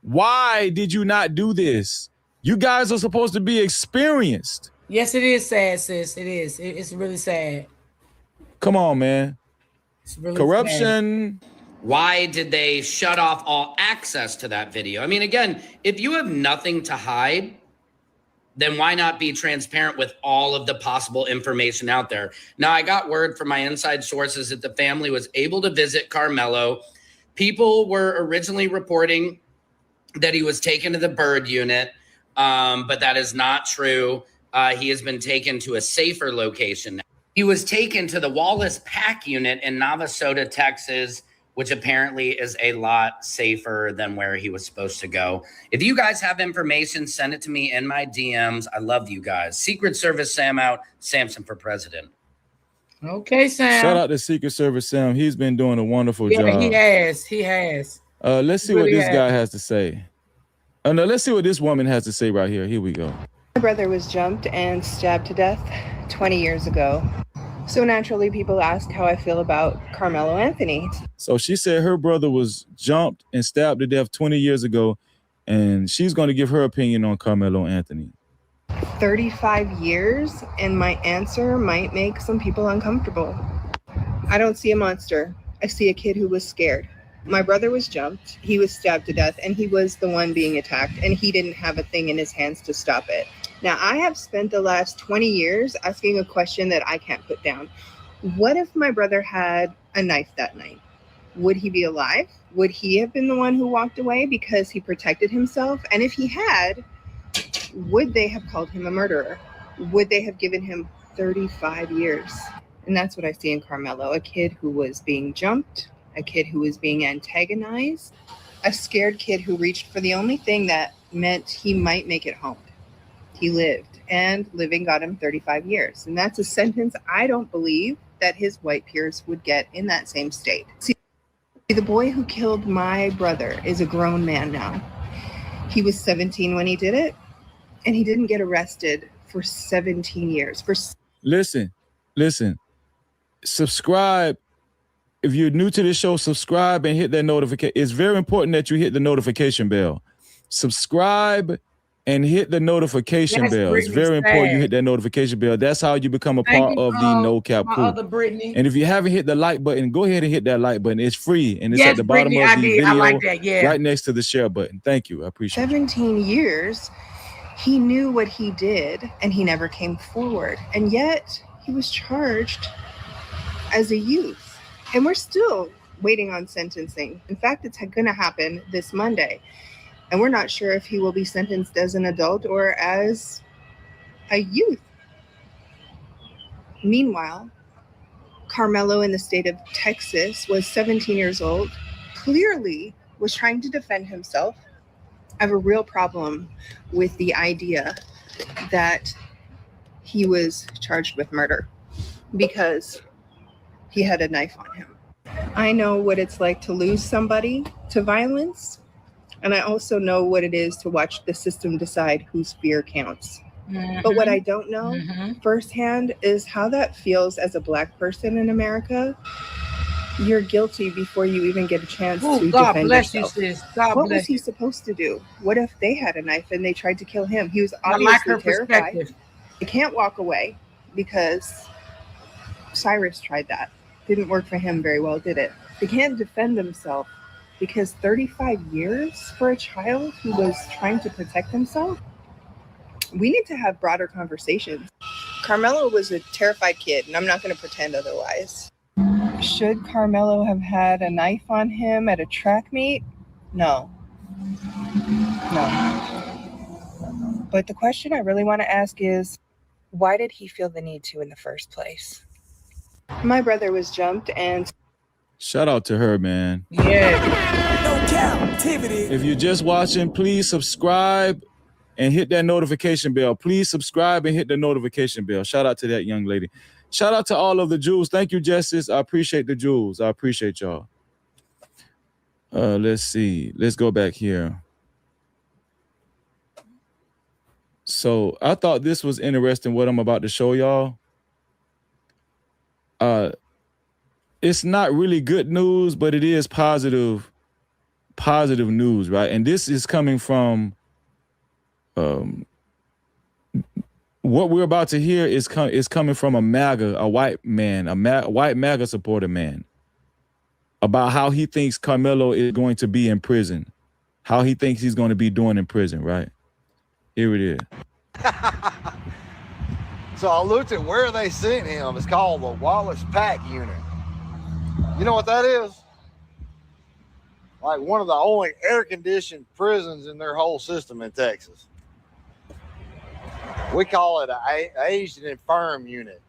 Why did you not do this? You guys are supposed to be experienced. Yes, it is sad, sis. It is. It's really sad. Come on, man. It's really corruption. Sad. Why did they shut off all access to that video? I mean, again, if you have nothing to hide, then why not be transparent with all of the possible information out there? Now, I got word from my inside sources that the family was able to visit Karmelo. People were originally reporting that he was taken to the Bird unit, but that is not true. He has been taken to a safer location. He was taken to the Wallace PAC unit in Navasota, Texas, which apparently is a lot safer than where he was supposed to go. If you guys have information, send it to me in my DMs. I love you guys. Secret Service Sam out. Samson for president. Okay, Sam. Shout out to Secret Service Sam. He's been doing a wonderful job. Yeah, he has. He has. Let's see what this guy has to say. No, let's see what this woman has to say right here. Here we go. My brother was jumped and stabbed to death 20 years ago. So naturally, people ask how I feel about Karmelo Anthony. So she said her brother was jumped and stabbed to death 20 years ago, and she's going to give her opinion on Karmelo Anthony. 35 years, and my answer might make some people uncomfortable. I don't see a monster. I see a kid who was scared. My brother was jumped, he was stabbed to death, and he was the one being attacked, and he didn't have a thing in his hands to stop it. Now, I have spent the last 20 years asking a question that I can't put down. What if my brother had a knife that night? Would he be alive? Would he have been the one who walked away because he protected himself? And if he had, would they have called him a murderer? Would they have given him 35 years? And that's what I see in Karmelo, a kid who was being jumped, a kid who was being antagonized, a scared kid who reached for the only thing that meant he might make it home. He lived, and living got him 35 years. And that's a sentence I don't believe that his white peers would get in that same state. See, the boy who killed my brother is a grown man now. He was 17 when he did it, and he didn't get arrested for 17 years. Listen. Subscribe. If you're new to this show, subscribe and hit that notification. It's very important that you hit the notification bell. Subscribe and hit the notification bell. It's very important you hit that notification bell. That's how you become a part of the No Cap crew. And if you haven't hit the like button, go ahead and hit that like button. It's free, and it's at the bottom of the video, I like that, right next to the share button. Thank you. I appreciate it. 17 years, he knew what he did, and he never came forward. And yet, he was charged as a youth. And we're still waiting on sentencing. In fact, it's going to happen this Monday. And we're not sure if he will be sentenced as an adult or as a youth. Meanwhile, Karmelo in the state of Texas was 17 years old, clearly was trying to defend himself. I have a real problem with the idea that he was charged with murder because he had a knife on him. I know what it's like to lose somebody to violence. And I also know what it is to watch the system decide whose fear counts. Mm-hmm. But what I don't know firsthand is how that feels as a Black person in America. You're guilty before you even get a chance to defend yourself. What was he supposed to do? What if they had a knife and they tried to kill him? He was obviously terrified. He can't walk away because Cyrus tried that. Didn't work for him very well, did it? He can't defend himself. Because 35 years for a child who was trying to protect himself? We need to have broader conversations. Karmelo was a terrified kid, and I'm not going to pretend otherwise. Should Karmelo have had a knife on him at a track meet? No. But the question I really want to ask is, why did he feel the need to in the first place? My brother was jumped and... Shout out to her, man. Yeah. No captivity. If you're just watching, please subscribe and hit that notification bell. Please subscribe and hit the notification bell. Shout out to that young lady. Shout out to all of the jewels. Thank you, Justice. I appreciate the jewels. I appreciate y'all. Let's see. Let's go back here. So I thought this was interesting, what I'm about to show y'all. It's not really good news, but it is positive news, right? And this is coming from what we're about to hear is coming from a MAGA, a white man, white MAGA supporter man, about how he thinks Karmelo is going to be in prison, how he thinks he's going to be doing in prison, right? Here it is. So I looked at where they sent him. It's called the Wallace Pack Unit. You know what that is? Like one of the only air-conditioned prisons in their whole system in Texas. We call it an aged and infirm unit.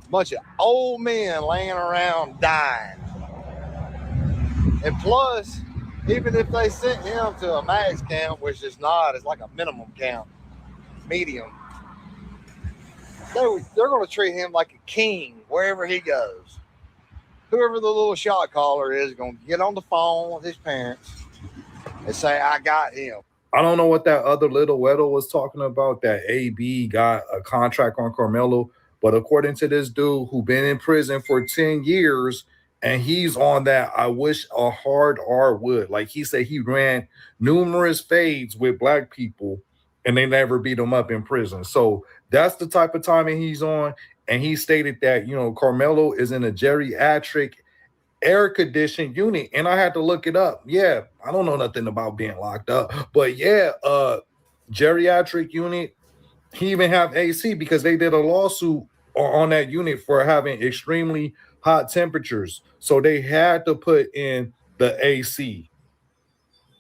A bunch of old men laying around dying. And plus, even if they sent him to a max camp, which is not, it's like a minimum camp, medium, they're going to treat him like a king wherever he goes. Whoever the little shot caller is going to get on the phone with his parents and say, I got him. I don't know what that other little Weddle was talking about, that AB got a contract on Karmelo, but according to this dude who been in prison for 10 years, and he's on that I wish a hard R would. Like he said, he ran numerous fades with black people, and they never beat him up in prison. So that's the type of timing he's on. And he stated that, you know, Karmelo is in a geriatric air-conditioned unit. And I had to look it up. Yeah, I don't know nothing about being locked up. But yeah, geriatric unit. He even have AC because they did a lawsuit on that unit for having extremely hot temperatures. So they had to put in the AC.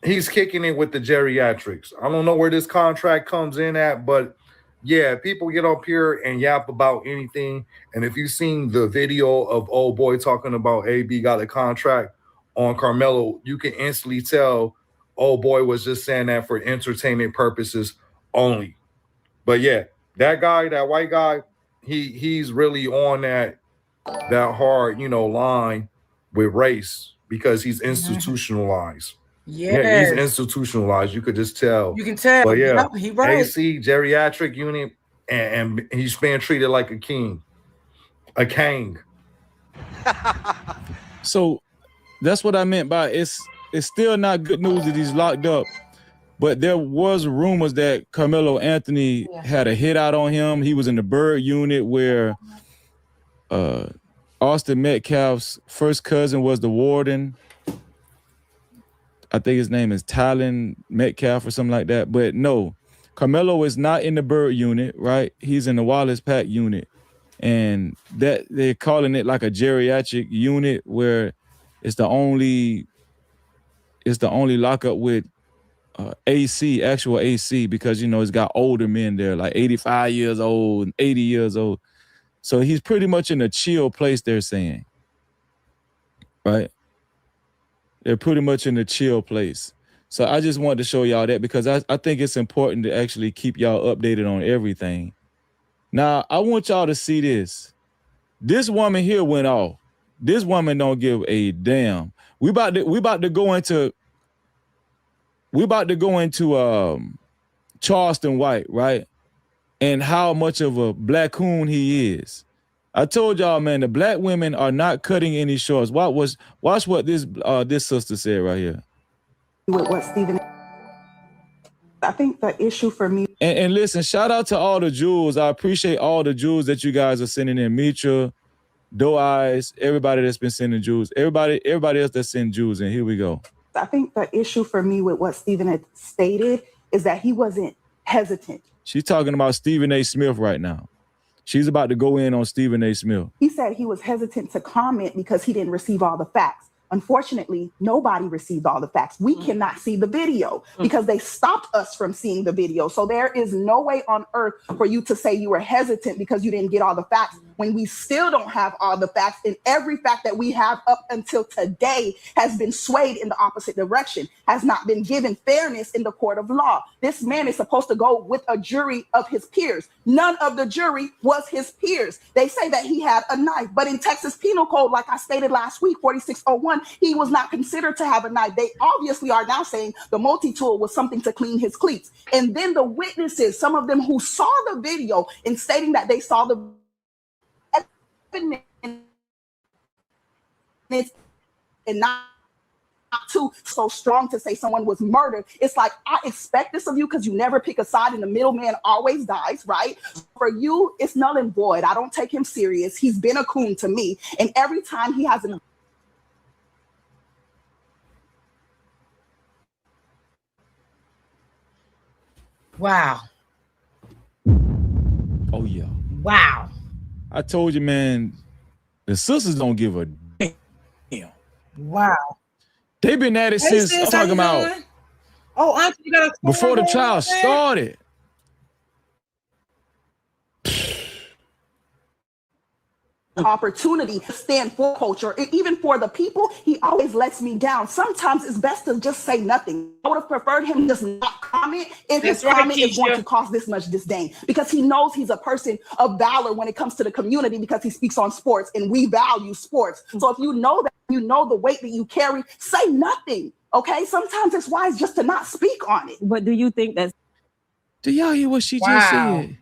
He's kicking it with the geriatrics. I don't know where this contract comes in at, but yeah, people get up here and yap about anything. And if you've seen the video of old boy talking about AB got a contract on Karmelo, you can instantly tell old boy was just saying that for entertainment purposes only. But yeah, that guy, that white guy, he's really on that hard, you know, line with race because he's institutionalized. Yeah, he's institutionalized. You could just tell. You can tell. But yeah, he right. AC geriatric unit, and he's being treated like a king, a king. So that's what I meant by it's still not good news that he's locked up, but there was rumors that Karmelo Anthony had a hit out on him. He was in the Bird unit where Austin Metcalf's first cousin was the warden. I think his name is Tylen Metcalf or something like that. But no, Karmelo is not in the Bird unit, right? He's in the Wallace Pack unit. And that they're calling it like a geriatric unit where it's the only lockup with AC, actual AC, because, you know, it's got older men there, like 85 years old and 80 years old. So he's pretty much in a chill place, they're saying, right? They're pretty much in a chill place. So I just wanted to show y'all that because I think it's important to actually keep y'all updated on everything. Now, I want y'all to see this. This woman here went off. This woman don't give a damn. We about to go into Charleston White, right? And how much of a black coon he is. I told y'all, man, the black women are not cutting any shorts. Watch what this sister said right here. With what Stephen, I think the issue for me. And listen, shout out to all the jewels. I appreciate all the jewels that you guys are sending in. Mitra, Doe Eyes, everybody that's been sending jewels. Everybody else that's sending jewels in. Here we go. I think the issue for me with what Stephen had stated is that he wasn't hesitant. She's talking about Stephen A. Smith right now. She's about to go in on Stephen A. Smith. He said he was hesitant to comment because he didn't receive all the facts. Unfortunately, nobody received all the facts. We cannot see the video because they stopped us from seeing the video. So there is no way on earth for you to say you were hesitant because you didn't get all the facts when we still don't have all the facts. And every fact that we have up until today has been swayed in the opposite direction, has not been given fairness in the court of law. This man is supposed to go with a jury of his peers. None of the jury was his peers. They say that he had a knife, but in Texas Penal Code, like I stated last week, 4601, he was not considered to have a knife. They obviously are now saying the multi-tool was something to clean his cleats. And then the witnesses, some of them who saw the video and stating that they saw the evidence and not too so strong to say someone was murdered. It's like, I expect this of you because you never pick a side and the middleman always dies, right? For you, it's null and void. I don't take him serious. He's been a coon to me. And every time he has an Wow. Oh yeah. Wow. I told you, man, the sisters don't give a damn. Wow. They've been at it since, I'm talking about, oh, Auntie, you got a before the trial started. opportunity to stand for culture, and even for the people, he always lets me down. Sometimes it's best to just say nothing. I would have preferred him just not comment if his comment is going to cause this much disdain, because he knows he's a person of valor when it comes to the community, because he speaks on sports and we value sports. So if you know that, you know the weight that you carry, say nothing. Okay, sometimes it's wise just to not speak on it. But do you think that's... Do y'all hear what she just said?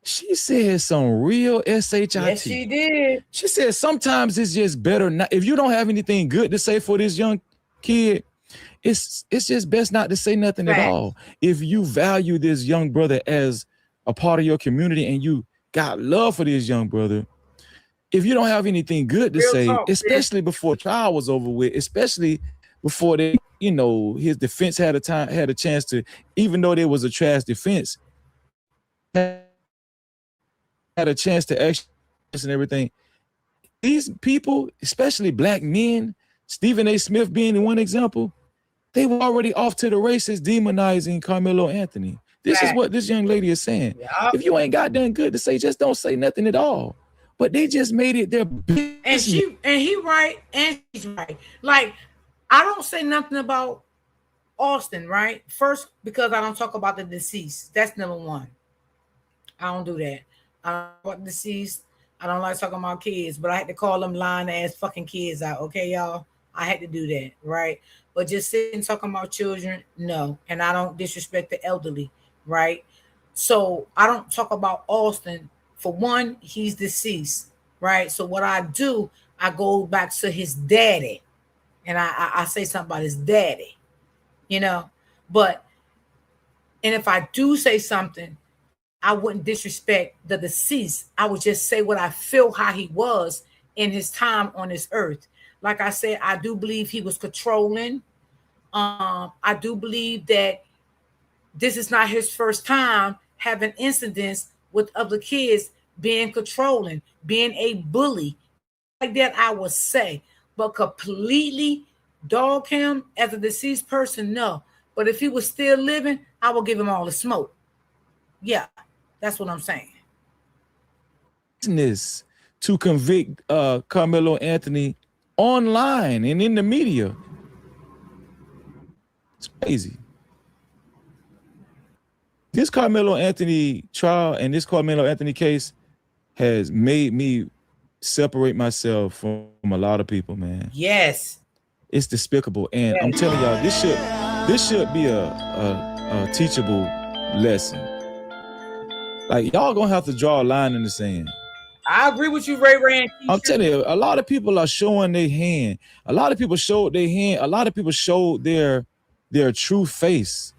She said some real SHIT. Yes, she did. She said sometimes it's just better not, if you don't have anything good to say for this young kid, it's just best not to say nothing at all. If you value this young brother as a part of your community and you got love for this young brother, if you don't have anything good to say, especially before trial was over with, especially before they, you know, his defense had a chance to, even though there was a trash defense, had a chance to action and everything. These people, especially black men, Stephen A. Smith being one example, they were already off to the races demonizing Karmelo Anthony. This is what this young lady is saying. If you ain't got nothing good to say, just don't say nothing at all. But they just made it their business. And he right, and she's right. Like, I don't say nothing about Austin, right? First, because I don't talk about the deceased. That's number one. I don't do that. I don't talk about deceased. I don't like talking about kids, but I had to call them lying ass fucking kids out. Okay, y'all? I had to do that, right? But just sitting talking about children, no. And I don't disrespect the elderly, right? So I don't talk about Austin. For one, he's deceased, right? So what I do, I go back to his daddy, and I say something about his daddy, you know? But, and if I do say something, I wouldn't disrespect the deceased. I would just say what I feel, how he was in his time on this earth. Like I said, I do believe he was controlling. I do believe that this is not his first time having incidents with other kids being controlling, being a bully. Like that, I would say. But completely dog him as a deceased person, no. But if he was still living, I would give him all the smoke. Yeah. That's what I'm saying. Business to convict Karmelo Anthony online and in the media. It's crazy. This Karmelo Anthony trial and this Karmelo Anthony case has made me separate myself from a lot of people, man. Yes. It's despicable. And I'm telling y'all, this should be a teachable lesson. Like, y'all gonna have to draw a line in the sand. I agree with you, Ray. I'm telling you, a lot of people are showing their hand. A lot of people showed their hand. A lot of people showed their true face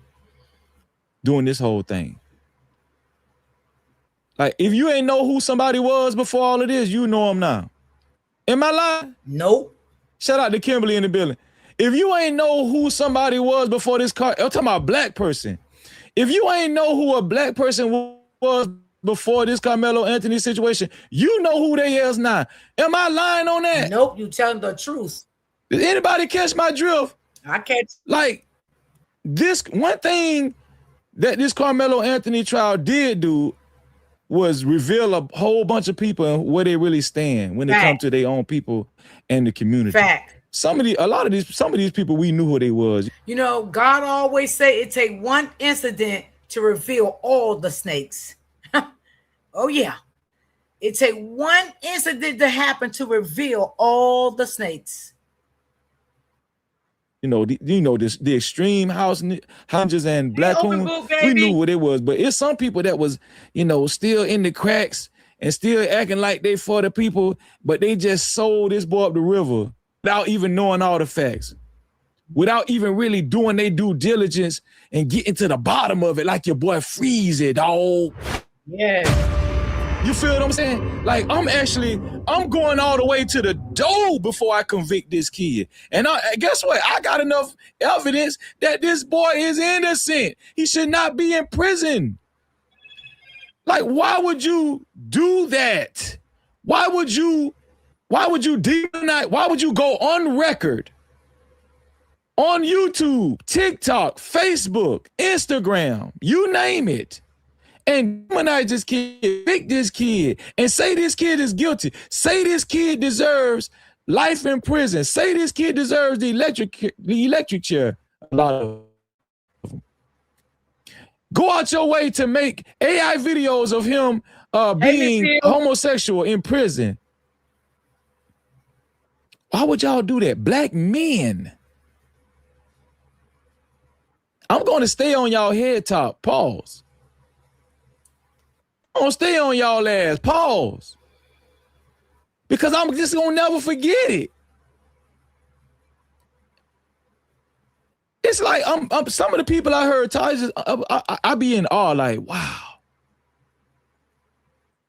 doing this whole thing. Like, if you ain't know who somebody was before all of this, you know them now. Am I lying? Nope. Shout out to Kimberly in the building. If you ain't know who somebody was before this car, I'm talking about a black person. If you ain't know who a black person was before this Karmelo Anthony situation, you know who they is now. Am I lying on that? Nope, you telling the truth. Did anybody catch my drift? I catch. Like, this one thing that this Karmelo Anthony trial did do was reveal a whole bunch of people and where they really stand when it comes to their own people and the community. Fact. Some of these people, we knew who they was. You know, God always say it take one incident to reveal all the snakes. Oh yeah. It take one incident to happen to reveal all the snakes. You know, the extreme houses and black women, we knew what it was. But it's some people that was, you know, still in the cracks and still acting like they for the people, but they just sold this boy up the river without even knowing all the facts, without even really doing their due diligence and getting to the bottom of it, like your boy Freezy, dog. Yeah. You feel what I'm saying? Like, I'm going all the way to the door before I convict this kid. And guess what? I got enough evidence that this boy is innocent. He should not be in prison. Like, why would you do that? Why would you demonize? Why would you go on record on YouTube, TikTok, Facebook, Instagram, you name it, and demonize this kid, pick this kid, and say this kid is guilty, say this kid deserves life in prison, say this kid deserves the electric chair? A lot of them. Go out your way to make AI videos of him being homosexual in prison. Why would y'all do that? Black men. I'm going to stay on y'all head top. Pause. I'm going to stay on y'all ass. Pause. Because I'm just going to never forget it. It's like I'm some of the people I heard, I be in awe, like, wow.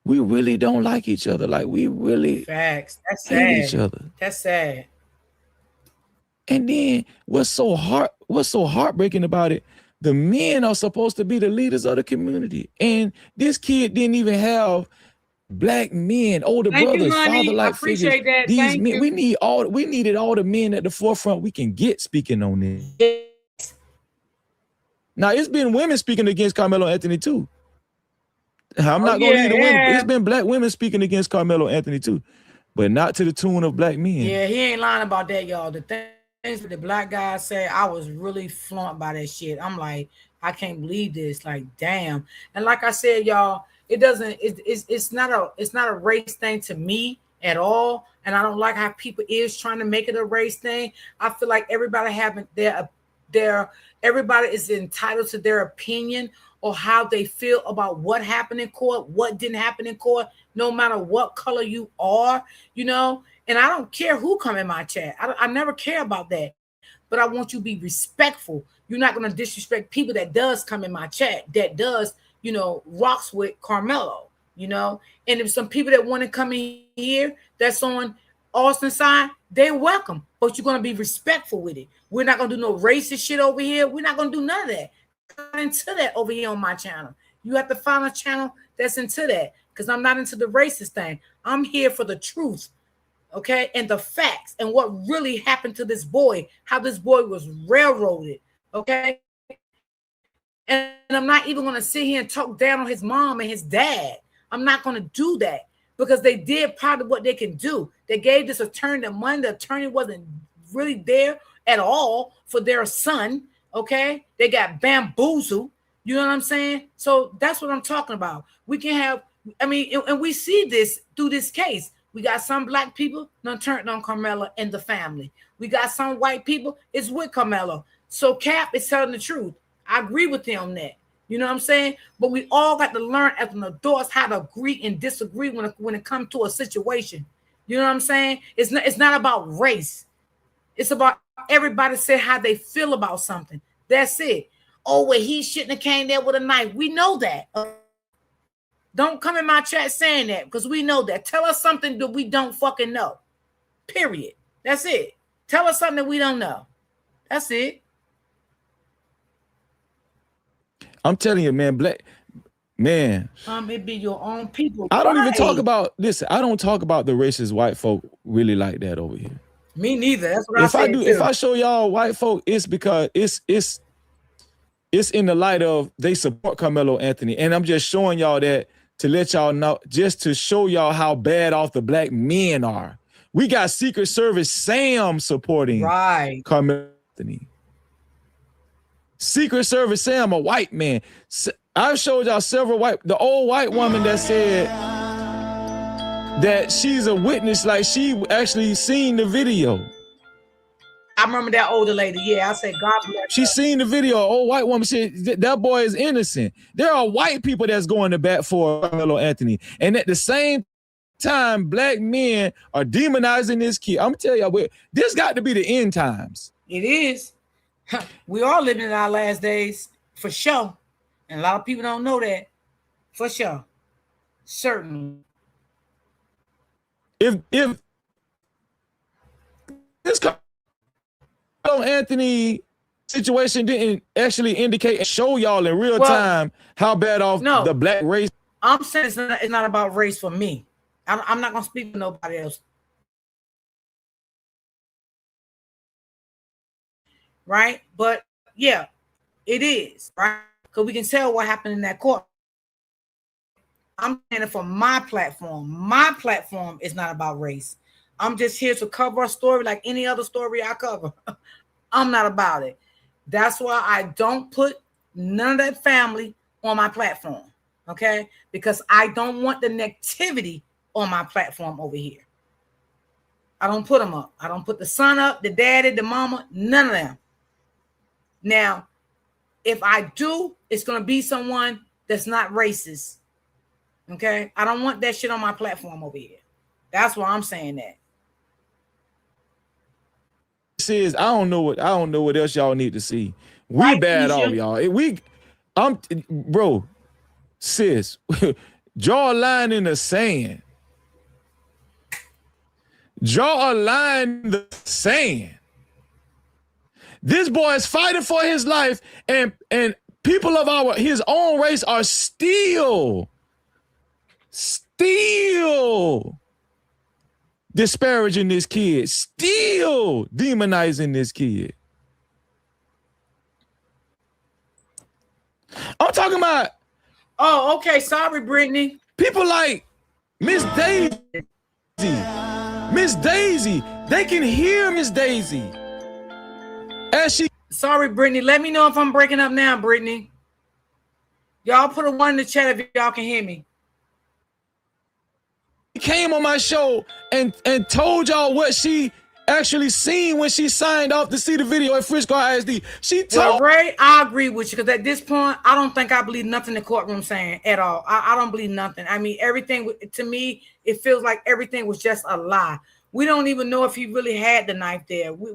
We really don't like each other. Like, we really Facts. That's hate sad. each other. That's sad. And then what's so heartbreaking about it, the men are supposed to be the leaders of the community. And this kid didn't even have black men, older brothers, father-like figures. I appreciate that. These men, we needed all the men at the forefront we can get speaking on this. Yes. Now, it's been women speaking against Karmelo Anthony too. I'm not gonna leave the women. It's been black women speaking against Karmelo Anthony too, but not to the tune of black men. Yeah, he ain't lying about that, y'all. The things that the black guy said, I was really flunked by that shit. I'm like, I can't believe this. Like, damn. And like I said, y'all, it's not a race thing to me at all. And I don't like how people is trying to make it a race thing. I feel like everybody everybody is entitled to their opinion or how they feel about what happened in court, what didn't happen in court, no matter what color you are, you know. And I don't care who come in my chat. I never care about that. But I want you to be respectful. You're not going to disrespect people that does come in my chat, that does, you know, rocks with Karmelo, you know. And if some people that want to come in here that's on Austin's side, they're welcome. But you're going to be respectful with it. We're not going to do no racist shit over here. We're not going to do none of that. Into that over here on my channel. You have to find a channel that's into that, because I'm not into the racist thing. I'm here for the truth, okay, and the facts and what really happened to this boy, how this boy was railroaded, okay. And I'm not even going to sit here and talk down on his mom and his dad. I'm not going to do that, because they did probably what they can do. They gave this attorney the money. The attorney wasn't really there at all for their son. Okay, they got bamboozled. You know what I'm saying? So that's what I'm talking about. We can have, I mean, and we see this through this case. We got some black people done turned on Karmelo and the family. We got some white people is with Karmelo. So Cap is telling the truth. I agree with him on that. You know what I'm saying? But we all got to learn as an adults how to agree and disagree when it comes to a situation. You know what I'm saying? It's not about race. It's about everybody say how they feel about something. That's it. Oh, well, he shouldn't have came there with a knife. We know that. Don't come in my chat saying that, because we know that. Tell us something that we don't fucking know. Period. That's it. Tell us something that we don't know. That's it. I'm telling you, man, black man. It be your own people. I don't even talk about, listen, I don't talk about the racist white folk really like that over here. Me neither. That's what I said. If I show y'all white folk, it's because it's in the light of they support Karmelo Anthony. And I'm just showing y'all that to let y'all know, just to show y'all how bad off the black men are. We got Secret Service Sam supporting Karmelo Anthony. Secret Service Sam, a white man. I've showed y'all several the old white woman that said that she's a witness, like she actually seen the video. I remember that older lady. Yeah, I said, God bless her. She seen the video. Old white woman said that boy is innocent. There are white people that's going to bat for Karmelo Anthony. And at the same time, black men are demonizing this kid. I'm telling y'all, this got to be the end times. It is. We are living in our last days, for sure. And a lot of people don't know that, for sure. Certainly. If this Karmelo Anthony situation didn't actually indicate and show y'all in real time how bad off the black race. I'm saying it's not about race for me. I'm not going to speak for nobody else. Right? But yeah, it is, right? Because we can tell what happened in that court. I'm saying it for my platform. My platform is not about race. I'm just here to cover a story like any other story I cover. I'm not about it. That's why I don't put none of that family on my platform, okay? Because I don't want the negativity on my platform over here. I don't put them up. I don't put the son up, the daddy, the mama, none of them. Now, if I do, it's going to be someone that's not racist, okay? I don't want that shit on my platform over here. That's why I'm saying that. Says I don't know what else y'all need to see. We bad off, y'all. Bro, sis, draw a line in the sand. Draw a line in the sand. This boy is fighting for his life, and people of his own race are still disparaging this kid, still demonizing this kid. I'm talking about. Oh, okay. Sorry, Brittany. People like Miss Daisy. Miss Daisy. They can hear Miss Daisy. As she. Sorry, Brittany. Let me know if I'm breaking up now, Brittany. Y'all put a 1 in the chat if y'all can hear me. Came on my show and told y'all what she actually seen when she signed off to see the video at Frisco ISD. She told Ray, I agree with you, because at this point, I don't think I believe nothing the courtroom saying at all. I don't believe nothing. I mean, everything, to me, it feels like everything was just a lie. We don't even know if he really had the knife there. We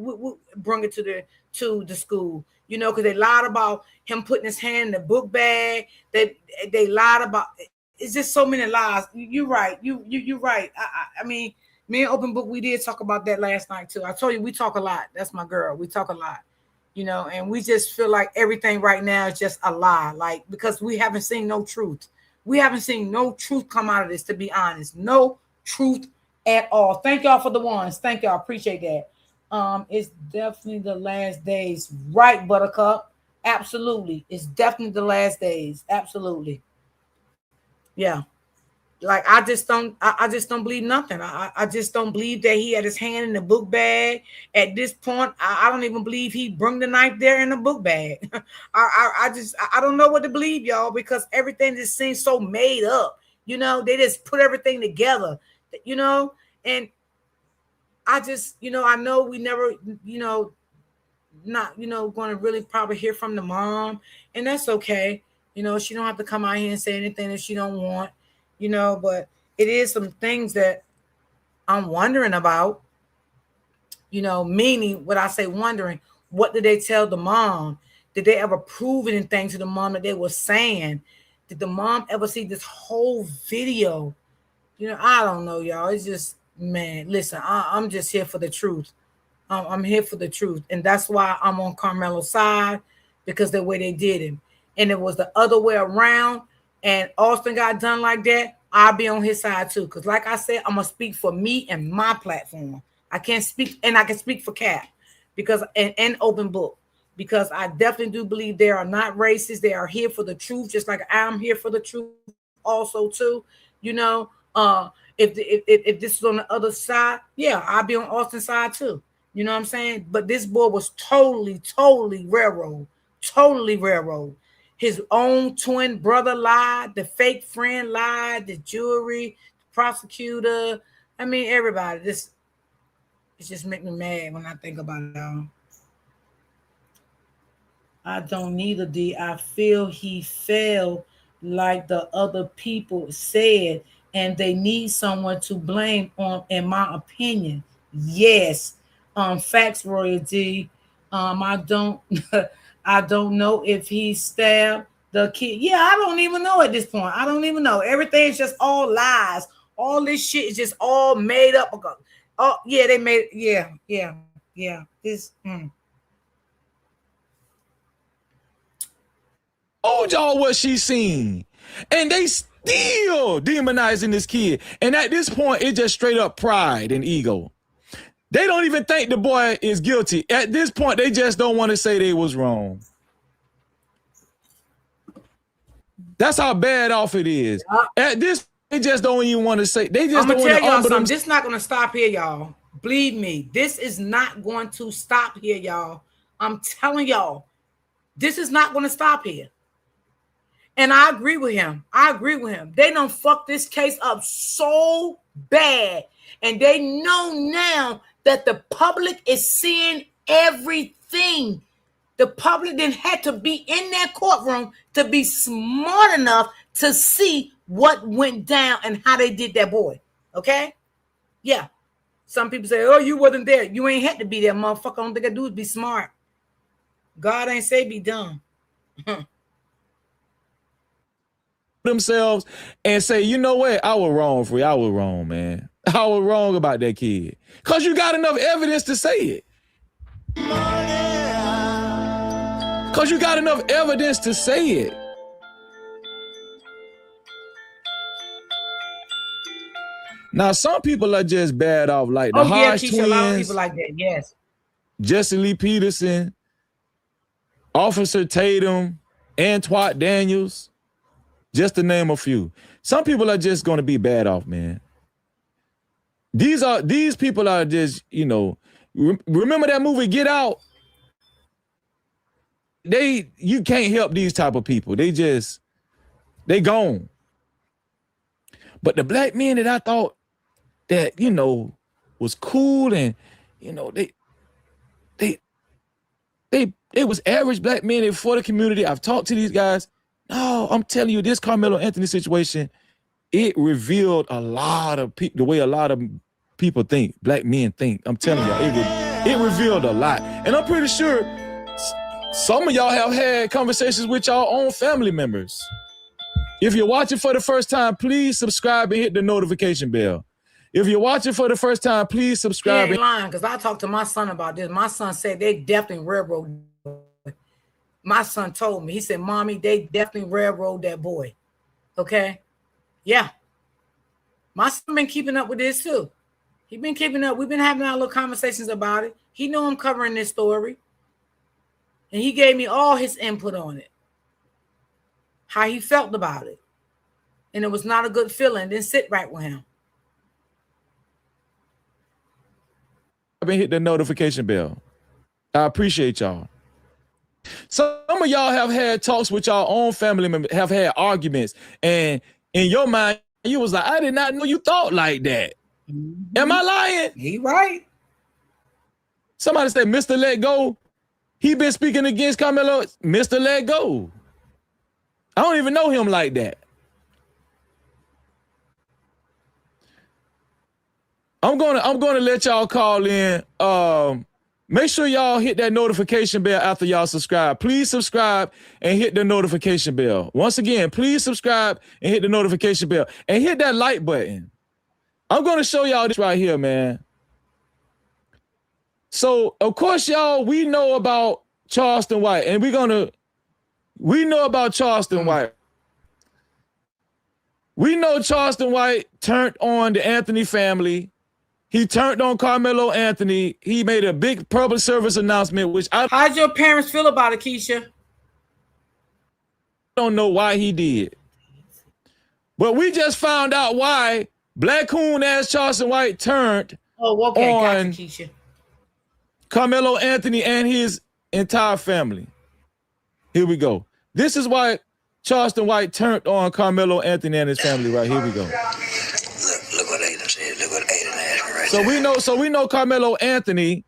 bring it to the school, you know, because they lied about him putting his hand in the book bag. They lied about. It's just so many lies. You're right. You're right. I mean, me and Open Book, we did talk about that last night too. I told you we talk a lot. That's my girl. We talk a lot, you know, and we just feel like everything right now is just a lie, like, because we haven't seen no truth. We haven't seen no truth come out of this, to be honest. No truth at all. Thank y'all for the ones. Thank y'all. Appreciate that. It's definitely the last days. Right, Buttercup. Absolutely. It's definitely the last days. Absolutely. Yeah. Like, I just don't believe nothing. I just don't believe that he had his hand in the book bag. At this point, I don't even believe he brought the knife there in the book bag. I don't know what to believe, y'all, because everything just seems so made up. You know, they just put everything together, you know, and I just, you know, I know we never, you know, not, you know, going to really probably hear from the mom, and that's okay. You know, she don't have to come out here and say anything that she don't want, you know, but it is some things that I'm wondering about, you know, meaning what I say wondering, what did they tell the mom? Did they ever prove anything to the mom that they were saying? Did the mom ever see this whole video? You know, I don't know, y'all. It's just, man, listen, I'm just here for the truth. I'm here for the truth. And that's why I'm on Karmelo's side, because the way they did him. And it was the other way around, and Austin got done like that, I'll be on his side too. Because like I said, I'm going to speak for me and my platform. I can't speak, and I can speak for Cap because and open book, because I definitely do believe they are not racist. They are here for the truth, just like I'm here for the truth also too. You know, if this is on the other side, yeah, I'll be on Austin's side too. You know what I'm saying? But this boy was totally railroad, totally railroad. His own twin brother lied, the fake friend lied, the jury, the prosecutor. I mean, everybody. This it just make me mad when I think about it all. I don't need a D. I feel he fell like the other people said, and they need someone to blame on, in my opinion. Yes. Facts, Royal D. I don't I don't know if he stabbed the kid. Yeah, I don't even know at this point. I don't even know. Everything's just all lies. All this shit is just all made up. Oh, yeah, they made yeah. This Told y'all what she seen. And they still demonizing this kid. And at this point, it's just straight up pride and ego. They don't even think the boy is guilty. At this point, they just don't want to say they was wrong. That's how bad off it is. At this, they just don't even want to say. They just don't want to. I'm gonna tell y'all something. This is not gonna stop here, y'all. Believe me, this is not going to stop here, y'all. I'm telling y'all, this is not going to stop here. And I agree with him. They done fucked this case up so bad. And they know now that the public is seeing everything. The public then had to be in that courtroom to be smart enough to see what went down and how they did that boy. Okay? Yeah. Some people say, oh, you wasn't there. You ain't had to be there, motherfucker. All they gotta do is be smart. God ain't say be dumb. Themselves and say, you know what? I was wrong for you. I was wrong, man. I was wrong about that kid. Because you got enough evidence to say it. Because you got enough evidence to say it. Now, some people are just bad off, like the Hodge twins. A lot of people like that, yes. Jesse Lee Peterson, Officer Tatum, Antoine Daniels, just to name a few. Some people are just going to be bad off, man. These people are just, you know, remember that movie Get Out? You can't help these type of people. They gone. But the black men that I thought that, you know, was cool and, you know, they was average black men for the community. I've talked to these guys. No, I'm telling you, this Karmelo Anthony situation, it revealed a lot of people, the way a lot of people think, black men think. I'm telling y'all, it revealed a lot. And I'm pretty sure some of y'all have had conversations with y'all own family members. If you're watching for the first time, please subscribe and hit the notification bell. If you're watching for the first time, please subscribe. He ain't lying, because I talked to my son about this. My son said they definitely railroad. My son told me, he said, Mommy, they definitely railroad that boy. Okay? Yeah. My son been keeping up with this too. He been keeping up. We've been having our little conversations about it. He knew I'm covering this story. And he gave me all his input on it. How he felt about it. And it was not a good feeling. Didn't sit right with him. I've been hit the notification bell. I appreciate y'all. Some of y'all have had talks with y'all own family members, have had arguments, and in your mind, you was like, I did not know you thought like that. Mm-hmm. Am I lying? He right. Somebody said, Mr. Let Go. He been speaking against Karmelo. Mr. Let Go. I don't even know him like that. I'm gonna let y'all call in. Make sure y'all hit that notification bell after y'all subscribe. Please subscribe and hit the notification bell. Once again, please subscribe and hit the notification bell. And hit that like button. I'm going to show y'all this right here, man. So, of course, y'all, we know about Charleston White. And we know about Charleston White. We know Charleston White turned on the Anthony family He turned on Karmelo Anthony. He made a big public service announcement, which How'd your parents feel about it, Keisha? don't know why he did. But we just found out why Black Coon ass Charleston White turned on gotcha, Keisha. Karmelo Anthony and his entire family. Here we go. This is why Charleston White turned on Karmelo Anthony and his family. Right here we go. Look what Aiden said. Look what Aiden asked me right So there. we know Karmelo Anthony,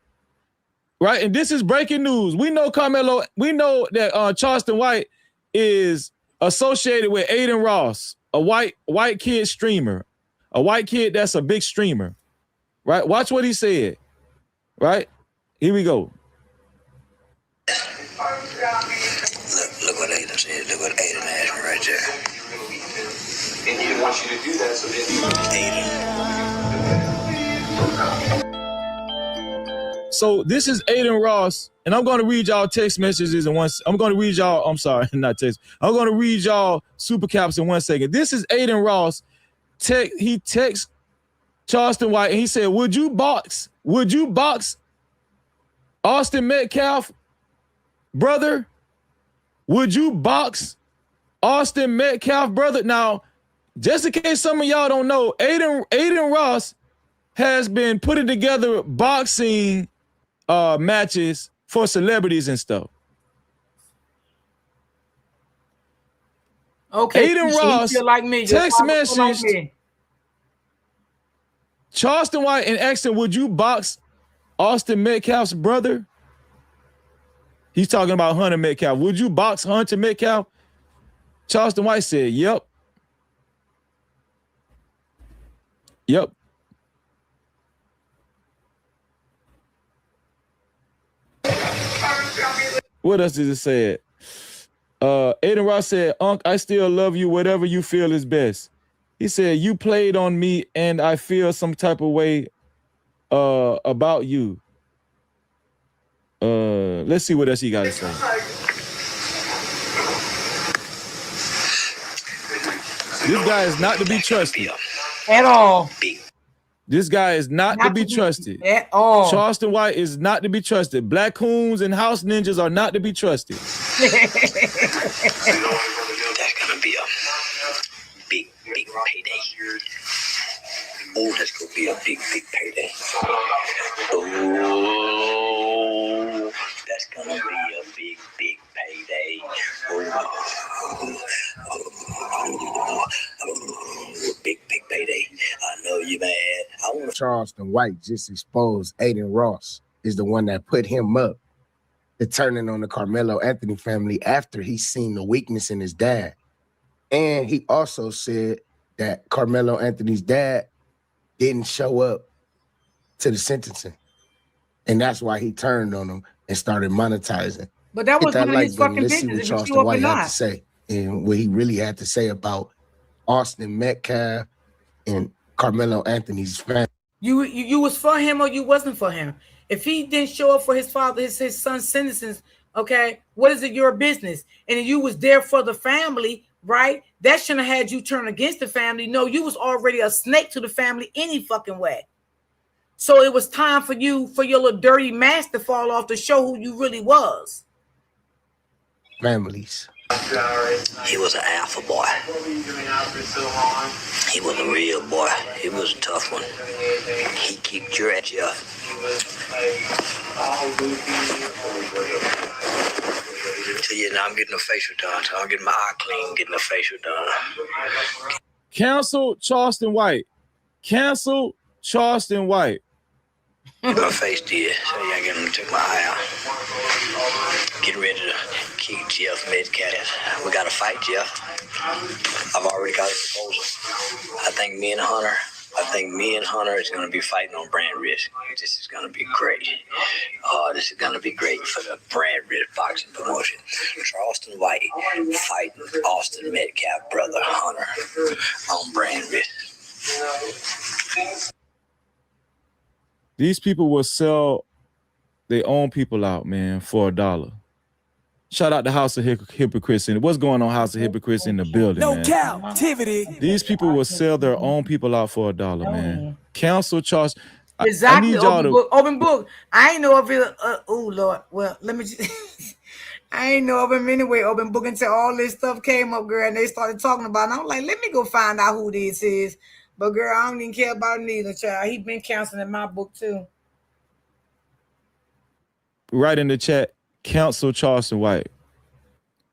right? And this is breaking news. We know that Charleston White is associated with Aiden Ross, a white kid streamer, a white kid that's a big streamer, right? Watch what he said, right? Here we go. Look what Aiden said. Look what Aiden asked me right there. And he didn't want you to do that, so then So this is Aiden Ross, and I'm going to read y'all text messages in one. I'm going to read y'all. I'm sorry, not text. I'm going to read y'all super caps in 1 second. This is Aiden Ross. He texts Charleston White, and he said, "Would you box Austin Metcalf, brother? Would you box Austin Metcalf, brother?" Now, just in case some of y'all don't know, Aiden Ross has been putting together boxing matches for celebrities and stuff. Okay, Aiden Keisha, Ross, you feel like me. text message like me. Charleston White and asking, "Would you box Austin Metcalf's brother?" He's talking about Hunter Metcalf. "Would you box Hunter Metcalf?" Charleston White said, "Yep. Yep." What else does it say? Aiden Ross said, "Unc, I still love you, whatever you feel is best." He said, "You played on me and I feel some type of way about you." Let's see what else he got to say. This guy is not to be trusted. At all. This guy is not to be trusted. At all. Charleston White is not to be trusted. Black Coons and House Ninjas are not to be trusted. That's gonna be a big payday. Oh, that's gonna be a big payday. Oh, that's gonna be a big payday. Big payday. I know you mad. Charleston White just exposed Aiden Ross is the one that put him up to turning on the Karmelo Anthony family after he seen the weakness in his dad. And he also said that Karmelo Anthony's dad didn't show up to the sentencing. And that's why he turned on him and started monetizing. But that was none of his fucking Let's see business. what If you Charleston up or White had not. to say and what he really had to say about Austin Metcalf and Karmelo Anthony's family. You was for him or you wasn't for him. If he didn't show up for his father, his son's sentences, okay, what is it your business? And you was there for the family, right? That shouldn't have had you turn against the family. No, you was already a snake to the family any fucking way. So it was time for you, for your little dirty mask to fall off to show who you really was. Families. He was an alpha boy. He was a real boy. He was a tough one. He kicked your ass, Jeff. So yeah, now I'm getting a facial done. So I'm getting my eye clean, getting a facial done. Cancel Charleston White. Cancel Charleston White. My face did. So yeah, I'm gonna take my eye out. Getting ready to kick Jeff Metcalf. We got to fight, Jeff. I've already got a proposal. I think me and Hunter is going to be fighting on brand risk. This is going to be great. This is going to be great for the brand risk boxing promotion. Charleston White fighting Austin Metcalf, brother Hunter, on brand risk. These people will sell their own people out, man, for $1. Shout out to House of Hypocrites. And what's going on, House of Hypocrites in the building, man? captivity. These people will sell their own people out for $1, man. Cancel Charles. Exactly. need y'all Open to book. Open book. I ain't know if it. Oh Lord. Well, let me. I ain't know of him anyway. Open book until all this stuff came up, girl, and they started talking about it. And I'm like, let me go find out who this is. But girl, I don't even care about it neither, child. He been counseling in my book too. write in the chat, counsel Charleston White.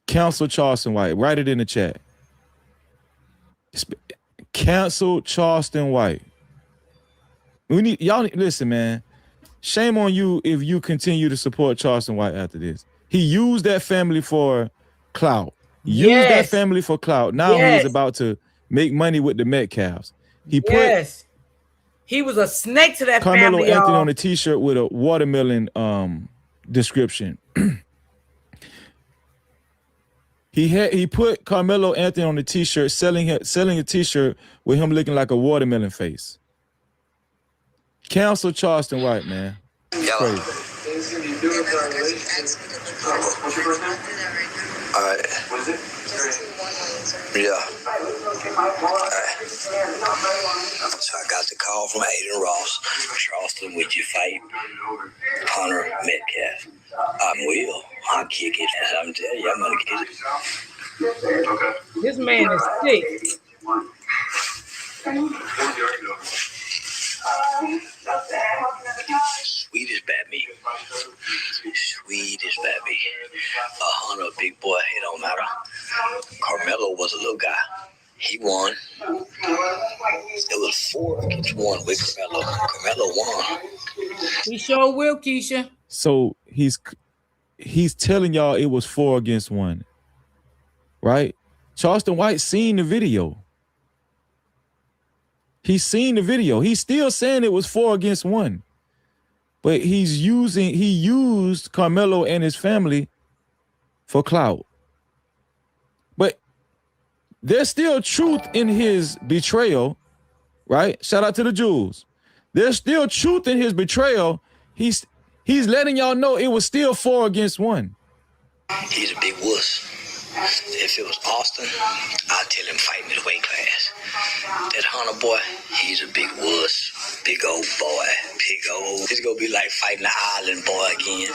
Counsel Charleston White. Write it in the chat. Cancel Charleston White. We need y'all. Listen, man. Shame on you if you continue to support Charleston White after this. He used that family for clout. Used that Yes. family for clout. Now he is about to make money with the Metcalfs. He put He was a snake to that Karmelo family, Anthony y'all. on a t-shirt with a watermelon description. He put Karmelo Anthony on the t-shirt, selling a t-shirt with him looking like a watermelon face. Cancel Charleston White, man. Crazy. All right. What is it? Yeah. All right. So I got the call from Aiden Ross. Charleston, would you fight Hunter Metcalf? I will. I'll kick it. As I'm telling you, I'm going to kick it. Okay. This man is sick. Sweet as baby. Sweet as baby. Hunter, a big boy, it don't matter. Karmelo was a little guy. He won. It was 4 against 1 with Karmelo. Karmelo won. He sure will, Keisha. So he's telling y'all it was 4 against 1. Right? Charleston White seen the video. He's seen the video. He's still saying it was 4 against 1. But he used Karmelo and his family for clout. But there's still truth in his betrayal, right? Shout out to the Jews. There's still truth in his betrayal. He's letting y'all know it was still 4 against 1. He's a big wuss. If it was Austin, I'd tell him fight me the weight class. That Hunter boy, he's a big wuss. Big old boy. Big old. It's gonna be like fighting the island boy again.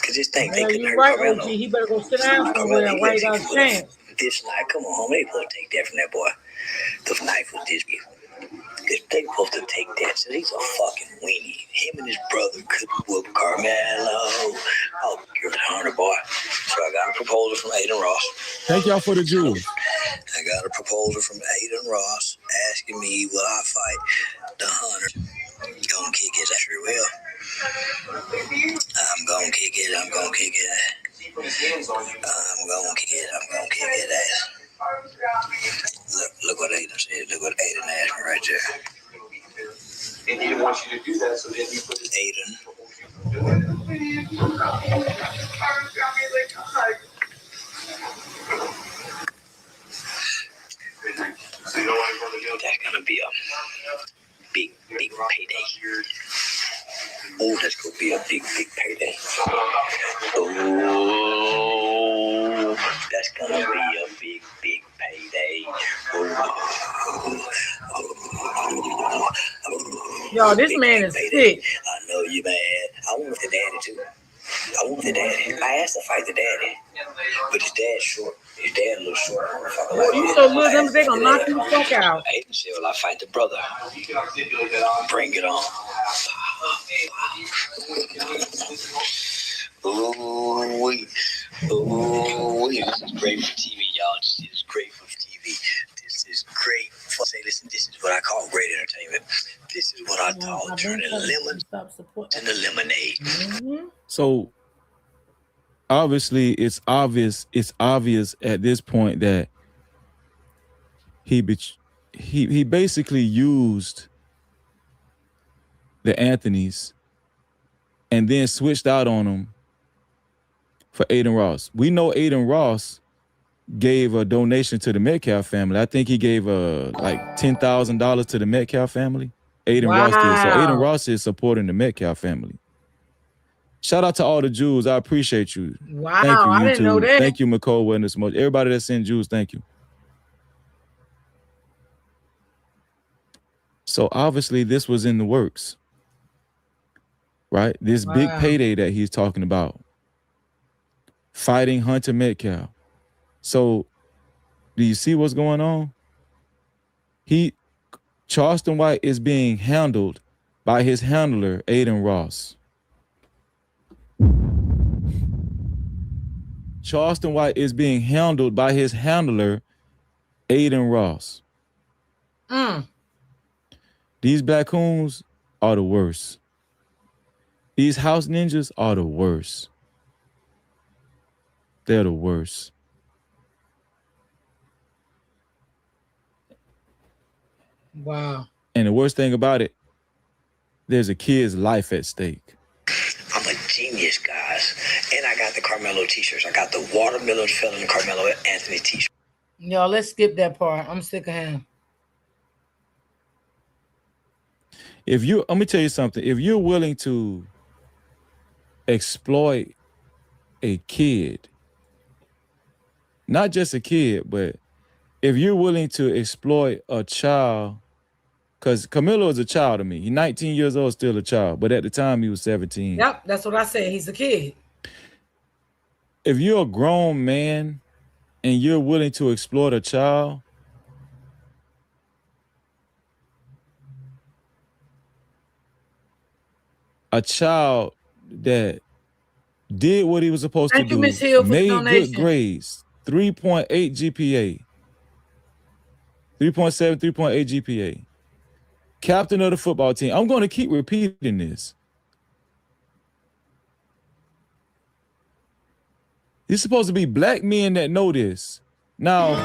Cause this thing, they couldn't hurt right, Karmelo. OG. He better go sit down somewhere and write out chance. This night, come on, home. They supposed to take that from that boy. The knife was this big. They supposed to take that. So he's a fucking weenie. Him and his brother couldn't whoop Karmelo. Oh, you're the Hunter boy. So I got a proposal from Aiden Ross. Thank y'all for the Jews. I got a proposal from Aiden Ross asking me will I fight the Hunter. Gonna kick his ass, sure will. I'm gonna kick it. I'm gonna kick it. I'm gonna kick it. I'm gonna kick it ass. Look what Aiden said. Look what Aiden asked me right there. And he didn't want you to do that, so then he put his Aiden. That's gonna be a big payday. Oh, that's gonna be a big payday. Oh, that's gonna be a big payday. Yo, this man is sick. I know you mad. I want the daddy too. I want the daddy. I asked to fight the daddy, but his dad's short. His dad a little short. Well, you so little, them they gonna knock you the fuck out. Aiden said, "Well, I fight the brother. Bring it on." Ooh, this is great for TV, y'all. This is great for TV. This is great. Say, listen, this is what I call great entertainment. This is what I call turning lemon into lemonade. Mm-hmm. So obviously it's obvious at this point that he basically used the Anthonys and then switched out on them for Aiden Ross. We know Aiden Ross gave a donation to the Metcalf family. I think he gave like $10,000 to the Metcalf family. Aiden Ross did. So Aiden Ross is supporting the Metcalf family. Shout out to all the Jews. I appreciate you. Wow, thank you, I didn't know that. Thank you, McCole Wellness Much. Everybody that sent Jews, thank you. So obviously this was in the works. right? This big Wow. payday that he's talking about. Fighting Hunter Metcalf. So, do you see what's going on? Charleston White is being handled by his handler, Aiden Ross. Charleston White is being handled by his handler, Aiden Ross. These black coons are the worst. These house ninjas are the worst. They're the worst. Wow. And the worst thing about it, there's a kid's life at stake. I'm a genius, guys. And I got the Karmelo t-shirts. I got the watermelon felon Karmelo Anthony t-shirt. Y'all, let's skip that part. I'm sick of him. Let me tell you something. If you're willing to exploit a kid, not just a kid, but if you're willing to exploit a child, because Karmelo is a child to me. He's 19 years old, still a child. But at the time, he was 17. Yep, that's what I said. He's a kid. If you're a grown man and you're willing to exploit a child, that did what he was supposed to do, Ms. Hill, for the made donation. good grades, 3.8 GPA, 3.7, 3.8 GPA, captain of the football team. I'm going to keep repeating this. It's supposed to be black men that know this. Now,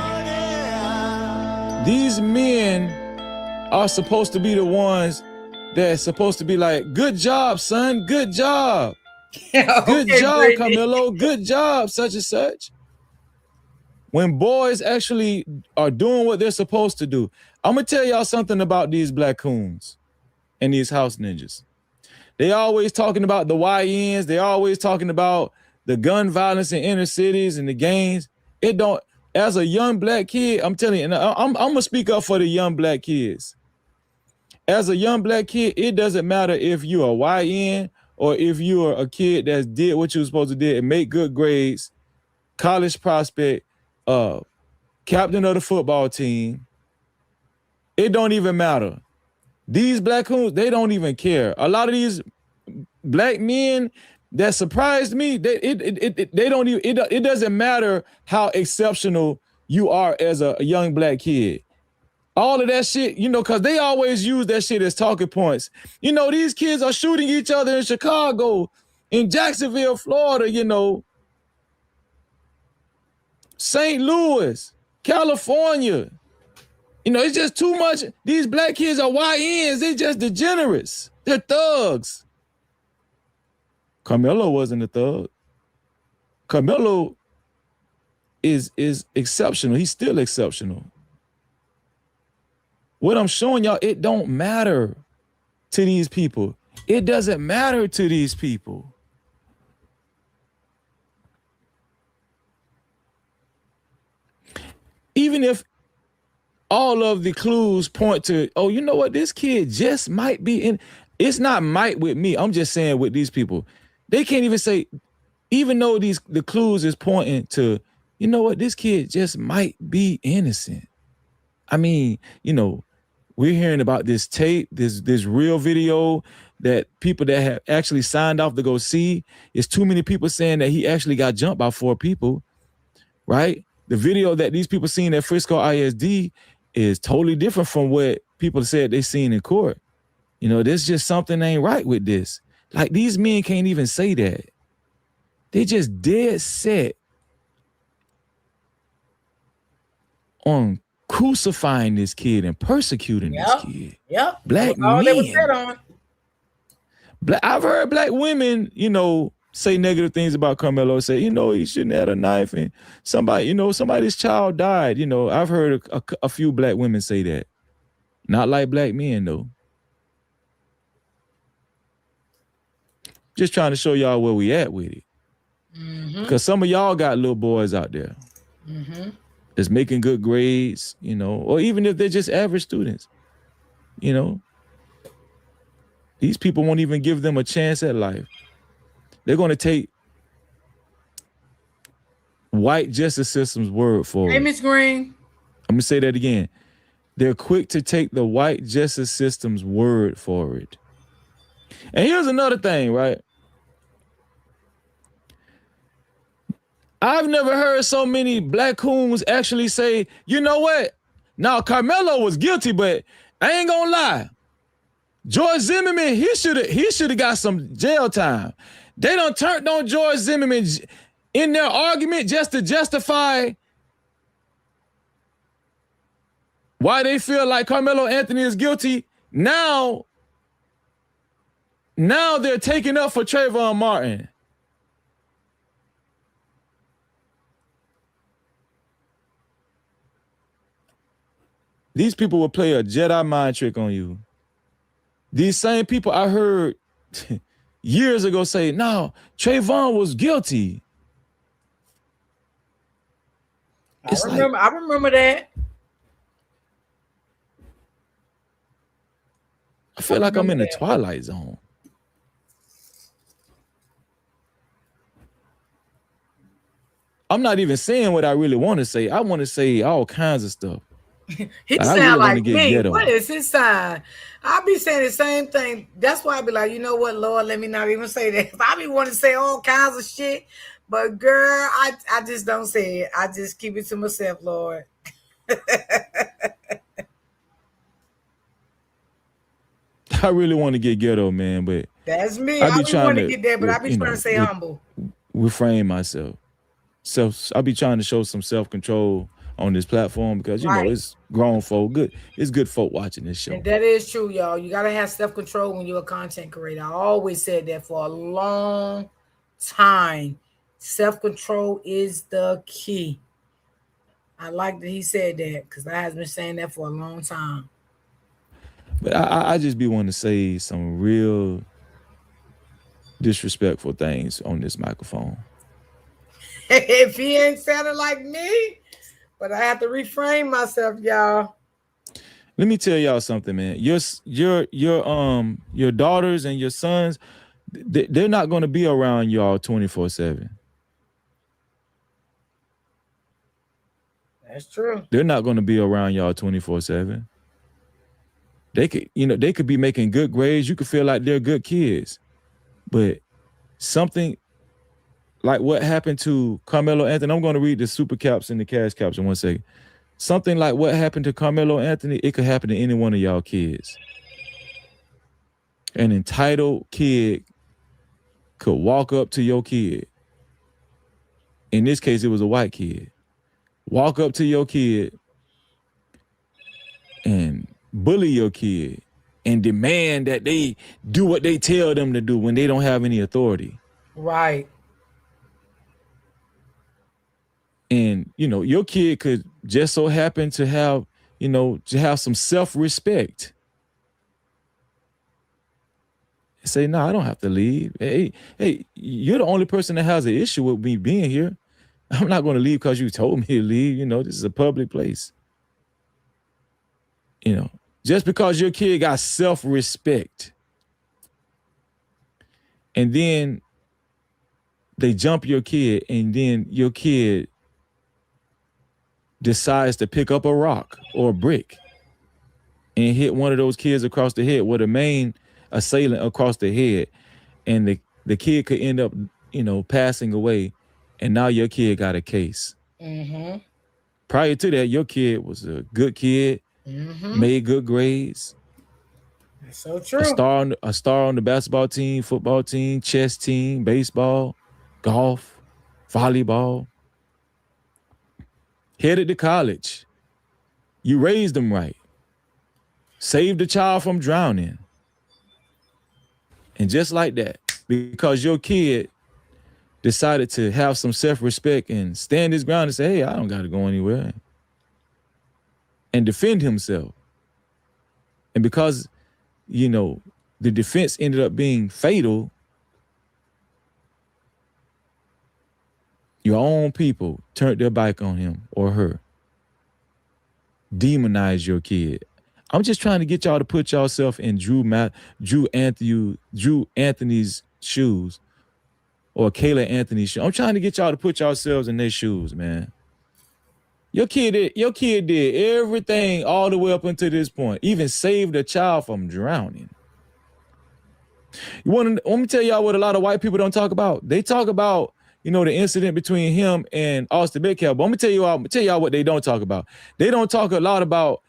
these men are supposed to be the ones that's supposed to be like, good job, son, good job. Good job, Brittany. Karmelo, good job, such and such. When boys actually are doing what they're supposed to do. I'm going to tell y'all something about these black coons and these house ninjas. They always talking about the YNs. They always talking about the gun violence in inner cities and the gangs. It don't, as a young black kid, I'm telling you, and I'm going to speak up for the young black kids. As a young black kid, it doesn't matter if you're a YN or if you're a kid that did what you were supposed to do and make good grades, college prospect, captain of the football team. It don't even matter. These black coons, they don't even care. A lot of these black men that surprised me, they don't even, it doesn't matter how exceptional you are as a young black kid. All of that shit, because they always use that shit as talking points. These kids are shooting each other in Chicago, in Jacksonville, Florida, St. Louis, California. It's just too much. These black kids are YNs. They just degenerates. They're thugs. Karmelo wasn't a thug. Karmelo is exceptional. He's still exceptional. What I'm showing y'all, it don't matter to these people. It doesn't matter to these people. Even if all of the clues point to, oh, you know what? This kid just might be in. It's not might with me. I'm just saying with these people. They can't even say, even though the clues is pointing to, you know what? This kid just might be innocent. I mean, we're hearing about this tape, this real video that people that have actually signed off to go see. It's too many people saying that he actually got jumped by 4 people, right? The video that these people seen at Frisco ISD is totally different from what people said they seen in court. There's just something ain't right with this. Like, these men can't even say that. They just dead set on crucifying this kid and persecuting this kid. Yep. Black men. All they were set on. I've heard black women, say negative things about Karmelo. Say, he shouldn't have had a knife, and somebody's child died. I've heard a few black women say that. Not like black men though. Just trying to show y'all where we at with it. Because some of y'all got little boys out there. That's making good grades, or even if they're just average students, These people won't even give them a chance at life. They're going to take white justice system's word for Hey, it. Miss Green. I'm going to say that again. They're quick to take the white justice system's word for it. And here's another thing, right? I've never heard so many black coons actually say, you know what? Now, Karmelo was guilty, but I ain't gonna lie. George Zimmerman, he should have got some jail time. They done turned on George Zimmerman in their argument just to justify why they feel like Karmelo Anthony is guilty. Now they're taking up for Trayvon Martin. These people will play a Jedi mind trick on you. These same people I heard years ago say, no, Trayvon was guilty. I remember that. I feel like I'm in the Twilight Zone. I'm not even saying what I really want to say. I want to say all kinds of stuff. He I sound really wanna like get me. ghetto. What is his sign? I be saying the same thing. That's why I be like, you know what, Lord, let me not even say that. I be wanting to say all kinds of shit, but girl, I just don't say it. I just keep it to myself, Lord. I really want to get ghetto, man, but That's me. I I be be trying wanting to to get there, but I be trying to stay humble. refrain myself. I be trying to show some self-control on this platform because, you know, it's grown folk. Good. It's good folk watching this show. And that is true, y'all. You got to have self-control when you're a content creator. I always said that for a long time. Self-control is the key. I like that he said that because I have been saying that for a long time. But I just be wanting to say some real disrespectful things on this microphone. If he ain't sounding like me, but I have to refrain myself, y'all. Let me tell y'all something, man. Your daughters and your sons, they're not going to be around y'all 24/7. That's true. They're not going to be around y'all 24/7. They could be making good grades. You could feel like they're good kids, but something like what happened to Karmelo Anthony. I'm going to read the super caps and the cash caps in 1 second. Something like what happened to Karmelo Anthony, it could happen to any one of y'all kids. An entitled kid could walk up to your kid. In this case, it was a white kid. Walk up to your kid and bully your kid and demand that they do what they tell them to do when they don't have any authority. Right. And, your kid could just so happen to have, some self-respect. Say, no, I don't have to leave. Hey, you're the only person that has an issue with me being here. I'm not going to leave because you told me to leave. This is a public place. Just because your kid got self-respect and then they jump your kid and then your kid decides to pick up a rock or a brick and hit one of those kids across the head with a main assailant across the head, and the kid could end up, passing away, and now your kid got a case. Mm-hmm. Prior to that, your kid was a good kid, made good grades. That's so true. A star on the basketball team, football team, chess team, baseball, golf, volleyball. Headed to college. You raised them right. Saved the child from drowning. And just like that, because your kid decided to have some self-respect and stand his ground and say, hey, I don't got to go anywhere. And defend himself. And because, the defense ended up being fatal, your own people turned their back on him or her. Demonize your kid. I'm just trying to get y'all to put yourself in Drew Anthony's shoes or Kayla Anthony's shoes. I'm trying to get y'all to put yourselves in their shoes, man. Your kid did everything all the way up until this point, even saved a child from drowning. Let me tell y'all what a lot of white people don't talk about. They talk about, the incident between him and Austin Metcalf. But I'm gonna tell y'all what they don't talk about. They don't talk a lot about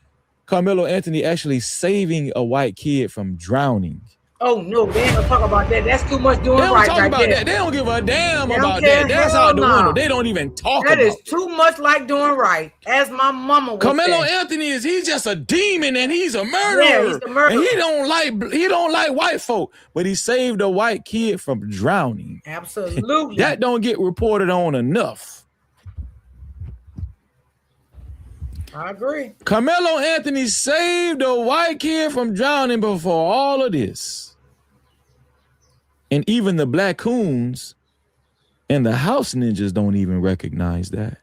Karmelo Anthony actually saving a white kid from drowning. Oh no, they ain't gonna talk about that. That's too much doing right. They don't talk about that. They don't give a damn about that. That's out the window. They don't even talk about it. That is too much like doing right. As my mama would say. Karmelo Anthony he's just a demon and he's a murderer. Yeah, he's a murderer. And he don't like white folk, but he saved a white kid from drowning. Absolutely. That don't get reported on enough. I agree. Karmelo Anthony saved a white kid from drowning before all of this. And even the Black Coons and the House Ninjas don't even recognize that.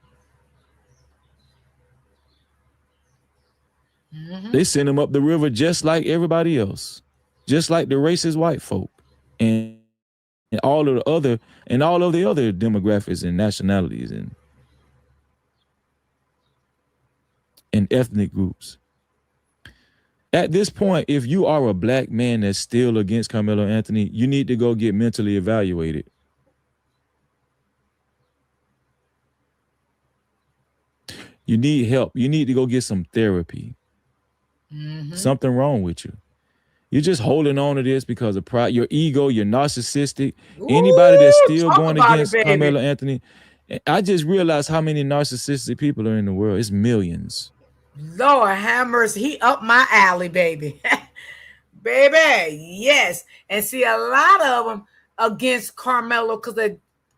Mm-hmm. They send him up the river just like everybody else, just like the racist white folk and all of the other demographics and nationalities and ethnic groups. At this point, if you are a black man that's still against Karmelo Anthony, you need to go get mentally evaluated. You need help. You need to go get some therapy. Mm-hmm. Something wrong with you. You're just holding on to this because of pride, your ego, you're narcissistic. Ooh, anybody that's still going against Karmelo Anthony, I just realized how many narcissistic people are in the world. It's millions. Lord have mercy. He up my alley, baby. Baby, yes. And see, a lot of them against Karmelo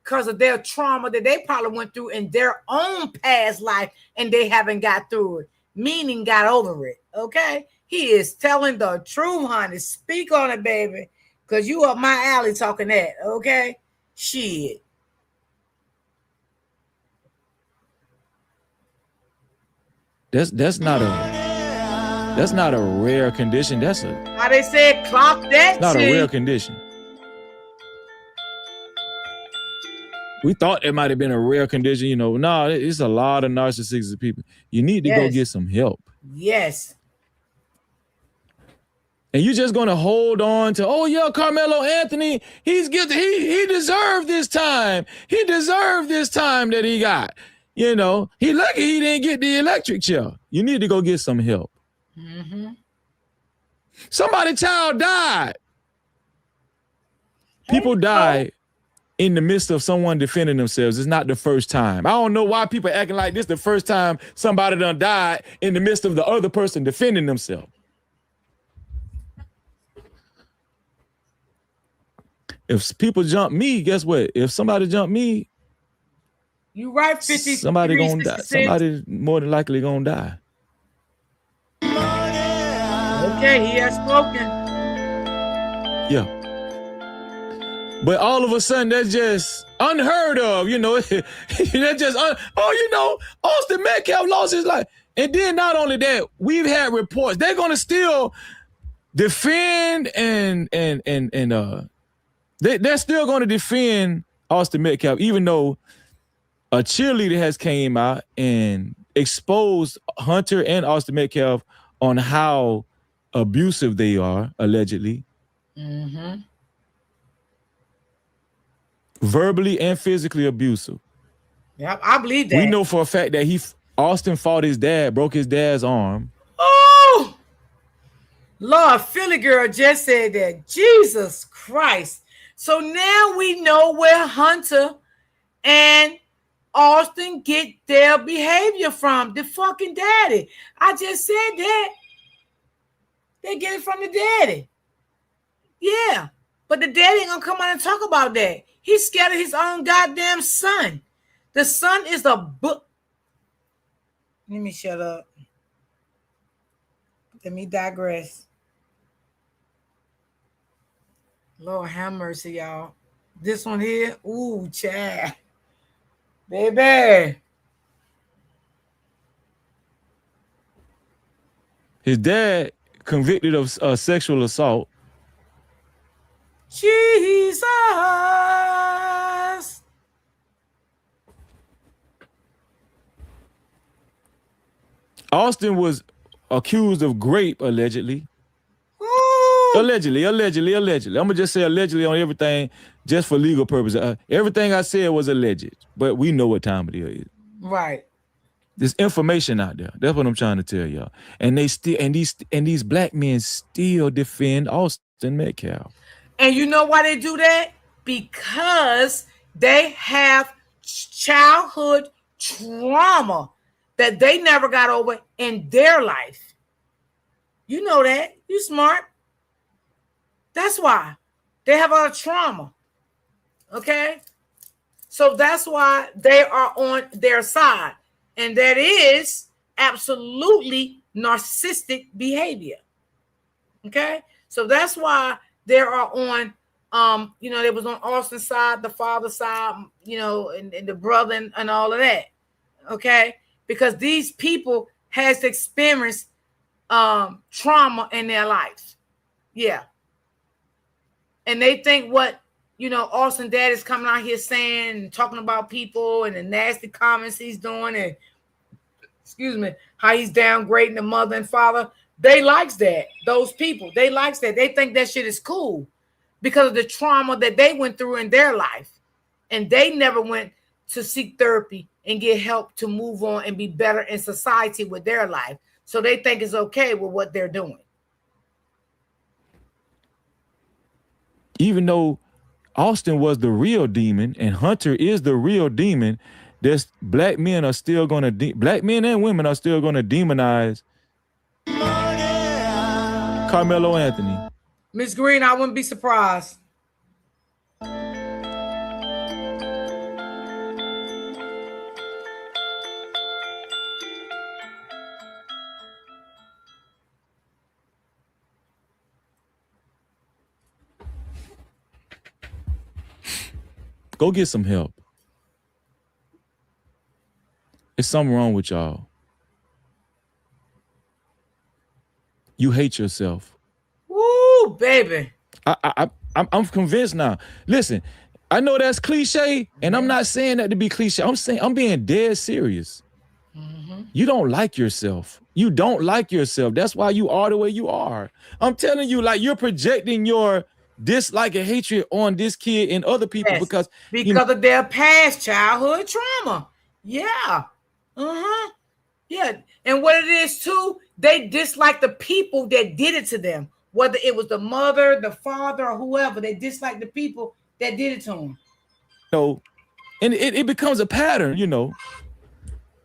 because of their trauma that they probably went through in their own past life and they haven't got through it, meaning got over it, okay? He is telling the truth, honey. Speak on it, baby, because you up my alley talking that, okay? Shit. That's not a rare condition. That's how they said clock that. Not a rare condition. We thought it might have been a rare condition, No, it's a lot of narcissistic people. You need to go get some help. Yes. And you're just gonna hold on to, Karmelo Anthony, he's guilty. He deserved this time. He deserved this time that he got. He lucky he didn't get the electric chair. You need to go get some help. Mm-hmm. Somebody's child died. People die in the midst of someone defending themselves. It's not the first time. I don't know why people acting like this the first time somebody done died in the midst of the other person defending themselves. If people jump me, guess what? If somebody jump me, you right, 50. Somebody gonna die. Somebody more than likely gonna die. Okay, he has spoken. Yeah. But all of a sudden, that's just unheard of, That's just, Austin Metcalf lost his life. And then not only that, we've had reports. They're gonna still defend and they're still gonna defend Austin Metcalf, even though a cheerleader has came out and exposed Hunter and Austin Metcalf on how abusive they are, allegedly. Mm-hmm. Verbally and physically abusive. Yeah, I believe that. We know for a fact that Austin fought his dad, broke his dad's arm. Oh! Lord, Philly girl just said that. Jesus Christ. So now we know where Hunter and Austin get their behavior from. The fucking daddy. I just said that. They get it from the daddy. Yeah. But the daddy ain't gonna come out and talk about that. He's scared of his own goddamn son. The son is the book. Let me shut up. Let me digress. Lord have mercy, y'all. This one here, ooh, child. Baby. His dad convicted of sexual assault. Jesus. Austin was accused of rape, allegedly. Ooh. Allegedly. I'm gonna just say allegedly on everything, just for legal purposes. Everything I said was alleged, but we know what time it is. Right. There's information out there. That's what I'm trying to tell y'all. And they still, and these black men still defend Austin Metcalf. And you know why they do that? Because they have childhood trauma that they never got over in their life. You know that. You smart. That's why. They have a lot of trauma. Okay? So that's why they are on their side. And that is absolutely narcissistic behavior. Okay? So that's why they are on, they was on Austin's side, the father's side, and the brother and all of that. Okay? Because these people has experienced trauma in their life. Yeah. And they think what, Austin dad is coming out here saying and talking about people and the nasty comments he's doing and, how he's downgrading the mother and father. They likes that. Those people, they likes that. They think that shit is cool because of the trauma that they went through in their life. And they never went to seek therapy and get help to move on and be better in society with their life. So they think it's okay with what they're doing. Even though Austin was the real demon and Hunter is the real demon, there's black men are still going to, black men and women are still going to demonize Karmelo Anthony. Miss Green, I wouldn't be surprised. Go get some help. There's something wrong with y'all. You hate yourself. Woo, baby. I'm convinced now. Listen, I know that's cliche, and I'm not saying that to be cliche. I'm being dead serious. Mm-hmm. You don't like yourself. You don't like yourself. That's why you are the way you are. I'm telling you, like, you're projecting your dislike and hatred on this kid and other people because of their past childhood trauma. Yeah. Uh-huh. Yeah. And what it is too, they dislike the people that did it to them. Whether it was the mother, the father, or whoever, they dislike the people that did it to them. And it becomes a pattern, You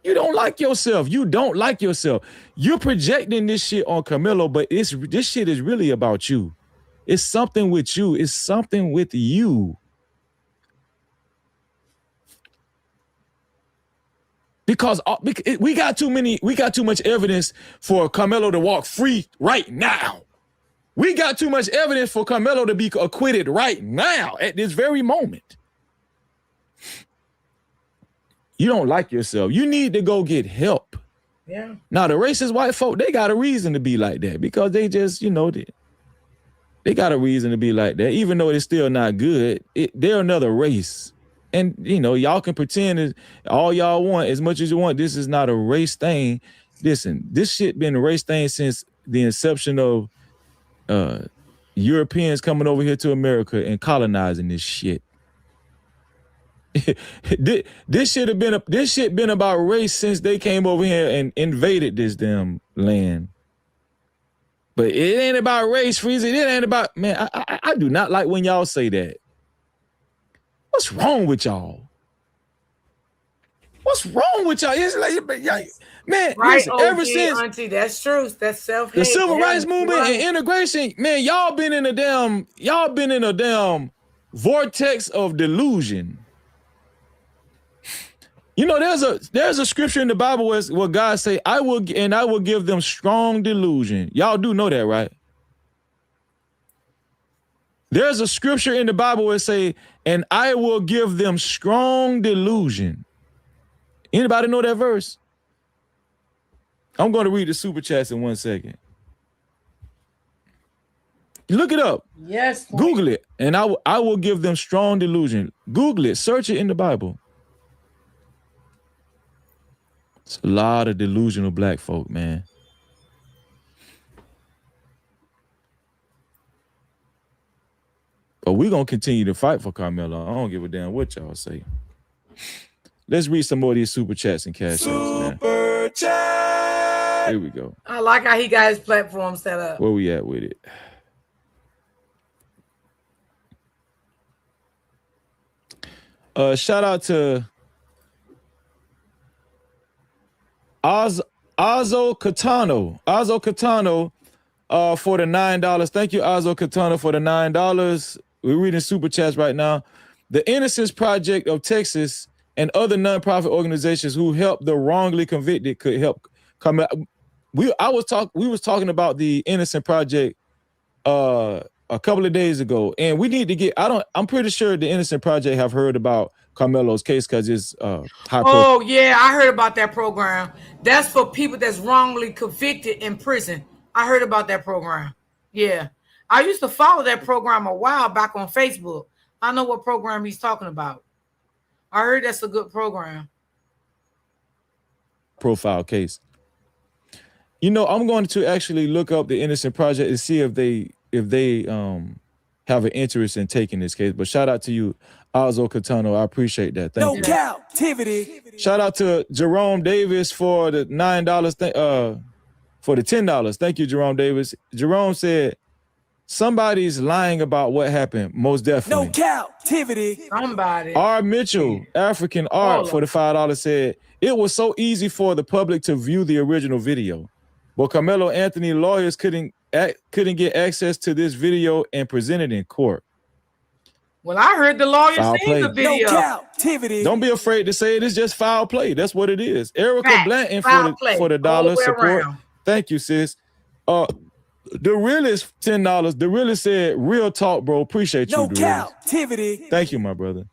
don't like yourself. You don't like yourself. You're projecting this shit on Karmelo, but this shit is really about you. It's something with you. It's something with you. Because we got too much evidence for Karmelo to walk free right now. We got too much evidence for Karmelo to be acquitted right now at this very moment. You don't like yourself. You need to go get help. Yeah. Now, the racist white folk, they got a reason to be like that because they just, they got a reason to be like that, even though it's still not good. They're another race. And, y'all can pretend all y'all want as much as you want. This is not a race thing. Listen, this shit been a race thing since the inception of Europeans coming over here to America and colonizing this shit. This shit been about race since they came over here and invaded this damn land. But it ain't about race, Freezy. It ain't about, man, I do not like when y'all say that. What's wrong with y'all? What's wrong with y'all? It's like, man, right, listen, ever since Auntie, that's true. That's self-hate. The civil rights movement and integration, man, y'all been in a damn vortex of delusion. There's a scripture in the Bible where God say, I will give them strong delusion. Y'all do know that, right? There's a scripture in the Bible where it say, and I will give them strong delusion. Anybody know that verse? I'm going to read the super chats in 1 second. Look it up. Yes. Google it, and I will give them strong delusion. Google it. Search it in the Bible. It's a lot of delusional black folk, man. But we're going to continue to fight for Karmelo. I don't give a damn what y'all say. Let's read some more of these super chats and cash outs, man. Super chat. Here we go. I like how he got his platform set up. Where we at with it? Shout out to Azo Catano. Azo Catano for the $9. Thank you, Azo Catano, for the $9. We're reading super chats right now. The Innocence Project of Texas and other nonprofit organizations who help the wrongly convicted could help come out. We was talking about the Innocent Project a couple of days ago, and we need to get. I'm pretty sure the Innocent Project have heard about Karmelo's case because it's high. Oh yeah, I heard about that program. That's for people that's wrongly convicted in prison. I heard about that program. Yeah, I used to follow that program a while back on Facebook. I know what program he's talking about. I heard that's a good program. Profile case. You know, I'm going to actually look up the Innocent Project and see if they have an interest in taking this case. But shout out to you, Azo Catano. I appreciate that. Thank you. No captivity. Shout out to Jerome Davis for the $9. For the $10. Thank you, Jerome Davis. Jerome said, somebody's lying about what happened. Most definitely. No captivity. Somebody. R. Mitchell, African Art, for the $5 said, it was so easy for the public to view the original video. But Karmelo Anthony lawyers couldn't get access to this video and present it in court. Well, I heard the lawyer Foul seen the play. video. No captivity. Don't be afraid to say it. It's just foul play. That's what it is. Erica Fact. Blanton Foul play. for the All the $1 way support. around. Thank you, sis. The realest $10. The realest said, real talk, bro. Appreciate you. No The realest. captivity. Thank you, my brother.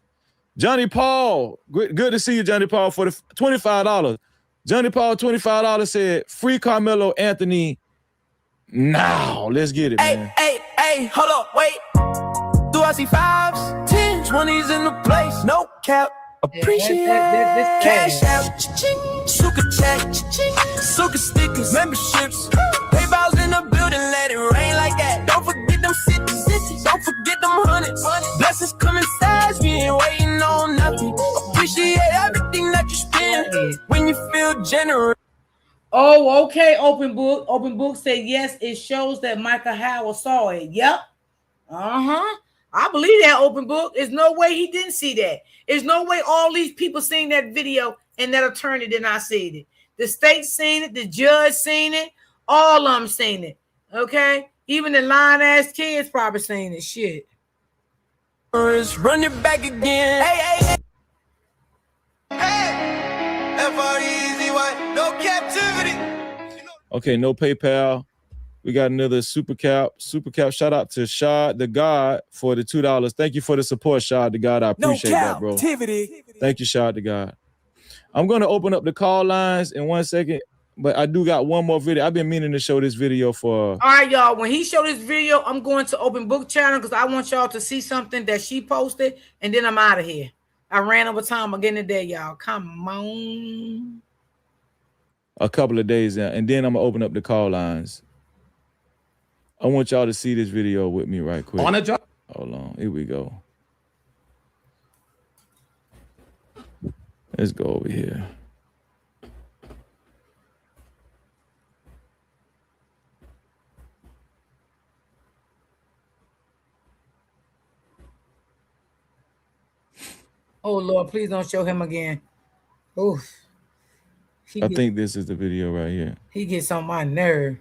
Johnny Paul. Good to see you, Johnny Paul, for the $25. Johnny Paul, $25 said, free Karmelo Anthony now. Let's get it, man. Hey, hold up, wait. Do I see 5s, 10s, 20s in the place? No cap. Appreciate cash out, cha-ching, sugar chat, cha-ching, sugar stickers, memberships, PayPal's in the building, let it rain like that. Don't forget them cities, don't forget them hundreds. Blessings coming fast, we ain't waiting on nothing. Appreciate everything that you spend when you feel generous. Oh, okay. Open book. Open book said yes. It shows that Michael Howard saw it. Yep. I believe that. Open book. There's no way he didn't see that. There's no way all these people seen that video and that attorney did not see it. The state seen it. The judge seen it. All of them seen it. Okay. Even the lying ass kids probably seen it. Shit. Run it back again. Hey. F-R-E-E-Z-Y. No captivity. Okay, no PayPal. We got another super cap. Shout out to Shad the God for the $2. Thank you for the support, Shad the God. I appreciate that, bro. Thank you, Shad the God. I'm going to open up the call lines in 1 second, but I do got one more video. I've been meaning to show this video for. All right, y'all. When he showed this video, I'm going to Open Book channel because I want y'all to see something that she posted, and then I'm out of here. I ran over time again today, y'all. Come on. A couple of days now, and then I'm going to open up the call lines. I want y'all to see this video with me right quick. On a job. Hold on. Here we go. Let's go over here. Oh, Lord, please don't show him again. Oof. I think this is the video right here. He gets on my nerve.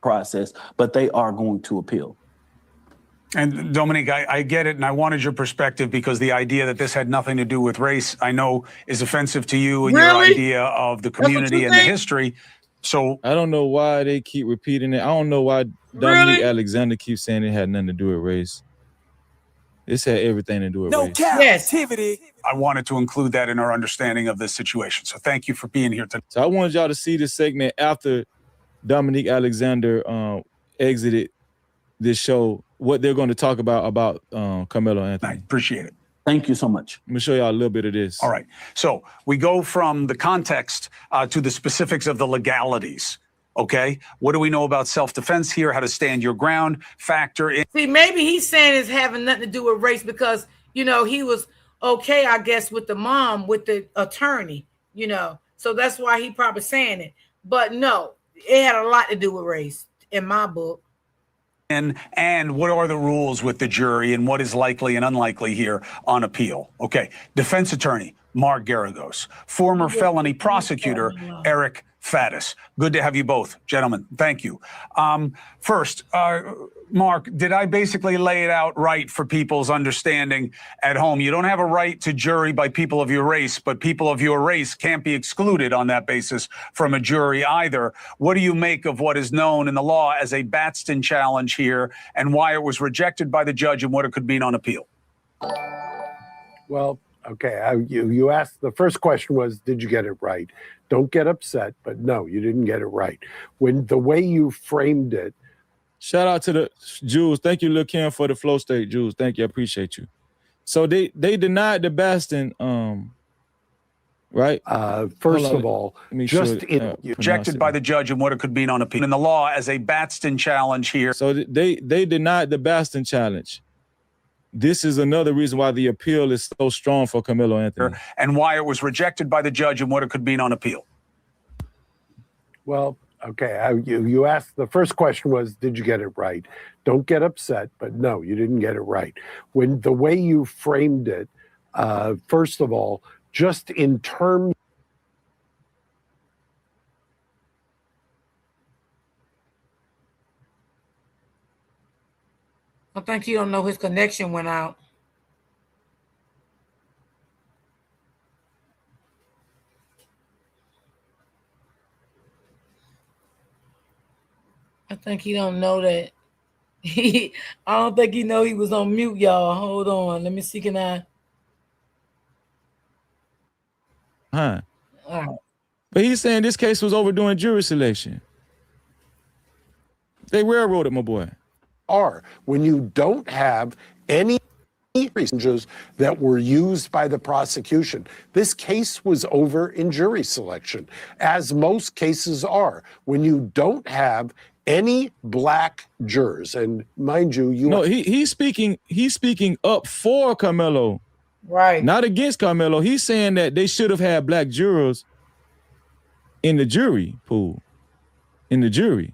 Process, but they are going to appeal. And Dominique, I get it, and I wanted your perspective because the idea that this had nothing to do with race, I know is offensive to you and your idea of the community and the history. So I don't know why they keep repeating it. I don't know why Dominique Alexander keeps saying it had nothing to do with race. This had everything to do with race. Captivity. I wanted to include that in our understanding of this situation. So thank you for being here today. So I wanted y'all to see this segment after Dominique Alexander exited this show, what they're going to talk about Karmelo Anthony. I appreciate it. Thank you so much. Let me show y'all a little bit of this. All right. So we go from the context to the specifics of the legalities. Okay. What do we know about self-defense here? How to stand your ground, factor in. See, maybe he's saying it's having nothing to do with race because, you know, he was okay, I guess, with the mom, with the attorney, you know. So that's why he probably saying it. But no, it had a lot to do with race in my book. And what are the rules with the jury and what is likely and unlikely here on appeal? Okay. Defense attorney, Mark Garagos. Former felony prosecutor, Eric Faddis. Good to have you both, gentlemen. Thank you. First, Mark, did I basically lay it out right for people's understanding at home? You don't have a right to jury by people of your race, but people of your race can't be excluded on that basis from a jury either. What do you make of what is known in the law as a Batson challenge here and why it was rejected by the judge and what it could mean on appeal? Well, okay, you asked, the first question was, did you get it right? Don't get upset, but no, you didn't get it right. When the way you framed it. Shout out to the Jules. Thank you, Lil Kim, for the flow state, Jules. Thank you. I appreciate you. So they denied the Batson, right? First of all, just rejected by the judge and what it could mean on appeal. In the law as a Batson challenge here. So they denied the Batson challenge. This is another reason why the appeal is so strong for Karmelo Anthony. And why it was rejected by the judge and what it could mean on appeal. Well, okay, you asked, the first question was, did you get it right? Don't get upset, but no, you didn't get it right. When the way you framed it, first of all, just in terms. I think he don't know his connection went out. I think he don't know that. I don't think he know he was on mute, y'all. Hold on. Let me see. Can I? Huh. All right. But he's saying this case was over during jury selection. They railroaded my boy. When you don't have any reasons that were used by the prosecution. This case was over in jury selection, as most cases are. When you don't have any black jurors, and mind you, he's speaking up for Karmelo, right? Not against Karmelo. He's saying that they should have had black jurors in the jury pool, in the jury.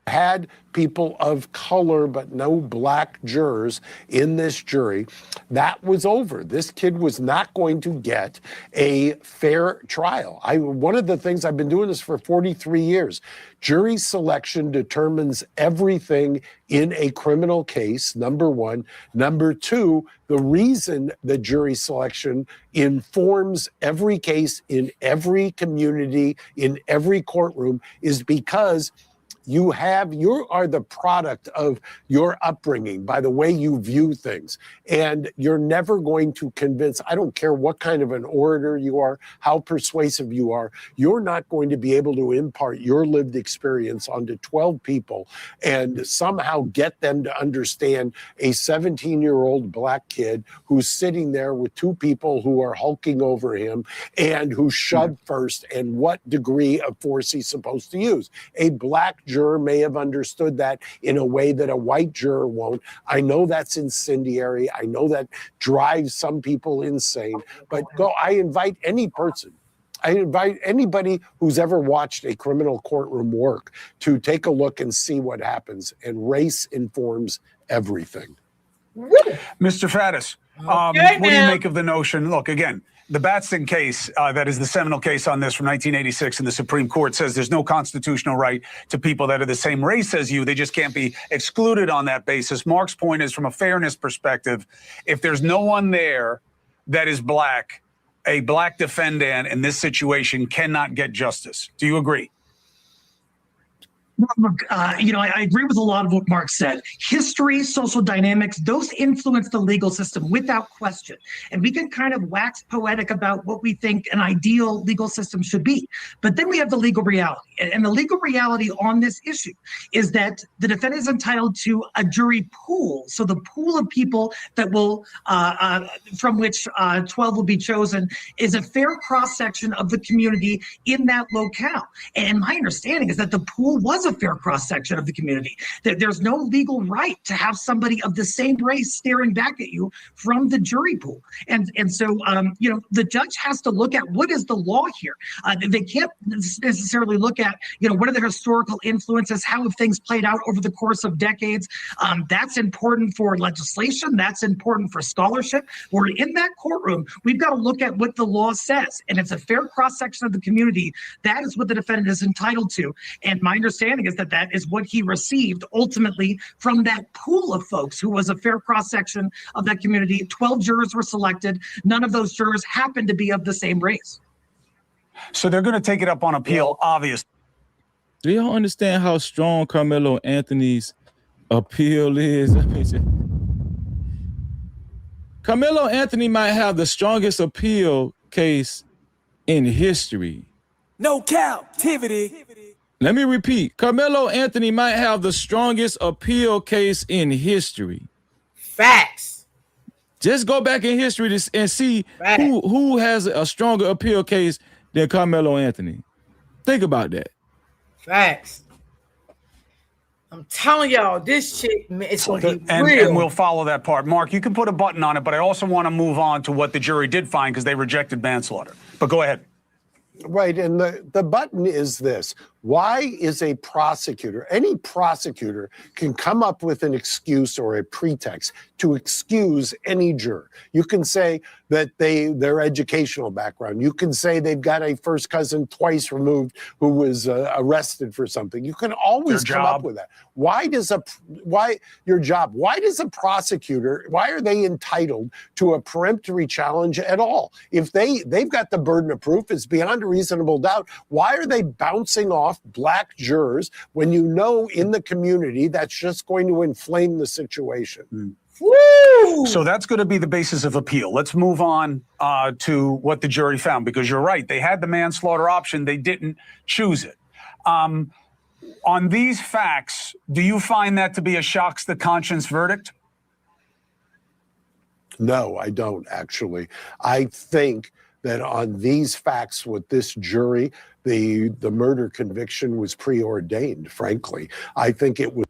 Had people of color but no black jurors in this jury, that was over. This kid was not going to get a fair trial. One of the things, I've been doing this for 43 years. Jury selection determines everything in a criminal case, number one. Number two, the reason the jury selection informs every case in every community, in every courtroom, is because you are the product of your upbringing by the way you view things. And you're never going to convince, I don't care what kind of an orator you are, how persuasive you are, you're not going to be able to impart your lived experience onto 12 people and somehow get them to understand a 17-year-old black kid who's sitting there with two people who are hulking over him and who shoved first and what degree of force he's supposed to use. A black juror may have understood that in a way that a white juror won't. I know that's incendiary. I know that drives some people insane. But I invite any person, I invite anybody who's ever watched a criminal courtroom work to take a look and see what happens. And race informs everything. Mr. Faddis, what do you make of the notion? Look, again, the Batson case, that is the seminal case on this from 1986 in the Supreme Court, says there's no constitutional right to people that are the same race as you. They just can't be excluded on that basis. Mark's point is, from a fairness perspective, if there's no one there that is black, a black defendant in this situation cannot get justice. Do you agree? I agree with a lot of what Mark said. History, social dynamics, those influence the legal system without question. And we can kind of wax poetic about what we think an ideal legal system should be. But then we have the legal reality. And the legal reality on this issue is that the defendant is entitled to a jury pool. So the pool of people that will, from which 12 will be chosen, is a fair cross-section of the community in that locale. And my understanding is that the pool was a fair cross-section of the community. There's no legal right to have somebody of the same race staring back at you from the jury pool. And so, the judge has to look at what is the law here. They can't necessarily look at, what are the historical influences, how have things played out over the course of decades. That's important for legislation. That's important for scholarship. We're in that courtroom. We've got to look at what the law says. And it's a fair cross-section of the community. That is what the defendant is entitled to. And my understanding is that that is what he received ultimately from that pool of folks who was a fair cross-section of that community. 12 jurors were selected. None of those jurors happened to be of the same race. So they're going to take it up on appeal, obviously. Do y'all understand how strong Karmelo Anthony's appeal is? Karmelo Anthony might have the strongest appeal case in history. No captivity. Let me repeat. Karmelo Anthony might have the strongest appeal case in history. Facts. Just go back in history and see who has a stronger appeal case than Karmelo Anthony. Think about that. Facts. I'm telling y'all, this chick, it's going to be real. And we'll follow that part. Mark, you can put a button on it, but I also want to move on to what the jury did find because they rejected manslaughter. But go ahead. Right, and the button is this. Why is a prosecutor, any prosecutor can come up with an excuse or a pretext to excuse any juror. You can say that their educational background. You can say they've got a first cousin twice removed who was arrested for something. You can always come up with that. Why does a prosecutor, why are they entitled to a peremptory challenge at all? If they've got the burden of proof, it's beyond a reasonable doubt. Why are they bouncing off black jurors when you know in the community that's just going to inflame the situation? Woo! So that's going to be the basis of appeal. Let's move on to what the jury found, because you're right. They had the manslaughter option. They didn't choose it. On these facts, do you find that to be a shocks the conscience verdict? No, I don't, actually. I think that on these facts with this jury, the murder conviction was preordained, frankly. I think it was.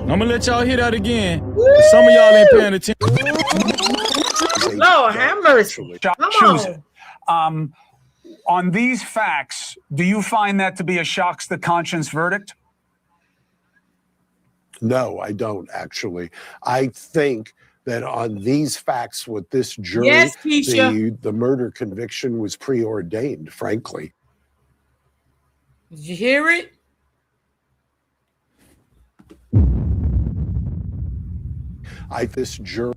I'm gonna let y'all hear that again. Some of y'all ain't paying attention. Lord have mercy. Choose it. On these facts, do you find that to be a shocks the conscience verdict? No, I don't, actually. I think that on these facts with this jury, yes, the murder conviction was preordained, frankly. Did you hear it?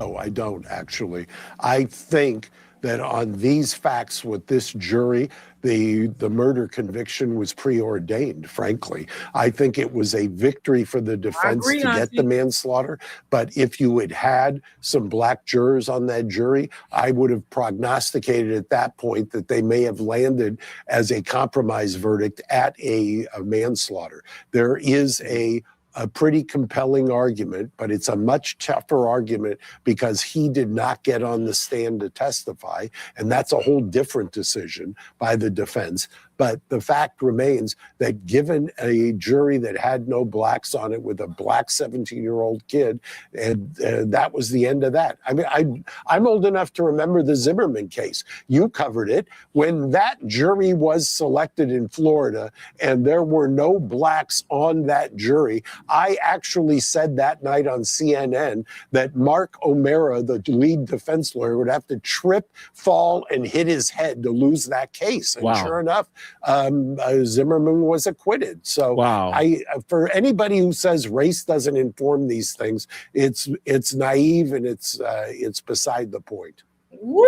No, I don't, actually. I think that on these facts with this jury, the murder conviction was preordained, frankly. I think it was a victory for the defense to get the manslaughter. But if you had had some black jurors on that jury, I would have prognosticated at that point that they may have landed as a compromise verdict at a manslaughter. There is a pretty compelling argument, but it's a much tougher argument because he did not get on the stand to testify, and that's a whole different decision by the defense. But the fact remains that given a jury that had no blacks on it with a black 17-year-old kid, and that was the end of that. I mean, I'm old enough to remember the Zimmerman case. You covered it. When that jury was selected in Florida and there were no blacks on that jury, I actually said that night on CNN that Mark O'Mara, the lead defense lawyer, would have to trip, fall, and hit his head to lose that case. And sure enough, Zimmerman was acquitted. So for anybody who says race doesn't inform these things, it's naive and it's beside the point. Woo!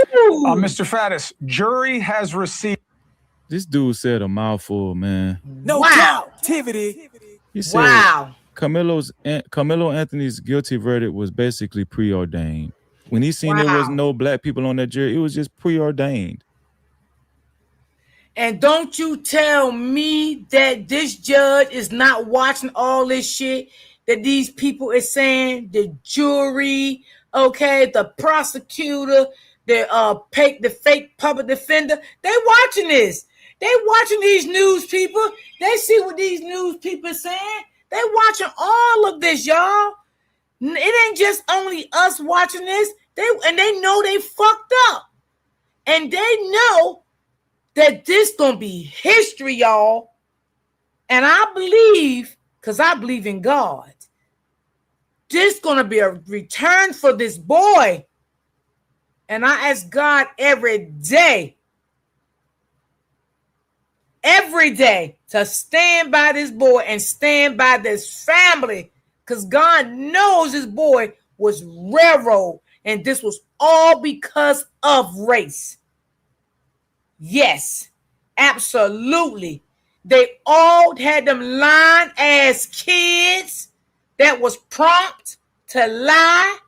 Mr. Faddis, jury has received. This dude said a mouthful, man. No captivity. He said Carmelo Anthony's guilty verdict was basically preordained. When he seen there was no black people on that jury, it was just preordained. And don't you tell me that this judge is not watching all this shit that these people is saying, the jury, okay, the prosecutor, the fake public defender. They watching this. They watching these news people. They see what these news people saying. They watching all of this, y'all. It ain't just only us watching this. They know they fucked up. And they know that this gonna be history, y'all. And I believe, because I believe in God, this gonna be a return for this boy. And I ask God every day to stand by this boy and stand by this family, because God knows this boy was railroaded, and this was all because of race. Yes, absolutely. They all had them lying as kids that was prompt to lie.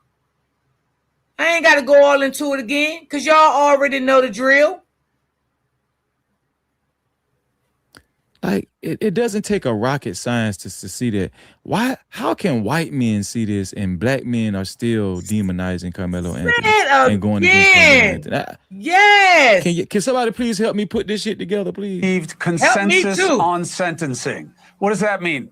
I ain't got to go all into it again because y'all already know the drill. Like, it doesn't take a rocket science to see that. How can white men see this and black men are still demonizing Carmelo Anthony and going against Carmelo Anthony? Yes. Can somebody please help me put this shit together, please? Received consensus on sentencing. What does that mean?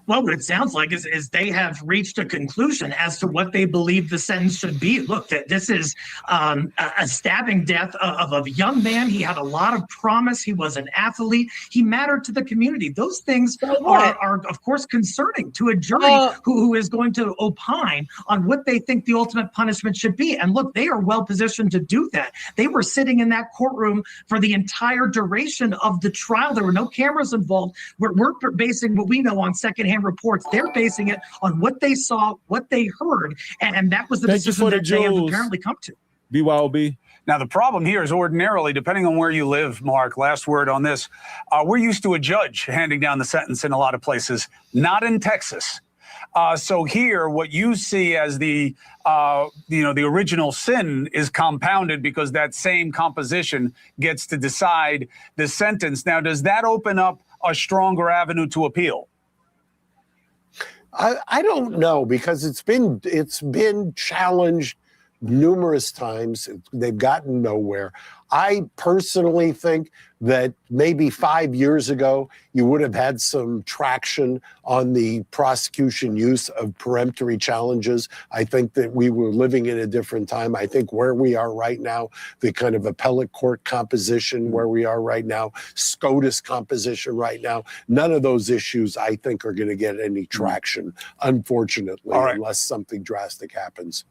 Well, what it sounds like is they have reached a conclusion as to what they believe the sentence should be. Look, this is a stabbing death of a young man. He had a lot of promise. He was an athlete. He mattered to the community. Those things are of course, concerning to a jury who is going to opine on what they think the ultimate punishment should be. And look, they are well positioned to do that. They were sitting in that courtroom for the entire duration of the trial. There were no cameras involved. We're basing what we know on secondhand reports. They're basing it on what they saw, what they heard, and that was the decision that they have apparently come to. BYOB. Now, the problem here is ordinarily, depending on where you live, Mark, last word on this, we're used to a judge handing down the sentence in a lot of places, not in Texas. So here, what you see as the original sin is compounded because that same composition gets to decide the sentence. Now, does that open up a stronger avenue to appeal? I don't know, because it's been challenged numerous times. They've gotten nowhere. I personally think that maybe 5 years ago, you would have had some traction on the prosecution use of peremptory challenges. I think that we were living in a different time. I think where we are right now, the kind of appellate court composition where we are right now, SCOTUS composition right now, none of those issues I think are going to get any traction, unfortunately, unless something drastic happens.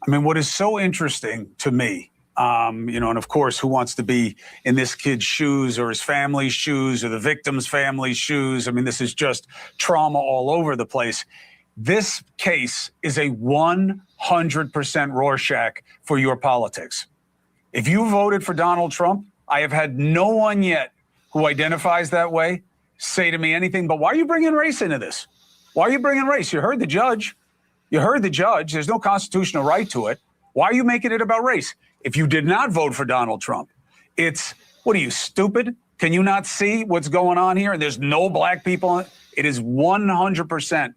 I mean, what is so interesting to me, and of course, who wants to be in this kid's shoes or his family's shoes or the victim's family's shoes? I mean, this is just trauma all over the place. This case is a 100% Rorschach for your politics. If you voted for Donald Trump, I have had no one yet who identifies that way say to me anything but, why are you bringing race into this? Why are you bringing race? You heard the judge. There's no constitutional right to it. Why are you making it about race? If you did not vote for Donald Trump, it's, what are you, stupid? Can you not see what's going on here? And there's no black people. It is 100%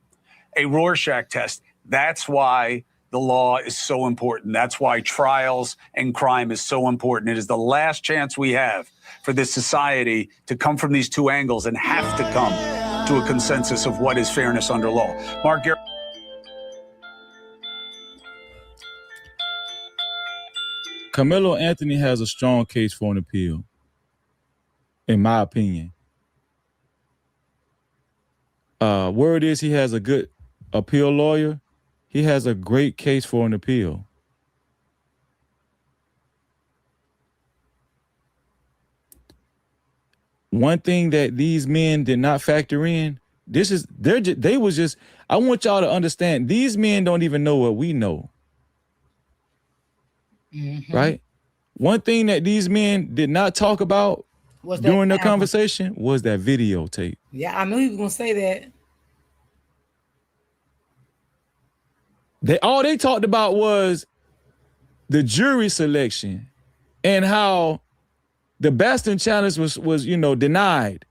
a Rorschach test. That's why the law is so important. That's why trials and crime is so important. It is the last chance we have for this society to come from these two angles and have to come to a consensus of what is fairness under law. Mark Garrett. Carmelo Anthony has a strong case for an appeal, in my opinion. Word is he has a good appeal lawyer. He has a great case for an appeal. One thing that these men did not factor in, I want y'all to understand, these men don't even know what we know. right? One thing that these men did not talk about during their conversation was that videotape. Yeah, I knew he was gonna say that. All they talked about was the jury selection and how the Bastion challenge was denied,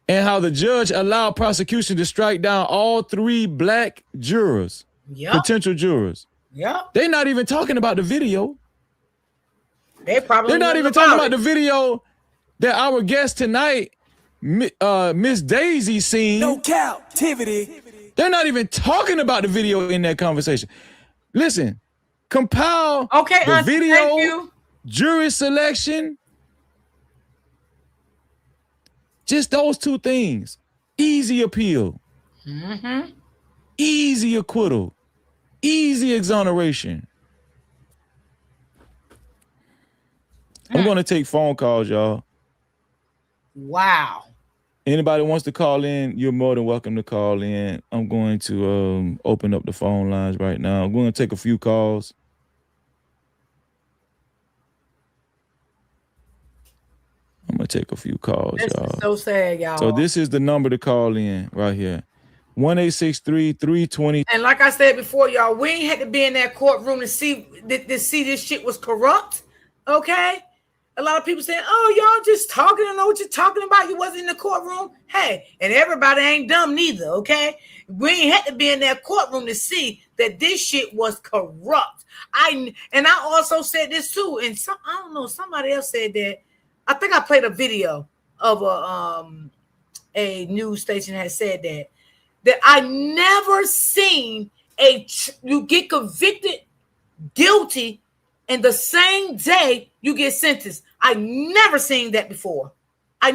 and how the judge allowed prosecution to strike down all 3 black jurors, potential jurors. Yep. They're not even talking about the video. They're not even talking about the video that our guest tonight, Miss Daisy, seen. No captivity. They're not even talking about the video in that conversation. Listen, compile the video, jury selection, just those 2 things. Easy appeal, easy acquittal, easy exoneration. I'm going to take phone calls, y'all. Wow. Anybody wants to call in, you're more than welcome to call in. I'm going to open up the phone lines right now. I'm going to take a few calls. I'm going to take a few calls, This y'all. is so sad, y'all. So this is the number to call in right here. 1-863-320. And like I said before, y'all, we ain't had to be in that courtroom to see this shit was corrupt. Okay? A lot of people saying, oh, y'all just talking. I know what you're talking about. You wasn't in the courtroom. Hey, and everybody ain't dumb neither, okay? We ain't had to be in that courtroom to see that this shit was corrupt. I also said this too, and I don't know, somebody else said that. I think I played a video of a news station that said that I never seen you get convicted guilty and the same day you get sentenced. I never seen that before. I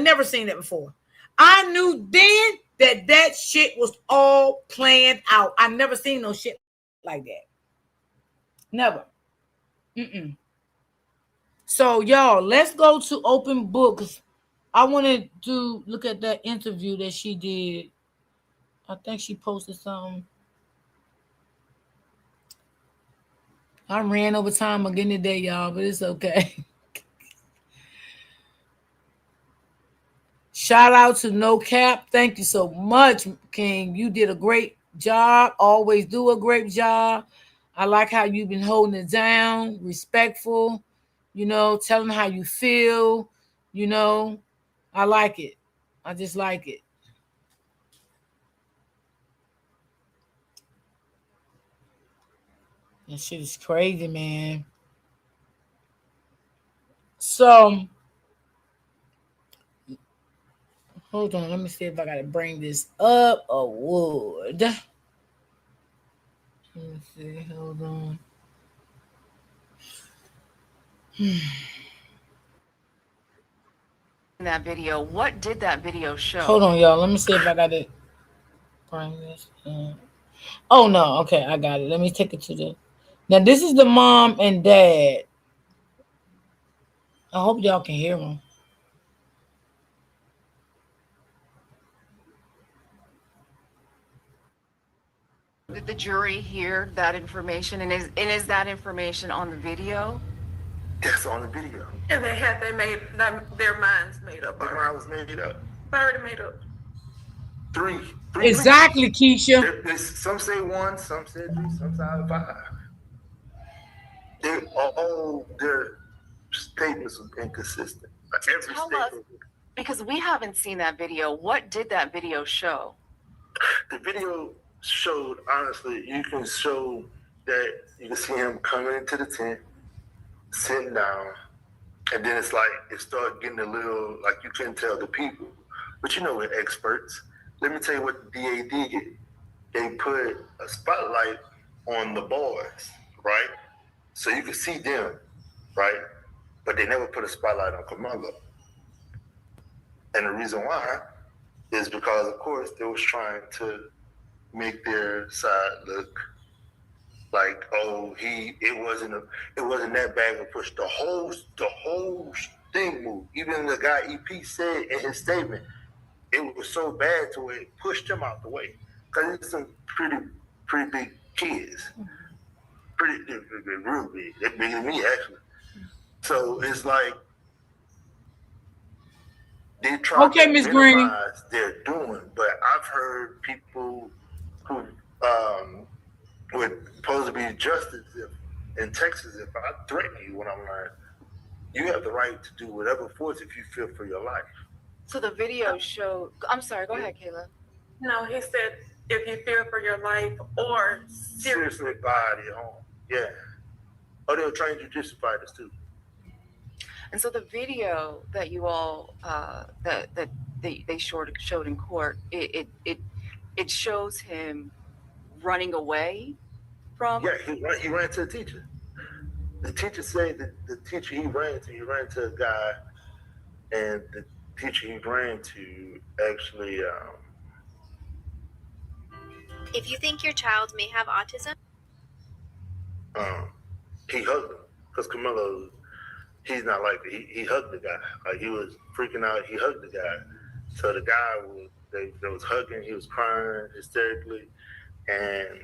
knew then that shit was all planned out. I never seen no shit like that. Never. So y'all, let's go to open books. I want to look at that interview that she did. I think she posted something. I ran over time again today, y'all, but it's okay. Shout out to No Cap. Thank you so much, King. You did a great job. Always do a great job. I like how you've been holding it down, respectful, telling how you feel, I like it. I just like it. That shit is crazy, man. So, hold on. Let me see if I got to bring this up or would. Let me see. Hold on. That video, what did that video show? Hold on, y'all. Let me see if I got to bring this in. Oh, no. Okay, I got it. Let me take it to the... Now, this is the mom and dad. I hope y'all can hear them. Did the jury hear that information? And is that information on the video? Yes, on the video. And they made their minds made up. Their mind was made up. Already made up. Three. Exactly, Keisha. Some say 1, some say 3, some say 5. All their statements have been consistent. Tell us, because we haven't seen that video. What did that video show? The video showed, honestly, you can show that you can see him coming into the tent, sitting down, and then it's like it started getting a little like you couldn't tell the people. But we're experts. Let me tell you what the DA did. They put a spotlight on the boys, right? So you could see them, right? But they never put a spotlight on Karmelo. And the reason why is because, of course, they was trying to make their side look like, oh, it wasn't that bad of a push. The whole thing moved. Even the guy EP said in his statement, it was so bad to where it pushed him out the way. Because it's some pretty big kids. Pretty real big. They're bigger than me, actually. So it's like they try to minimize their doing, but I've heard people who would supposed to be justice in Texas. If I threaten you when I'm like, you have the right to do whatever force if you fear for your life. So the video showed. I'm sorry. Go ahead, Kayla. No, he said if you fear for your life or Seriously body home. Yeah. Oh, they'll train jujitsu fighters too. And so the video that you all that they showed in court, it shows him running away from. Yeah, he ran to the teacher. The teacher said that the teacher he ran to a guy, and the teacher he ran to actually. If you think your child may have autism, He hugged him because Karmelo, he's not like that. He hugged the guy. Like he was freaking out. He hugged the guy. So the guy was hugging. He was crying hysterically, and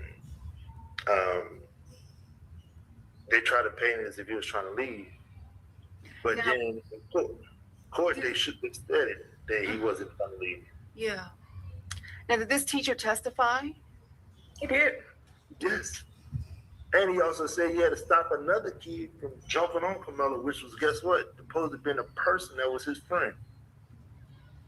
they tried to paint it as if he was trying to leave. But then in court, they should have said it that he wasn't trying to leave. Yeah. Now, did this teacher testify? He did. Yes. And he also said he had to stop another kid from jumping on Karmelo, which was, guess what? Supposed to have been a person that was his friend.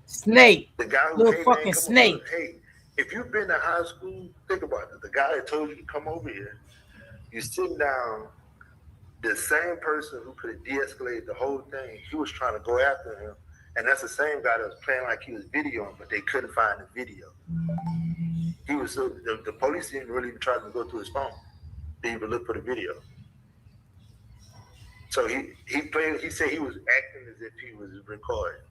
Snake. The guy who little came fucking in, snake. Hey, if you've been to high school, think about it. The guy that told you to come over here, you sit down, the same person who could have de-escalated the whole thing, he was trying to go after him. And that's the same guy that was playing like he was videoing, but they couldn't find the video. He was the police didn't really even try to go through his phone. They even look for the video. So he said he was acting as if he was recording.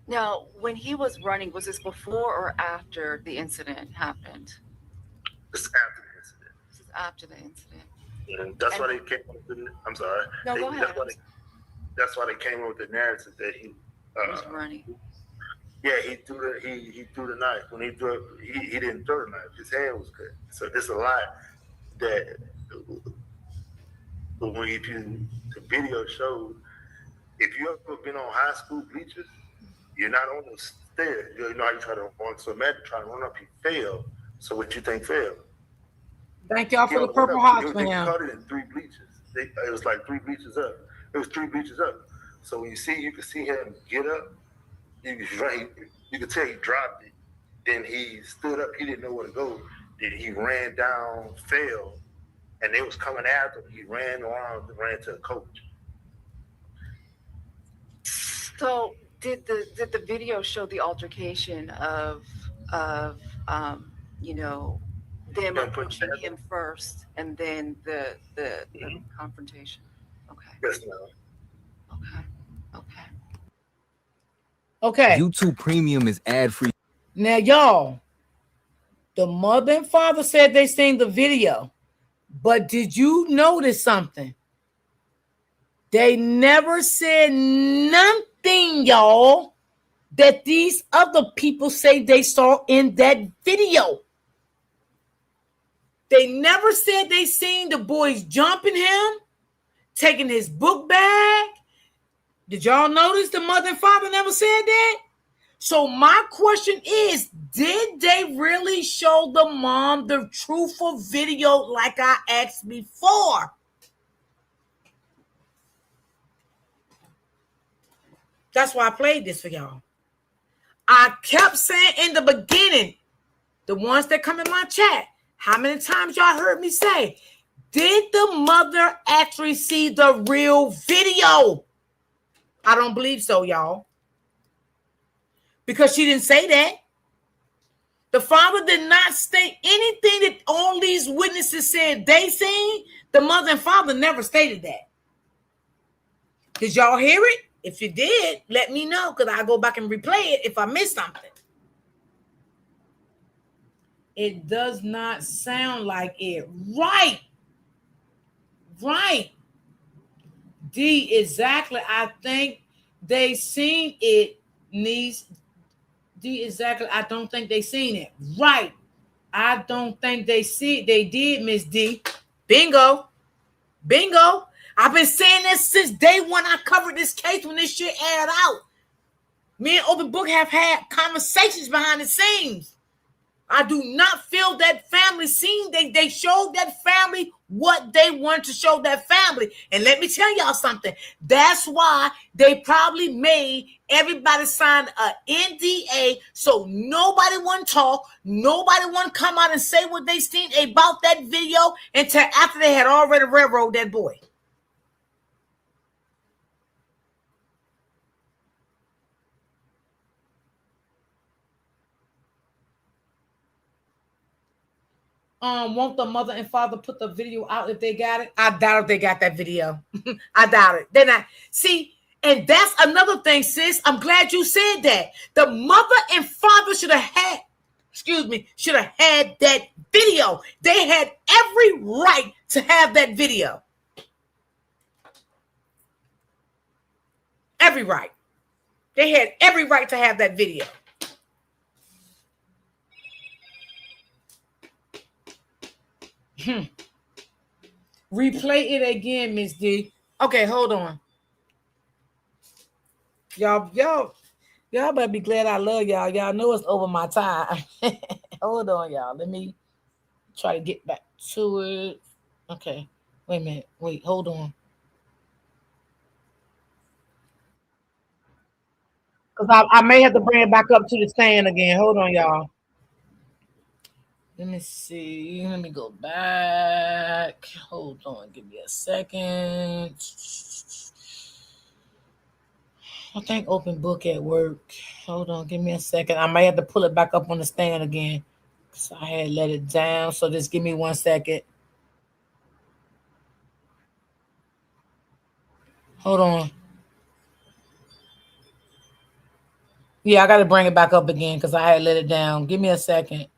Now, when he was running, was this before or after the incident happened? It's after the incident. This is after the incident. And that's why they came up with I'm sorry. No, go ahead. That's why they came up with the narrative that he was running. Yeah, he threw the knife. When he threw it, he didn't throw the knife. His hand was cut. So there's a lot that when the video shows, if you ever been on high school bleachers, you're not on the stairs. You know how you try to run. So imagine trying to run up, you fail. So what you think failed? Thank y'all for the Purple Hearts for They him. cut it in 3 bleachers. It was like 3 bleachers up. It was 3 bleachers up. So when you could see him get up. You could tell he dropped it. Then he stood up. He didn't know where to go. Then he ran down, fell, and they was coming after him. He ran around, ran to a coach. So did the video show the altercation of them approaching him first and then the confrontation? Okay. Yes, ma'am. Okay. YouTube Premium is ad-free. Now, y'all, the mother and father said they seen the video, but did you notice something? They never said nothing, y'all, that these other people say they saw in that video. They never said they seen the boys jumping him, taking his book bag. Did y'all notice the mother and father never said that? So my question is, did they really show the mom the truthful video like I asked before? That's why I played this for y'all. I kept saying in the beginning, the ones that come in my chat, how many times y'all heard me say, did the mother actually see the real video? I don't believe so, y'all. Because she didn't say that. The father did not state anything that all these witnesses said they seen. The mother and father never stated that. Did y'all hear it? If you did, let me know because I'll go back and replay it if I missed something. It does not sound like it. Right. D, exactly. I think they seen it, niece. D, exactly. I don't think they seen it. Right. I don't think they see it. They did, Miss D. Bingo. Bingo. I've been saying this since day one. I covered this case when this shit aired out. Me and Open Book have had conversations behind the scenes. I do not feel that family scene. They showed that family what they wanted to show that family. And let me tell y'all something. That's why they probably made everybody sign an NDA so nobody want to talk, nobody want to come out and say what they seen about that video until after they had already railroaded that boy. Won't the mother and father put the video out if they got it? I doubt if they got that video. I doubt it. They're not. See, and that's another thing, sis. I'm glad you said that. The mother and father should have had that video. They had every right to have that video. Every right. They had every right to have that video. Replay it again, Miss D. Okay, hold on. Y'all better be glad I love y'all. Y'all know it's over my time. Hold on, y'all. Let me try to get back to it. Okay. Wait a minute. Wait, hold on. Because I may have to bring it back up to the stand again. Hold on, y'all. Let me see. Let me go back. Hold on. Give me a second. I think Open Book at work. Hold on. Give me a second. I might have to pull it back up on the stand again. So I had let it down. So just give me 1 second. Hold on. Yeah, I got to bring it back up again because I had let it down. Give me a second.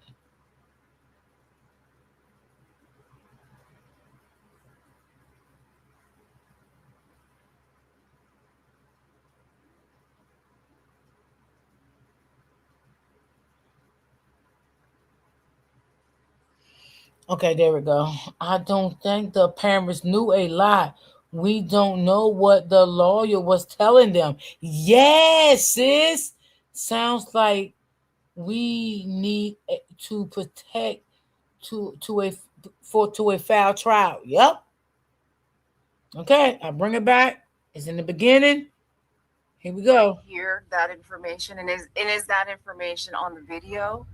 Okay, there we go. I don't think the parents knew a lot. We don't know what the lawyer was telling them. Yes, sis. Sounds like we need to protect to a foul trial. Yep. Okay, I'll bring it back. It's in the beginning. Here we go. Hear that information, and is that information on the video?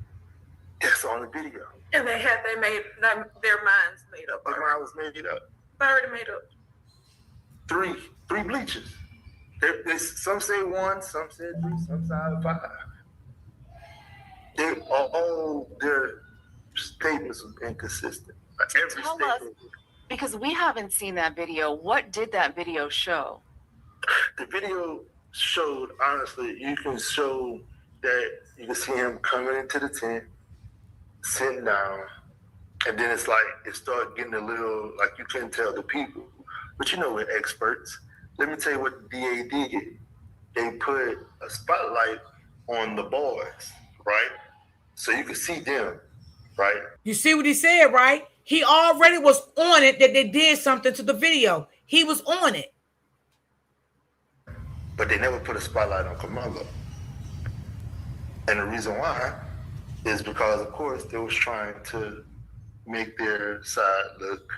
It's on the video. And they made their minds made up. Their mind was made up. Already made up. Three bleachers. Some say one, some say three, some say 5. Their statements are inconsistent. Every Tell statement. us, because we haven't seen that video. What did that video show? The video showed, honestly, you can show that you can see him coming into the tent, sitting down, and then it's like it started getting a little like you couldn't tell the people. But you know, we're experts. Let me tell you what the DA did. They put a spotlight on the boys, right? So you could see them, right? You see what he said, right? He already was on it that they did something to the video. He was on it. But they never put a spotlight on Karmelo. And the reason why is because, of course, they was trying to make their side look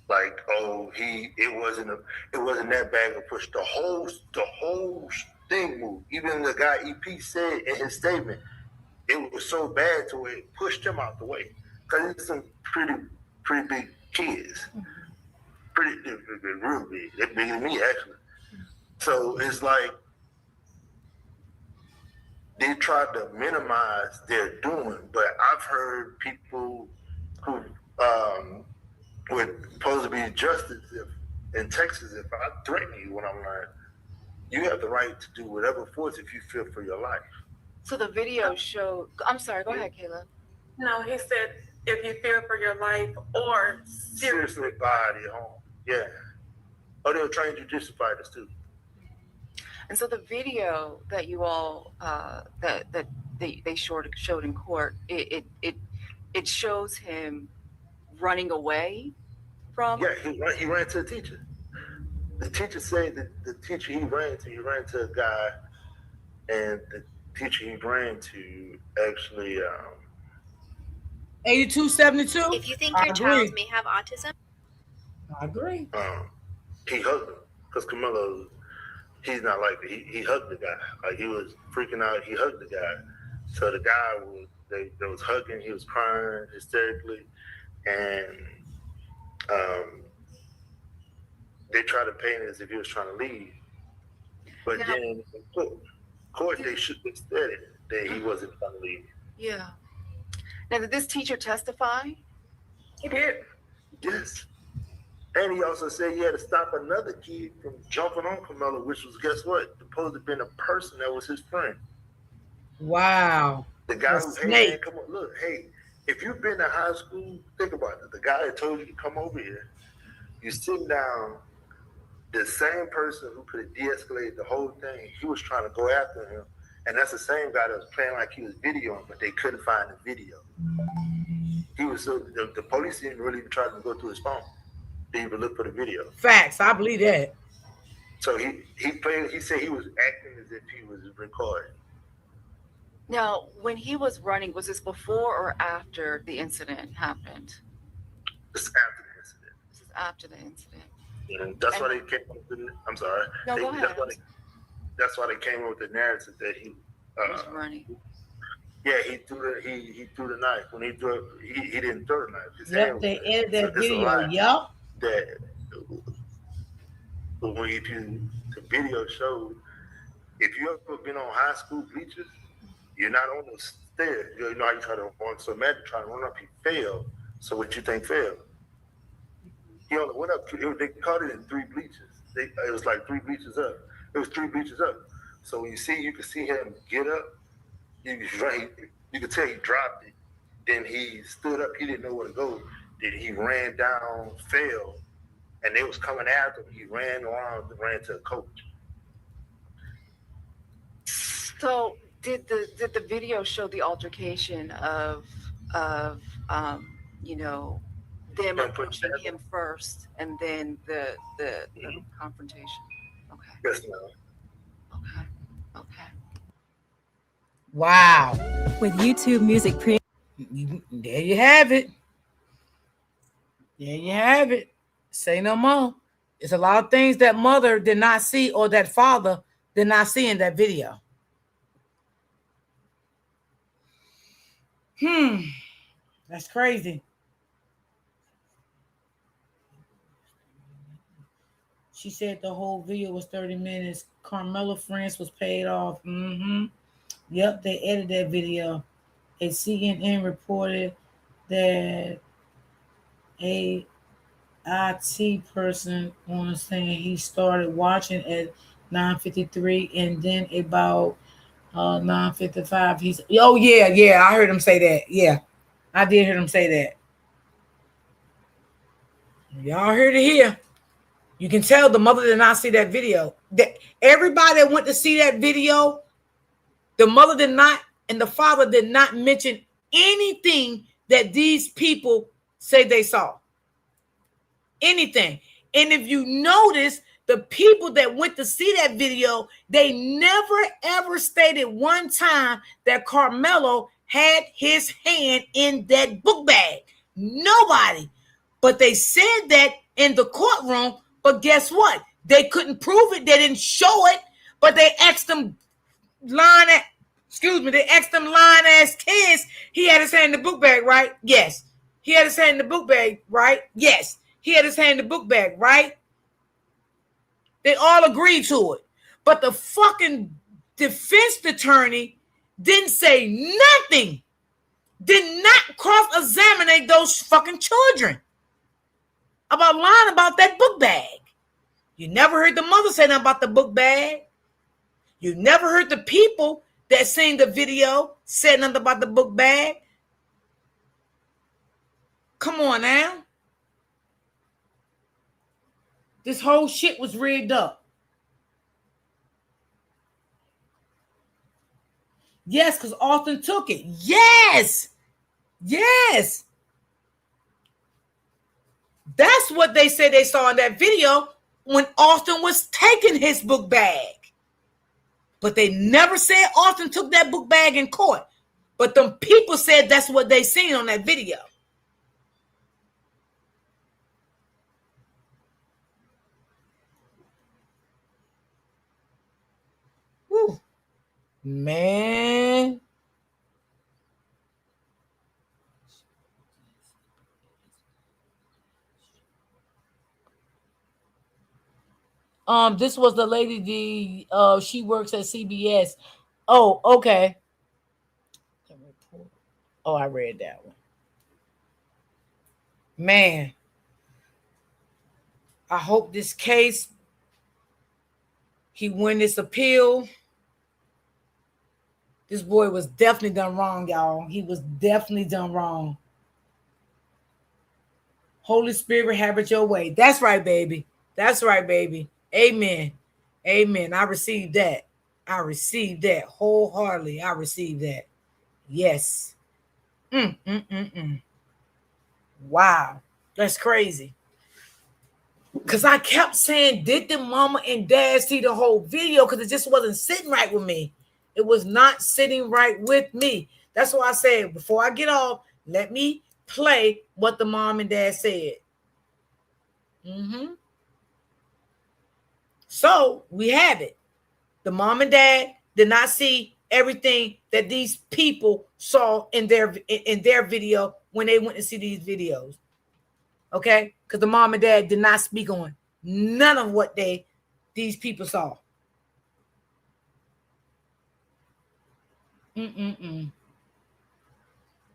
like, oh, it wasn't that bad to push. The whole thing moved. Even the guy EP said in his statement, it was so bad to where it pushed him out the way. Because it's some pretty big kids. They're real big. They're bigger than me, actually. So it's like they tried to minimize their doing, but I've heard people who were supposed to be justice in Texas, if I threaten you when I'm like, you have the right to do whatever force if you fear for your life. So the video showed, I'm sorry, go ahead, Kayla. No, he said if you fear for your life or seriously body home. Yeah. Oh, they were trained jiu-jitsu fighters too. And so the video that you all that they showed in court, it shows him running away from? Yeah, he ran to the teacher. The teacher said that the teacher he ran to a guy, and the teacher he ran to actually 8272. If you think your child may have autism, I agree. He hugged him because Karmelo, he's not like that. He hugged the guy. Like he was freaking out. He hugged the guy. So the guy they was hugging. He was crying hysterically, and they tried to paint it as if he was trying to leave. But Now, then in court, they said that he wasn't trying to leave. yeah. Now, did this teacher testify? He did. Yes. And he also said he had to stop another kid from jumping on Karmelo, which was, guess what? Supposed to have been a person that was his friend. Wow. The guy who, hey, man, come on, look, hey, if you've been to high school, think about it. The guy that told you to come over here, you sit down, the same person who could have de-escalated the whole thing, he was trying to go after him. And that's the same guy that was playing like he was videoing, but they couldn't find the video. He was the police didn't really even try to go through his phone. They even look for the video. Facts, I believe that. So he said he was acting as if he was recording. Now, when he was running, was this before or after the incident happened? This is after the incident. This is after the incident. And that's why they came up with I'm sorry. No, go ahead. That's why they came up with the narrative that he was running. Yeah, he threw the knife. When he threw it, he didn't throw the knife. His Yep, hand they was edited that so video. Yep. That the video showed, if you ever been on high school bleachers, you're not on the stairs. You know how you try to run. So imagine trying to run up, he failed. So what you think failed? He only went up. They caught it in 3 bleachers. It was like 3 bleachers up. It was 3 bleachers up. So when you could see him get up. You could tell he dropped it. Then he stood up. He didn't know where to go. Then he ran down, fell, and they was coming after him. He ran around, ran to a coach. So did the video show the altercation of them approaching him first and then the confrontation? Okay. Yes, ma'am. Okay. Wow. With YouTube Music Premium. There you have it. There you have it. Say no more. It's a lot of things that mother did not see or that father did not see in that video. That's crazy. She said the whole video was 30 minutes. Karmelo France was paid off. Yep, they edited that video. A CNN reported that a IT person on saying he started watching at 9:53 and then about 9:55 he's I heard him say that. Yeah, I did hear him say that. Y'all heard it here. You can tell the mother did not see that video. Everybody that went to see that video, the mother did not and the father did not mention anything that these people say they saw. Anything. And if you notice, the people that went to see that video, they never ever stated one time that Karmelo had his hand in that book bag. Nobody. But they said that in the courtroom. But guess what? They couldn't prove it. They didn't show it. But they asked them lying ass kids. He had his hand in the book bag, right? Yes. He had his hand in the book bag, right? Yes. He had his hand in the book bag, right? They all agreed to it. But the fucking defense attorney didn't say nothing. Did not cross-examine those fucking children about lying about that book bag. You never heard the mother say nothing about the book bag. You never heard the people that seen the video say nothing about the book bag. Come on now. This whole shit was rigged up. Yes, because Austin took it. Yes. Yes. That's what they said they saw in that video when Austin was taking his book bag. But they never said Austin took that book bag in court. But them people said that's what they seen on that video. Whew. Man. This was the lady, she works at CBS. Oh, okay. Oh, I read that one. Man. I hope this case, he win this appeal. This boy was definitely done wrong, y'all. He was definitely done wrong. Holy Spirit, have it your way. That's right, baby. That's right, baby. Amen. Amen. I received that. I received that wholeheartedly. I received that. Yes. Wow. That's crazy. Because I kept saying, did the mama and dad see the whole video? Because it just wasn't sitting right with me. It was not sitting right with me. That's why I said, before I get off, let me play what the mom and dad said. So we have it. The mom and dad did not see everything that these people saw in their video when they went to see these videos. Okay? Because the mom and dad did not speak on none of what these people saw.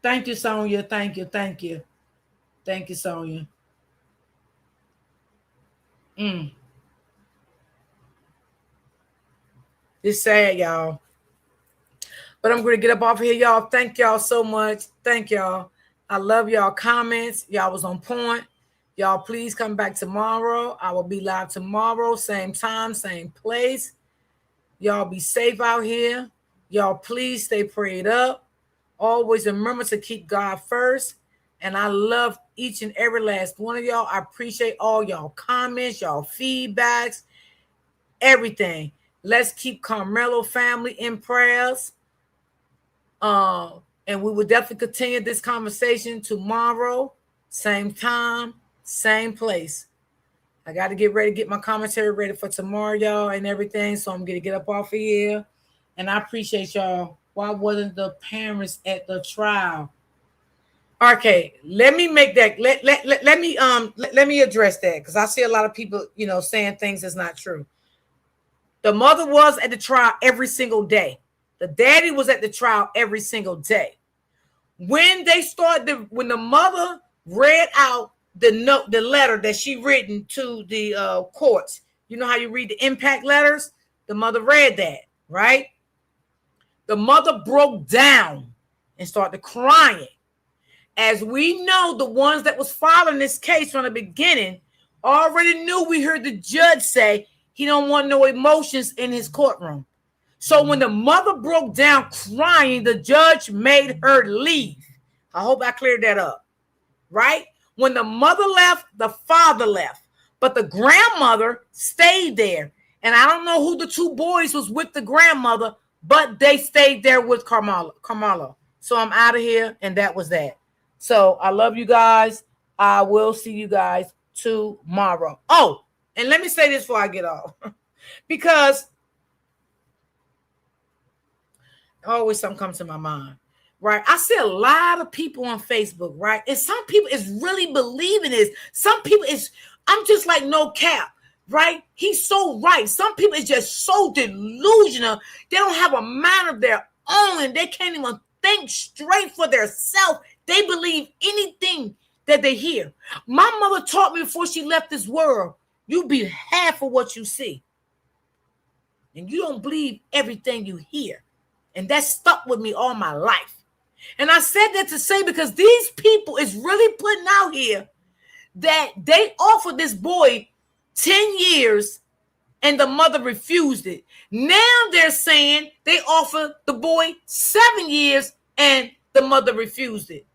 Thank you, Sonia. Thank you. Thank you. Thank you, Sonia. It's sad, y'all. But I'm going to get up off here, y'all. Thank y'all so much. Thank y'all. I love y'all comments. Y'all was on point. Y'all, please come back tomorrow. I will be live tomorrow. Same time, same place. Y'all be safe out here. Y'all, please stay prayed up. Always remember to keep God first. And I love each and every last one of y'all. I appreciate all y'all comments, y'all feedbacks, everything. Let's keep Karmelo family in prayers. And we will definitely continue this conversation tomorrow. Same time, same place. I got to get ready, get my commentary ready for tomorrow, y'all, and everything. So I'm going to get up off of here. And I appreciate y'all. Why wasn't the parents at the trial? Okay, let me make that. Let me address that, because I see a lot of people, saying things that's not true. The mother was at the trial every single day. The daddy was at the trial every single day. When the mother read out the letter that she written to the courts, you know how you read the impact letters? The mother read that, right? The mother broke down and started crying. As we know, the ones that was following this case from the beginning already knew. We heard the judge say he don't want no emotions in his courtroom. So when the mother broke down crying, the judge made her leave. I hope I cleared that up, right? When the mother left, the father left, but the grandmother stayed there. And I don't know who the two boys was with the grandmother, but they stayed there with Karmelo. So I'm out of here, and that was that. So I love you guys. I will see you guys tomorrow. Oh, and let me say this before I get off, because always something comes to my mind, right? I see a lot of people on Facebook, right? And some people is really believing this. Some people I'm just like, no cap, right? He's so right. Some people is just so delusional. They don't have a mind of their own, and they can't even think straight for themselves. They believe anything that they hear. My mother taught me before she left this world, you be half of what you see. And you don't believe everything you hear. And that stuck with me all my life. And I said that to say, because these people is really putting out here that they offered this boy 10 years and the mother refused it. Now they're saying they offered the boy 7 years and the mother refused it.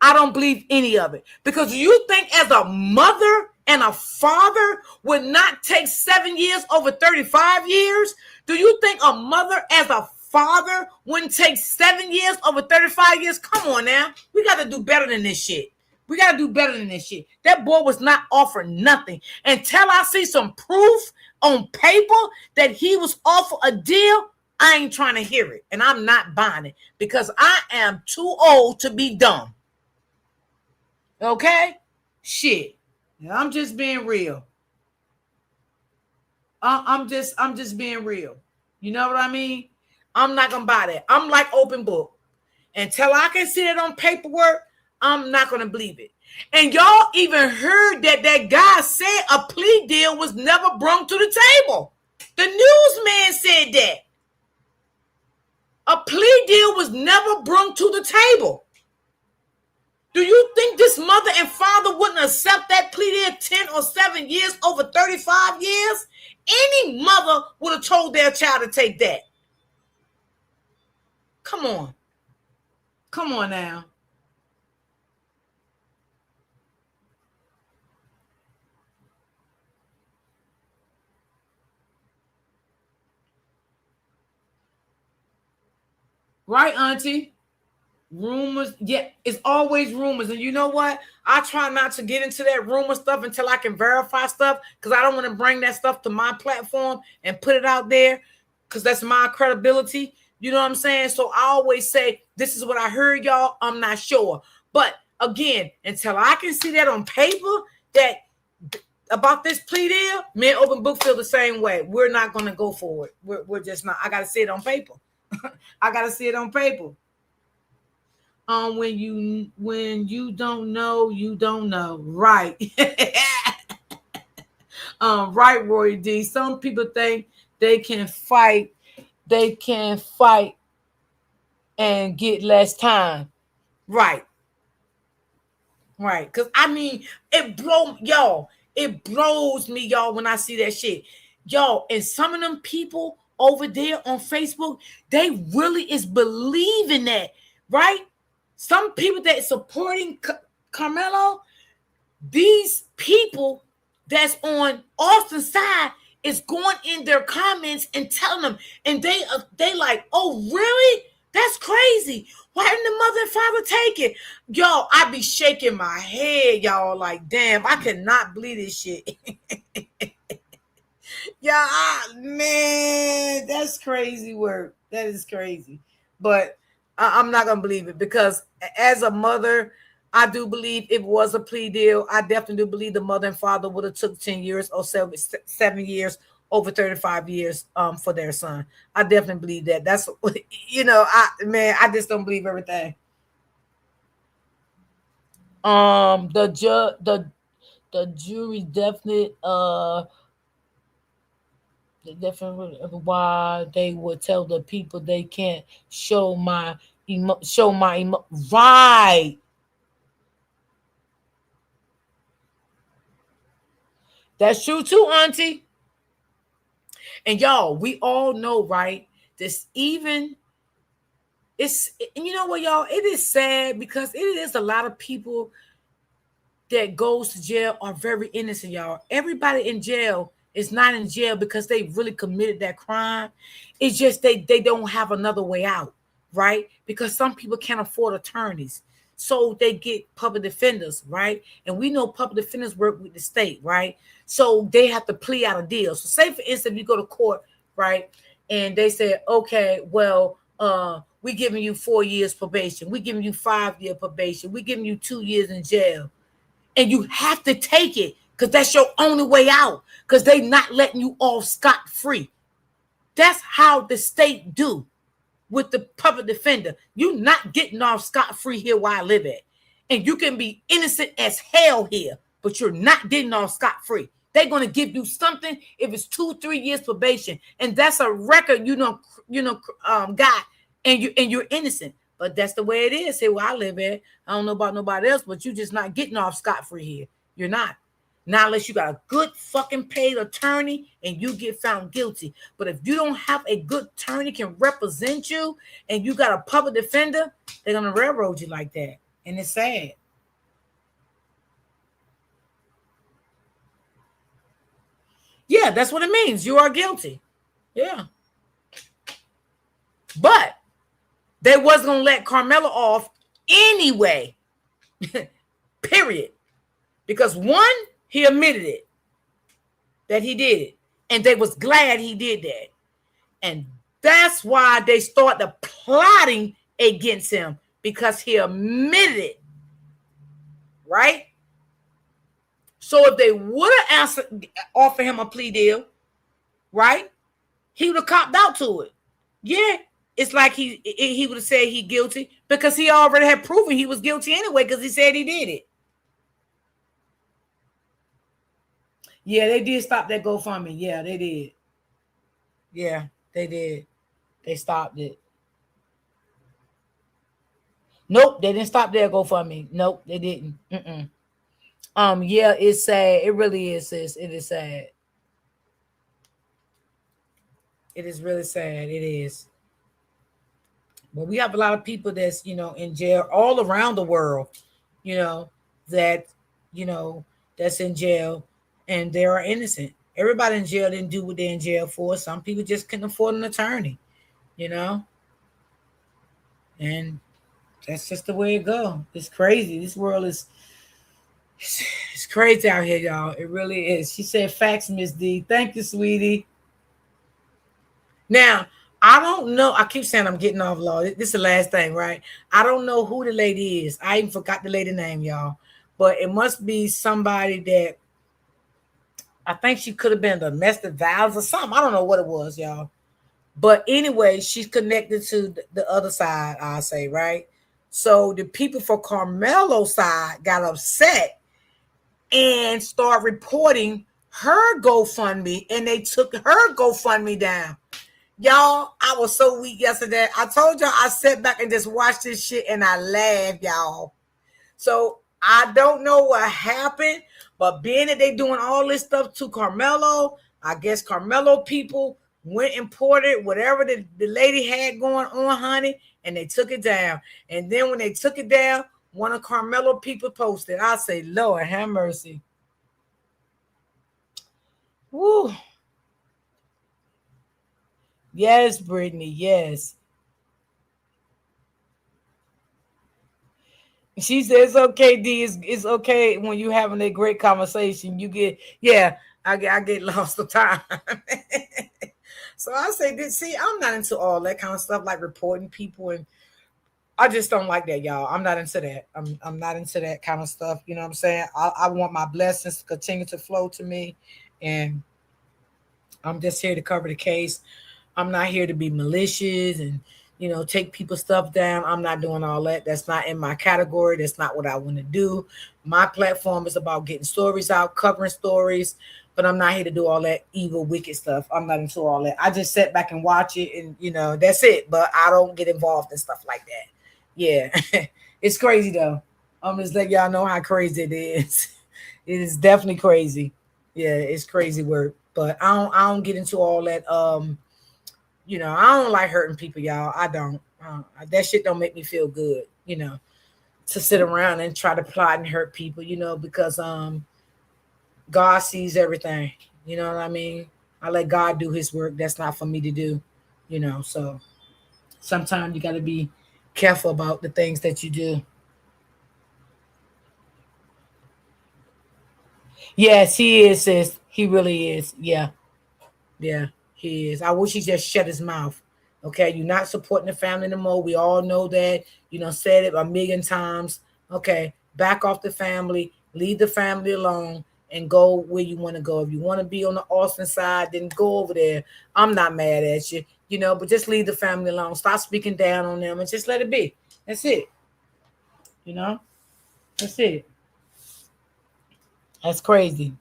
I don't believe any of it. Because you think as a mother and a father would not take 7 years over 35 years? Do you think a mother as a father wouldn't take 7 years over 35 years? Come on now. We got to do better than this shit. We got to do better than this shit. That boy was not offered nothing. Until I see some proof on paper that he was offered a deal, I ain't trying to hear it. And I'm not buying it because I am too old to be dumb. Okay? Shit. I'm just being real. I'm just being real. You know what I mean? I'm not gonna buy that. I'm like open book. Until I can see it on paperwork, I'm not gonna believe it. And y'all even heard that guy said a plea deal was never brought to the table. The newsman said that. A plea deal was never brought to the table. Do you think this mother and father wouldn't accept that plea deal 10 or 7 years over 35 years? Any mother would have told their child to take that. Come on. Come on now. Right, Auntie? Rumors. Yeah, it's always rumors. And you know what? I try not to get into that rumor stuff until I can verify stuff because I don't want to bring that stuff to my platform and put it out there because that's my credibility. You know what I'm saying? So I always say, this is what I heard, y'all. I'm not sure. But again, until I can see that on paper that about this plea deal, me and Open Book feel the same way. We're not going to go for it. We're just not. I got to see it on paper. I got to see it on paper. When you don't know, you don't know. Right. Right, Roy D. Some people think they can fight and get less time. Right. Right. Because I mean, it blows me, y'all, when I see that shit. Y'all, and some of them people over there on Facebook, they really is believing that, right? Some people that supporting Karmelo, these people that's on Austin's side is going in their comments and telling them, and they like, oh, really? That's crazy. Why didn't the mother and father take it? Y'all, I be shaking my head, y'all, like, damn, I cannot believe this shit. Yeah, man, that's crazy work. That is crazy. But I'm not going to believe it because as a mother, I do believe it was a plea deal. I definitely do believe the mother and father would have took 10 years or 7 years over 35 years for their son. I definitely believe that. That's, I just don't believe everything. The jury definitely why they would tell the people they can't show my right. That's true too, Auntie. And y'all, we all know, right? This even it's, and you know what, y'all, it is sad because it is a lot of people that goes to jail are very innocent, y'all. Everybody in jail is not in jail because they really committed that crime. It's just they don't have another way out, right? Because some people can't afford attorneys. So they get public defenders, right? And we know public defenders work with the state, right? So they have to plea out a deal. So say, for instance, you go to court, right? And they say, okay, well, we giving you 4 years probation. We giving you 5-year probation. We giving you 2 years in jail. And you have to take it because that's your only way out because they not letting you off scot-free. That's how the state do with the public defender. You not getting off scot-free here where I live at. And you can be innocent as hell here, but you're not getting off scot-free. They're going to give you something if it's 2-3 years probation. And that's a record got, and you're innocent. But that's the way it is here where I live at. I don't know about nobody else, but you're just not getting off scot-free here. You're not. Not unless you got a good fucking paid attorney and you get found guilty. But if you don't have a good attorney can represent you and you got a public defender, they're going to railroad you like that. And it's sad. Yeah, that's what it means. You are guilty. Yeah. But they wasn't going to let Karmelo off anyway. Period. Because one, he admitted it. That he did it. And they was glad he did that. And that's why they started plotting against him. Because he admitted it. Right? So if they would have offered him a plea deal, right? He would have copped out to it. Yeah. It's like he would have said he guilty because he already had proven he was guilty anyway because he said he did it. Yeah, they did stop that GoFundMe. Yeah, they did. Yeah, they did. They stopped it. Nope, they didn't stop their GoFundMe. Nope, they didn't. Yeah, it's sad. It really is, sis. It is sad. It is really sad. It is. But we have a lot of people that's, in jail all around the world, that, that's in jail and they are innocent. Everybody in jail didn't do what they're in jail for. Some people just couldn't afford an attorney, and that's just the way it goes. It's crazy. This world is, it's crazy out here, y'all. It really is. She said facts, Miss D. Thank you, sweetie. Now, I don't know. I keep saying I'm getting off, law. This is the last thing, right? I don't know who the lady is. I even forgot the lady name, y'all. But it must be somebody that I think she could have been domestic violence or something. I don't know what it was, y'all. But anyway, she's connected to the other side, I'll say, right? So the people for Karmelo's side got upset and start reporting her GoFundMe, and they took her GoFundMe down. Y'all, I was so weak yesterday. I told y'all I sat back and just watched this shit and I laughed, y'all. So I don't know what happened, but being that they doing all this stuff to Karmelo, I guess Karmelo people went and ported whatever the lady had going on, honey, and they took it down. And then when they took it down, one of Karmelo people posted. I say, Lord, have mercy. Woo. Yes, Brittany, yes. She says, okay, D, it's okay when you having a great conversation. You get, I get lost of time. So I say, see, I'm not into all that kind of stuff, like reporting people, and I just don't like that, y'all. I'm not into that. I'm not into that kind of stuff. You know what I'm saying? I want my blessings to continue to flow to me, and I'm just here to cover the case. I'm not here to be malicious and, take people's stuff down. I'm not doing all that. That's not in my category. That's not what I want to do. My platform is about getting stories out, covering stories, but I'm not here to do all that evil, wicked stuff. I'm not into all that. I just sit back and watch it and, that's it. But I don't get involved in stuff like that. Yeah. It's crazy, though. I'm just letting y'all know how crazy it is. It is definitely crazy. Yeah, it's crazy work. But I don't get into all that. I don't like hurting people, y'all. I don't. That shit don't make me feel good, to sit around and try to plot and hurt people, because God sees everything. You know what I mean? I let God do his work. That's not for me to do, so sometimes you got to be careful about the things that you do. Yes, he is, sis. He really is. Yeah. Yeah, he is. I wish he just shut his mouth. Okay, you're not supporting the family no more. We all know that. Said it a million times. Okay, back off the family. Leave the family alone and go where you want to go. If you want to be on the Austin side, then go over there. I'm not mad at you, but just leave the family alone. Stop speaking down on them and just let it be. That's it. That's it. That's crazy.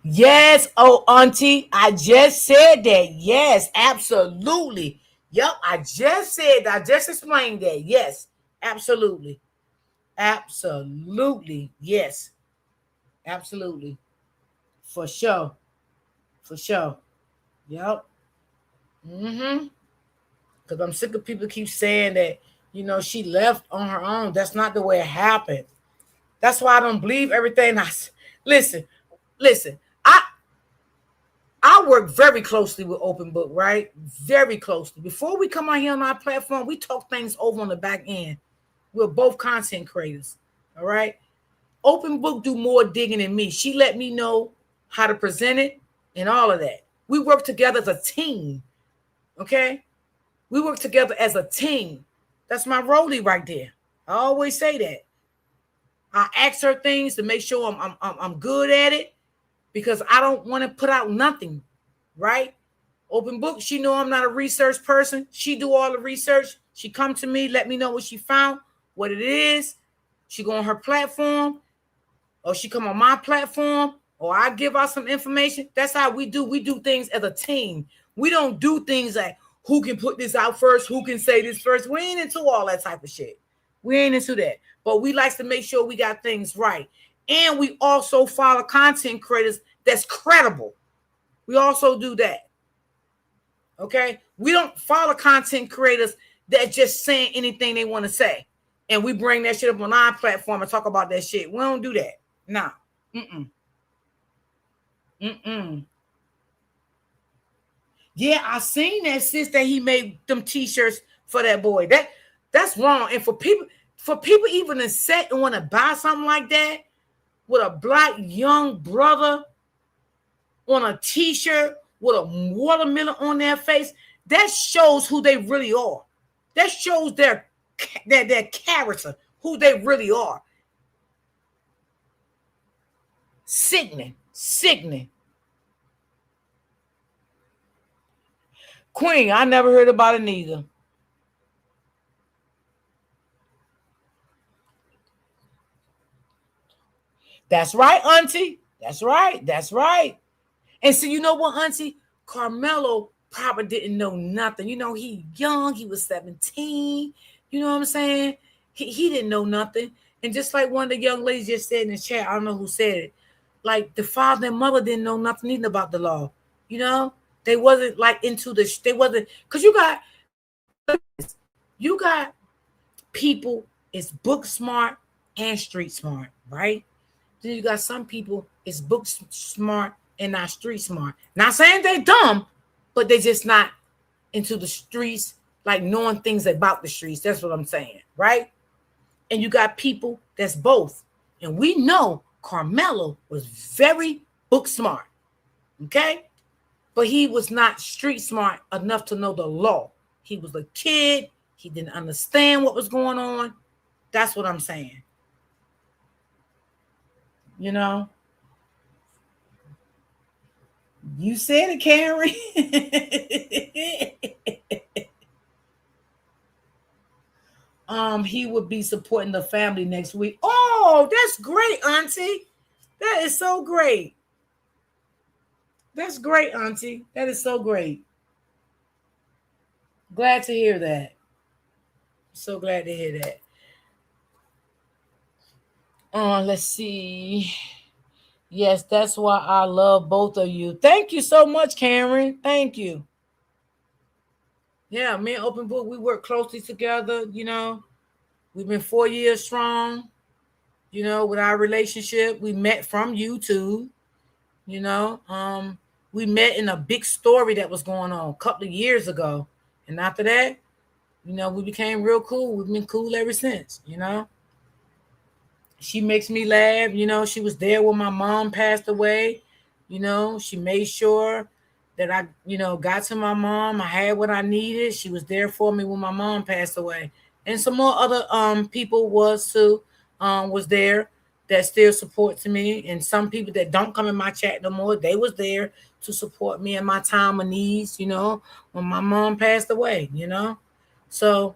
Yes, oh auntie, I just said that. Yes, absolutely. Yep, I just explained that. Yes, absolutely. Absolutely. Yes. Absolutely. For sure. For sure. Yep. Because I'm sick of people keep saying that, you know, she left on her own. That's not the way it happened. That's why I don't believe everything. Listen. I work very closely with Open Book, right? Very closely. Before we come out here on our platform, we talk things over on the back end. We're both content creators, all right? Open Book do more digging than me. She let me know how to present it and all of that. We work together as a team, okay? We work together as a team. That's my roadie right there. I always say that. I ask her things to make sure I'm good at it, because I don't want to put out nothing, right? Open Book, she know I'm not a research person. She do all the research. She come to me, let me know what she found, what it is. She go on her platform, or she come on my platform, or I give out some information. That's how we do. We do things as a team. We don't do things like who can put this out first, who can say this first. We ain't into all that type of shit. We ain't into that. But we like to make sure we got things right. And we also follow content creators that's credible. We also do that. Okay? We don't follow content creators that just saying anything they want to say. And we bring that shit up on our platform and talk about that shit. We don't do that. No. Yeah, I seen that, sis, that he made them t-shirts for that boy. That's wrong. And for people even to set and want to buy something like that with a black young brother on a t-shirt with a watermelon on their face, that shows who they really are. That shows their character, who they really are. Sickening. Queen, I never heard about it neither. That's right, Auntie. That's right. And so you know what, Auntie? Karmelo probably didn't know nothing. You know, he young. He was 17. You know what I'm saying? He didn't know nothing. And just like one of the young ladies just said in the chat, I don't know who said it, like the father and mother didn't know nothing either about the law. You know? They wasn't like into they wasn't, because you got people is book smart and street smart, right? Then you got some people is book smart and not street smart. Not saying they dumb, but they just not into the streets, like knowing things about the streets. That's what I'm saying, right? And you got people that's both. And we know Karmelo was very book smart, okay? But he was not street smart enough to know the law. He was a kid. He didn't understand what was going on. That's what I'm saying. You know? You said it, Karen. He would be supporting the family next week. Oh, that's great, Auntie. That is so great. That's great, Auntie. That is so great. Glad to hear that. So glad to hear that. Let's see. Yes, that's why I love both of you. Thank you so much, Karen. Thank you. Yeah, me and Open Book, we work closely together. You know, we've been 4 years strong. You know, with our relationship, we met from YouTube. You know, we met in a big story that was going on a couple of years ago, and after that, you know, we became real cool. We've been cool ever since. You know. She makes me laugh. You know, she was there when my mom passed away. You know, she made sure that I, you know, got to my mom. I had what I needed. She was there for me when my mom passed away. And some more other people was there that still supports me. And some people that don't come in my chat no more, they was there to support me in my time of needs, you know, when my mom passed away, you know. So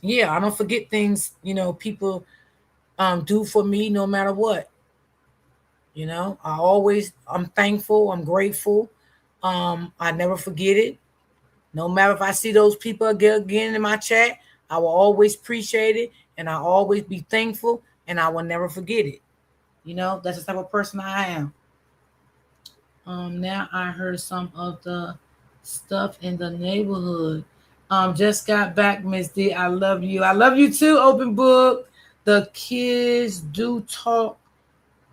yeah, I don't forget things, you know, people do for me no matter what. You know, I'm thankful, I'm grateful. I never forget it. No matter if I see those people again in my chat, I will always appreciate it, and I'll always be thankful, and I will never forget it. You know, that's the type of person I am. Now I heard some of the stuff in the neighborhood. Just got back, Miss D. I love you. I love you too, Open Book. The kids do talk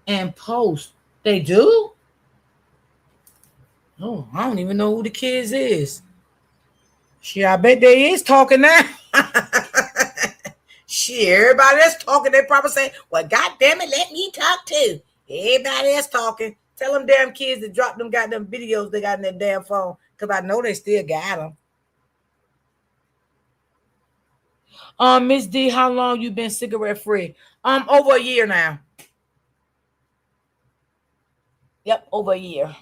and post. They do? Oh, I don't even know who the kids is. Shit, I bet they is talking now. Shit, everybody that's talking, they probably say, well, God damn it, let me talk too. Everybody that's talking. Tell them damn kids to drop them goddamn videos they got in their damn phone. Because I know they still got them. Miss D, how long you been cigarette free? Over a year now. Yep, over a year.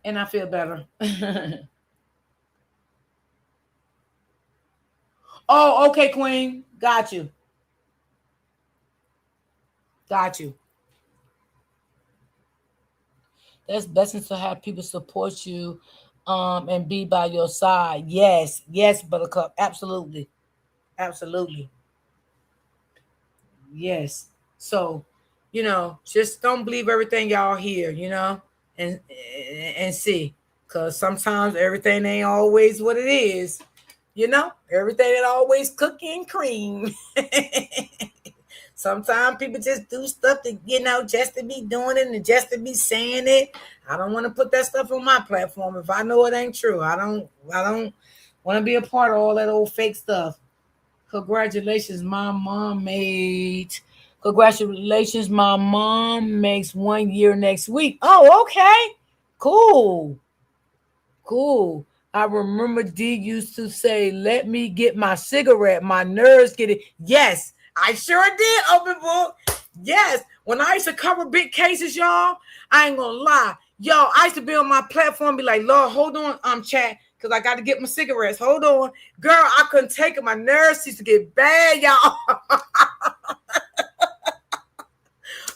And I feel better. Oh, okay, Queen. Got you. Got you. That's blessings to have people support you and be by your side. Yes, yes, Buttercup. Absolutely. Absolutely. Yes. So, just don't believe everything y'all hear, and see. Because sometimes everything ain't always what it is. Everything ain't always cookie and cream. Sometimes people just do stuff to, just to be doing it and just to be saying it. I don't want to put that stuff on my platform if I know it ain't true. I don't want to be a part of all that old fake stuff. Congratulations, my mom Congratulations, my mom makes 1 year next week. Oh, okay. Cool. Cool. I remember D used to say, let me get my cigarette. My nerves get it. Yes, I sure did, Open Book. Yes. When I used to cover big cases, y'all, I ain't gonna lie. Y'all, I used to be on my platform, be like, Lord, hold on, chat, because I got to get my cigarettes. Hold on. Girl, I couldn't take it. My nerves used to get bad, y'all.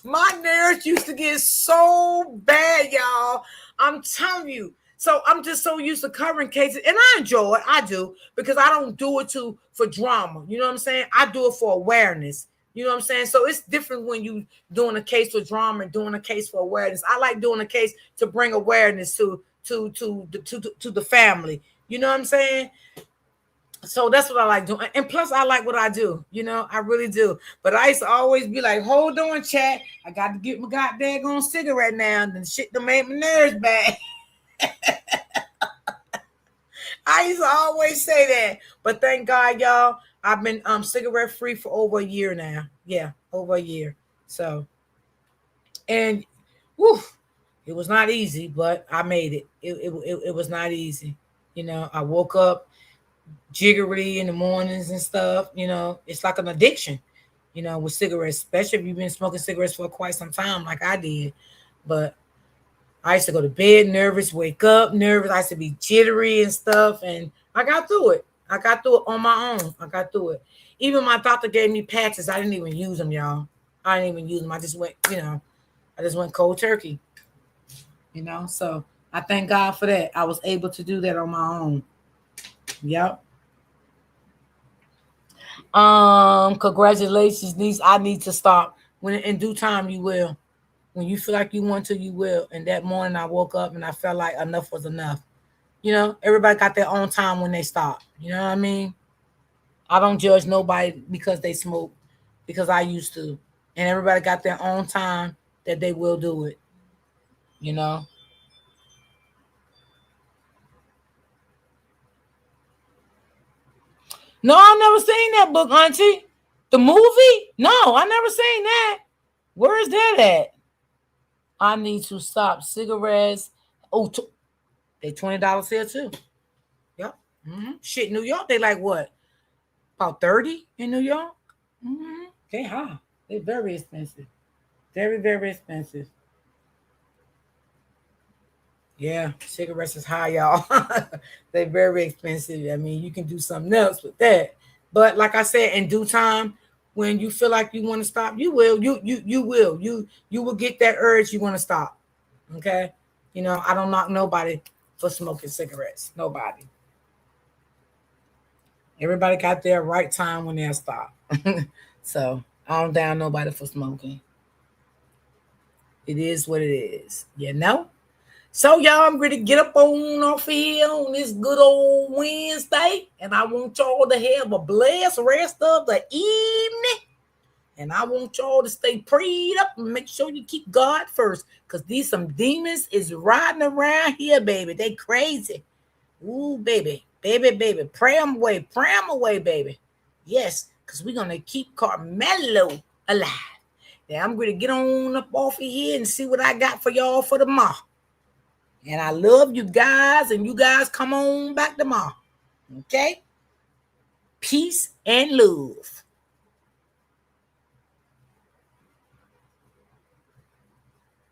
My nerves used to get so bad, y'all. I'm telling you. So I'm just so used to covering cases, and I enjoy it. I do, because I don't do it for drama. You know what I'm saying? I do it for awareness. You know what I'm saying? So it's different when you doing a case for drama and doing a case for awareness. I like doing a case to bring awareness to the family. You know what I'm saying? So that's what I like doing. And plus, I like what I do. I really do. But I used to always be like, hold on, chat. I got to get my goddamn cigarette now. And the shit that made my nerves bad. I used to always say that. But thank God, y'all, I've been cigarette free for over a year now. Yeah, over a year. So, and whew, it was not easy, but I made it. It was not easy. I woke up jiggery in the mornings and stuff. It's like an addiction, with cigarettes, especially if you've been smoking cigarettes for quite some time, like I did. But I used to go to bed nervous, wake up nervous. I used to be jittery and stuff, and I got through it. I got through it on my own. I got through it. Even my doctor gave me patches. I didn't even use them, y'all. I didn't even use them. I just went, I just went cold turkey. So I thank God for that. I was able to do that on my own. Yep. Congratulations, niece. I need to stop. When in due time you will. When you feel like you want to, you will. And that morning I woke up and I felt like enough was enough. Everybody got their own time when they stop. You know what I mean? I don't judge nobody because they smoke, because I used to. And everybody got their own time that they will do it. No, I never seen that book, Auntie. The movie? No, I never seen that. Where is that at? I need to stop cigarettes. Oh, they $20 here too. Yep. Mm-hmm. Shit, New York, they like what? About 30 in New York? Mm-hmm. They high. They're very expensive. Very, very expensive. Yeah, cigarettes is high, y'all. They're very expensive. I mean, you can do something else with that. But like I said, in due time, when you feel like you want to stop, you will. You will. You will get that urge you want to stop. Okay? I don't knock nobody for smoking cigarettes. Nobody. Everybody got their right time when they stop. So I don't down nobody for smoking. It is what it is, you know? So y'all, I'm ready to get up on off here on this good old Wednesday. And I want y'all to have a blessed rest of the evening. And I want y'all to stay prayed up and make sure you keep God first. Because these some demons is riding around here, baby. They crazy. Ooh, baby. Baby. Pray them away, baby. Yes, because we're going to keep Karmelo alive. Now, I'm going to get on up off of here and see what I got for y'all for tomorrow. And I love you guys, and you guys come on back tomorrow. Okay? Peace and love.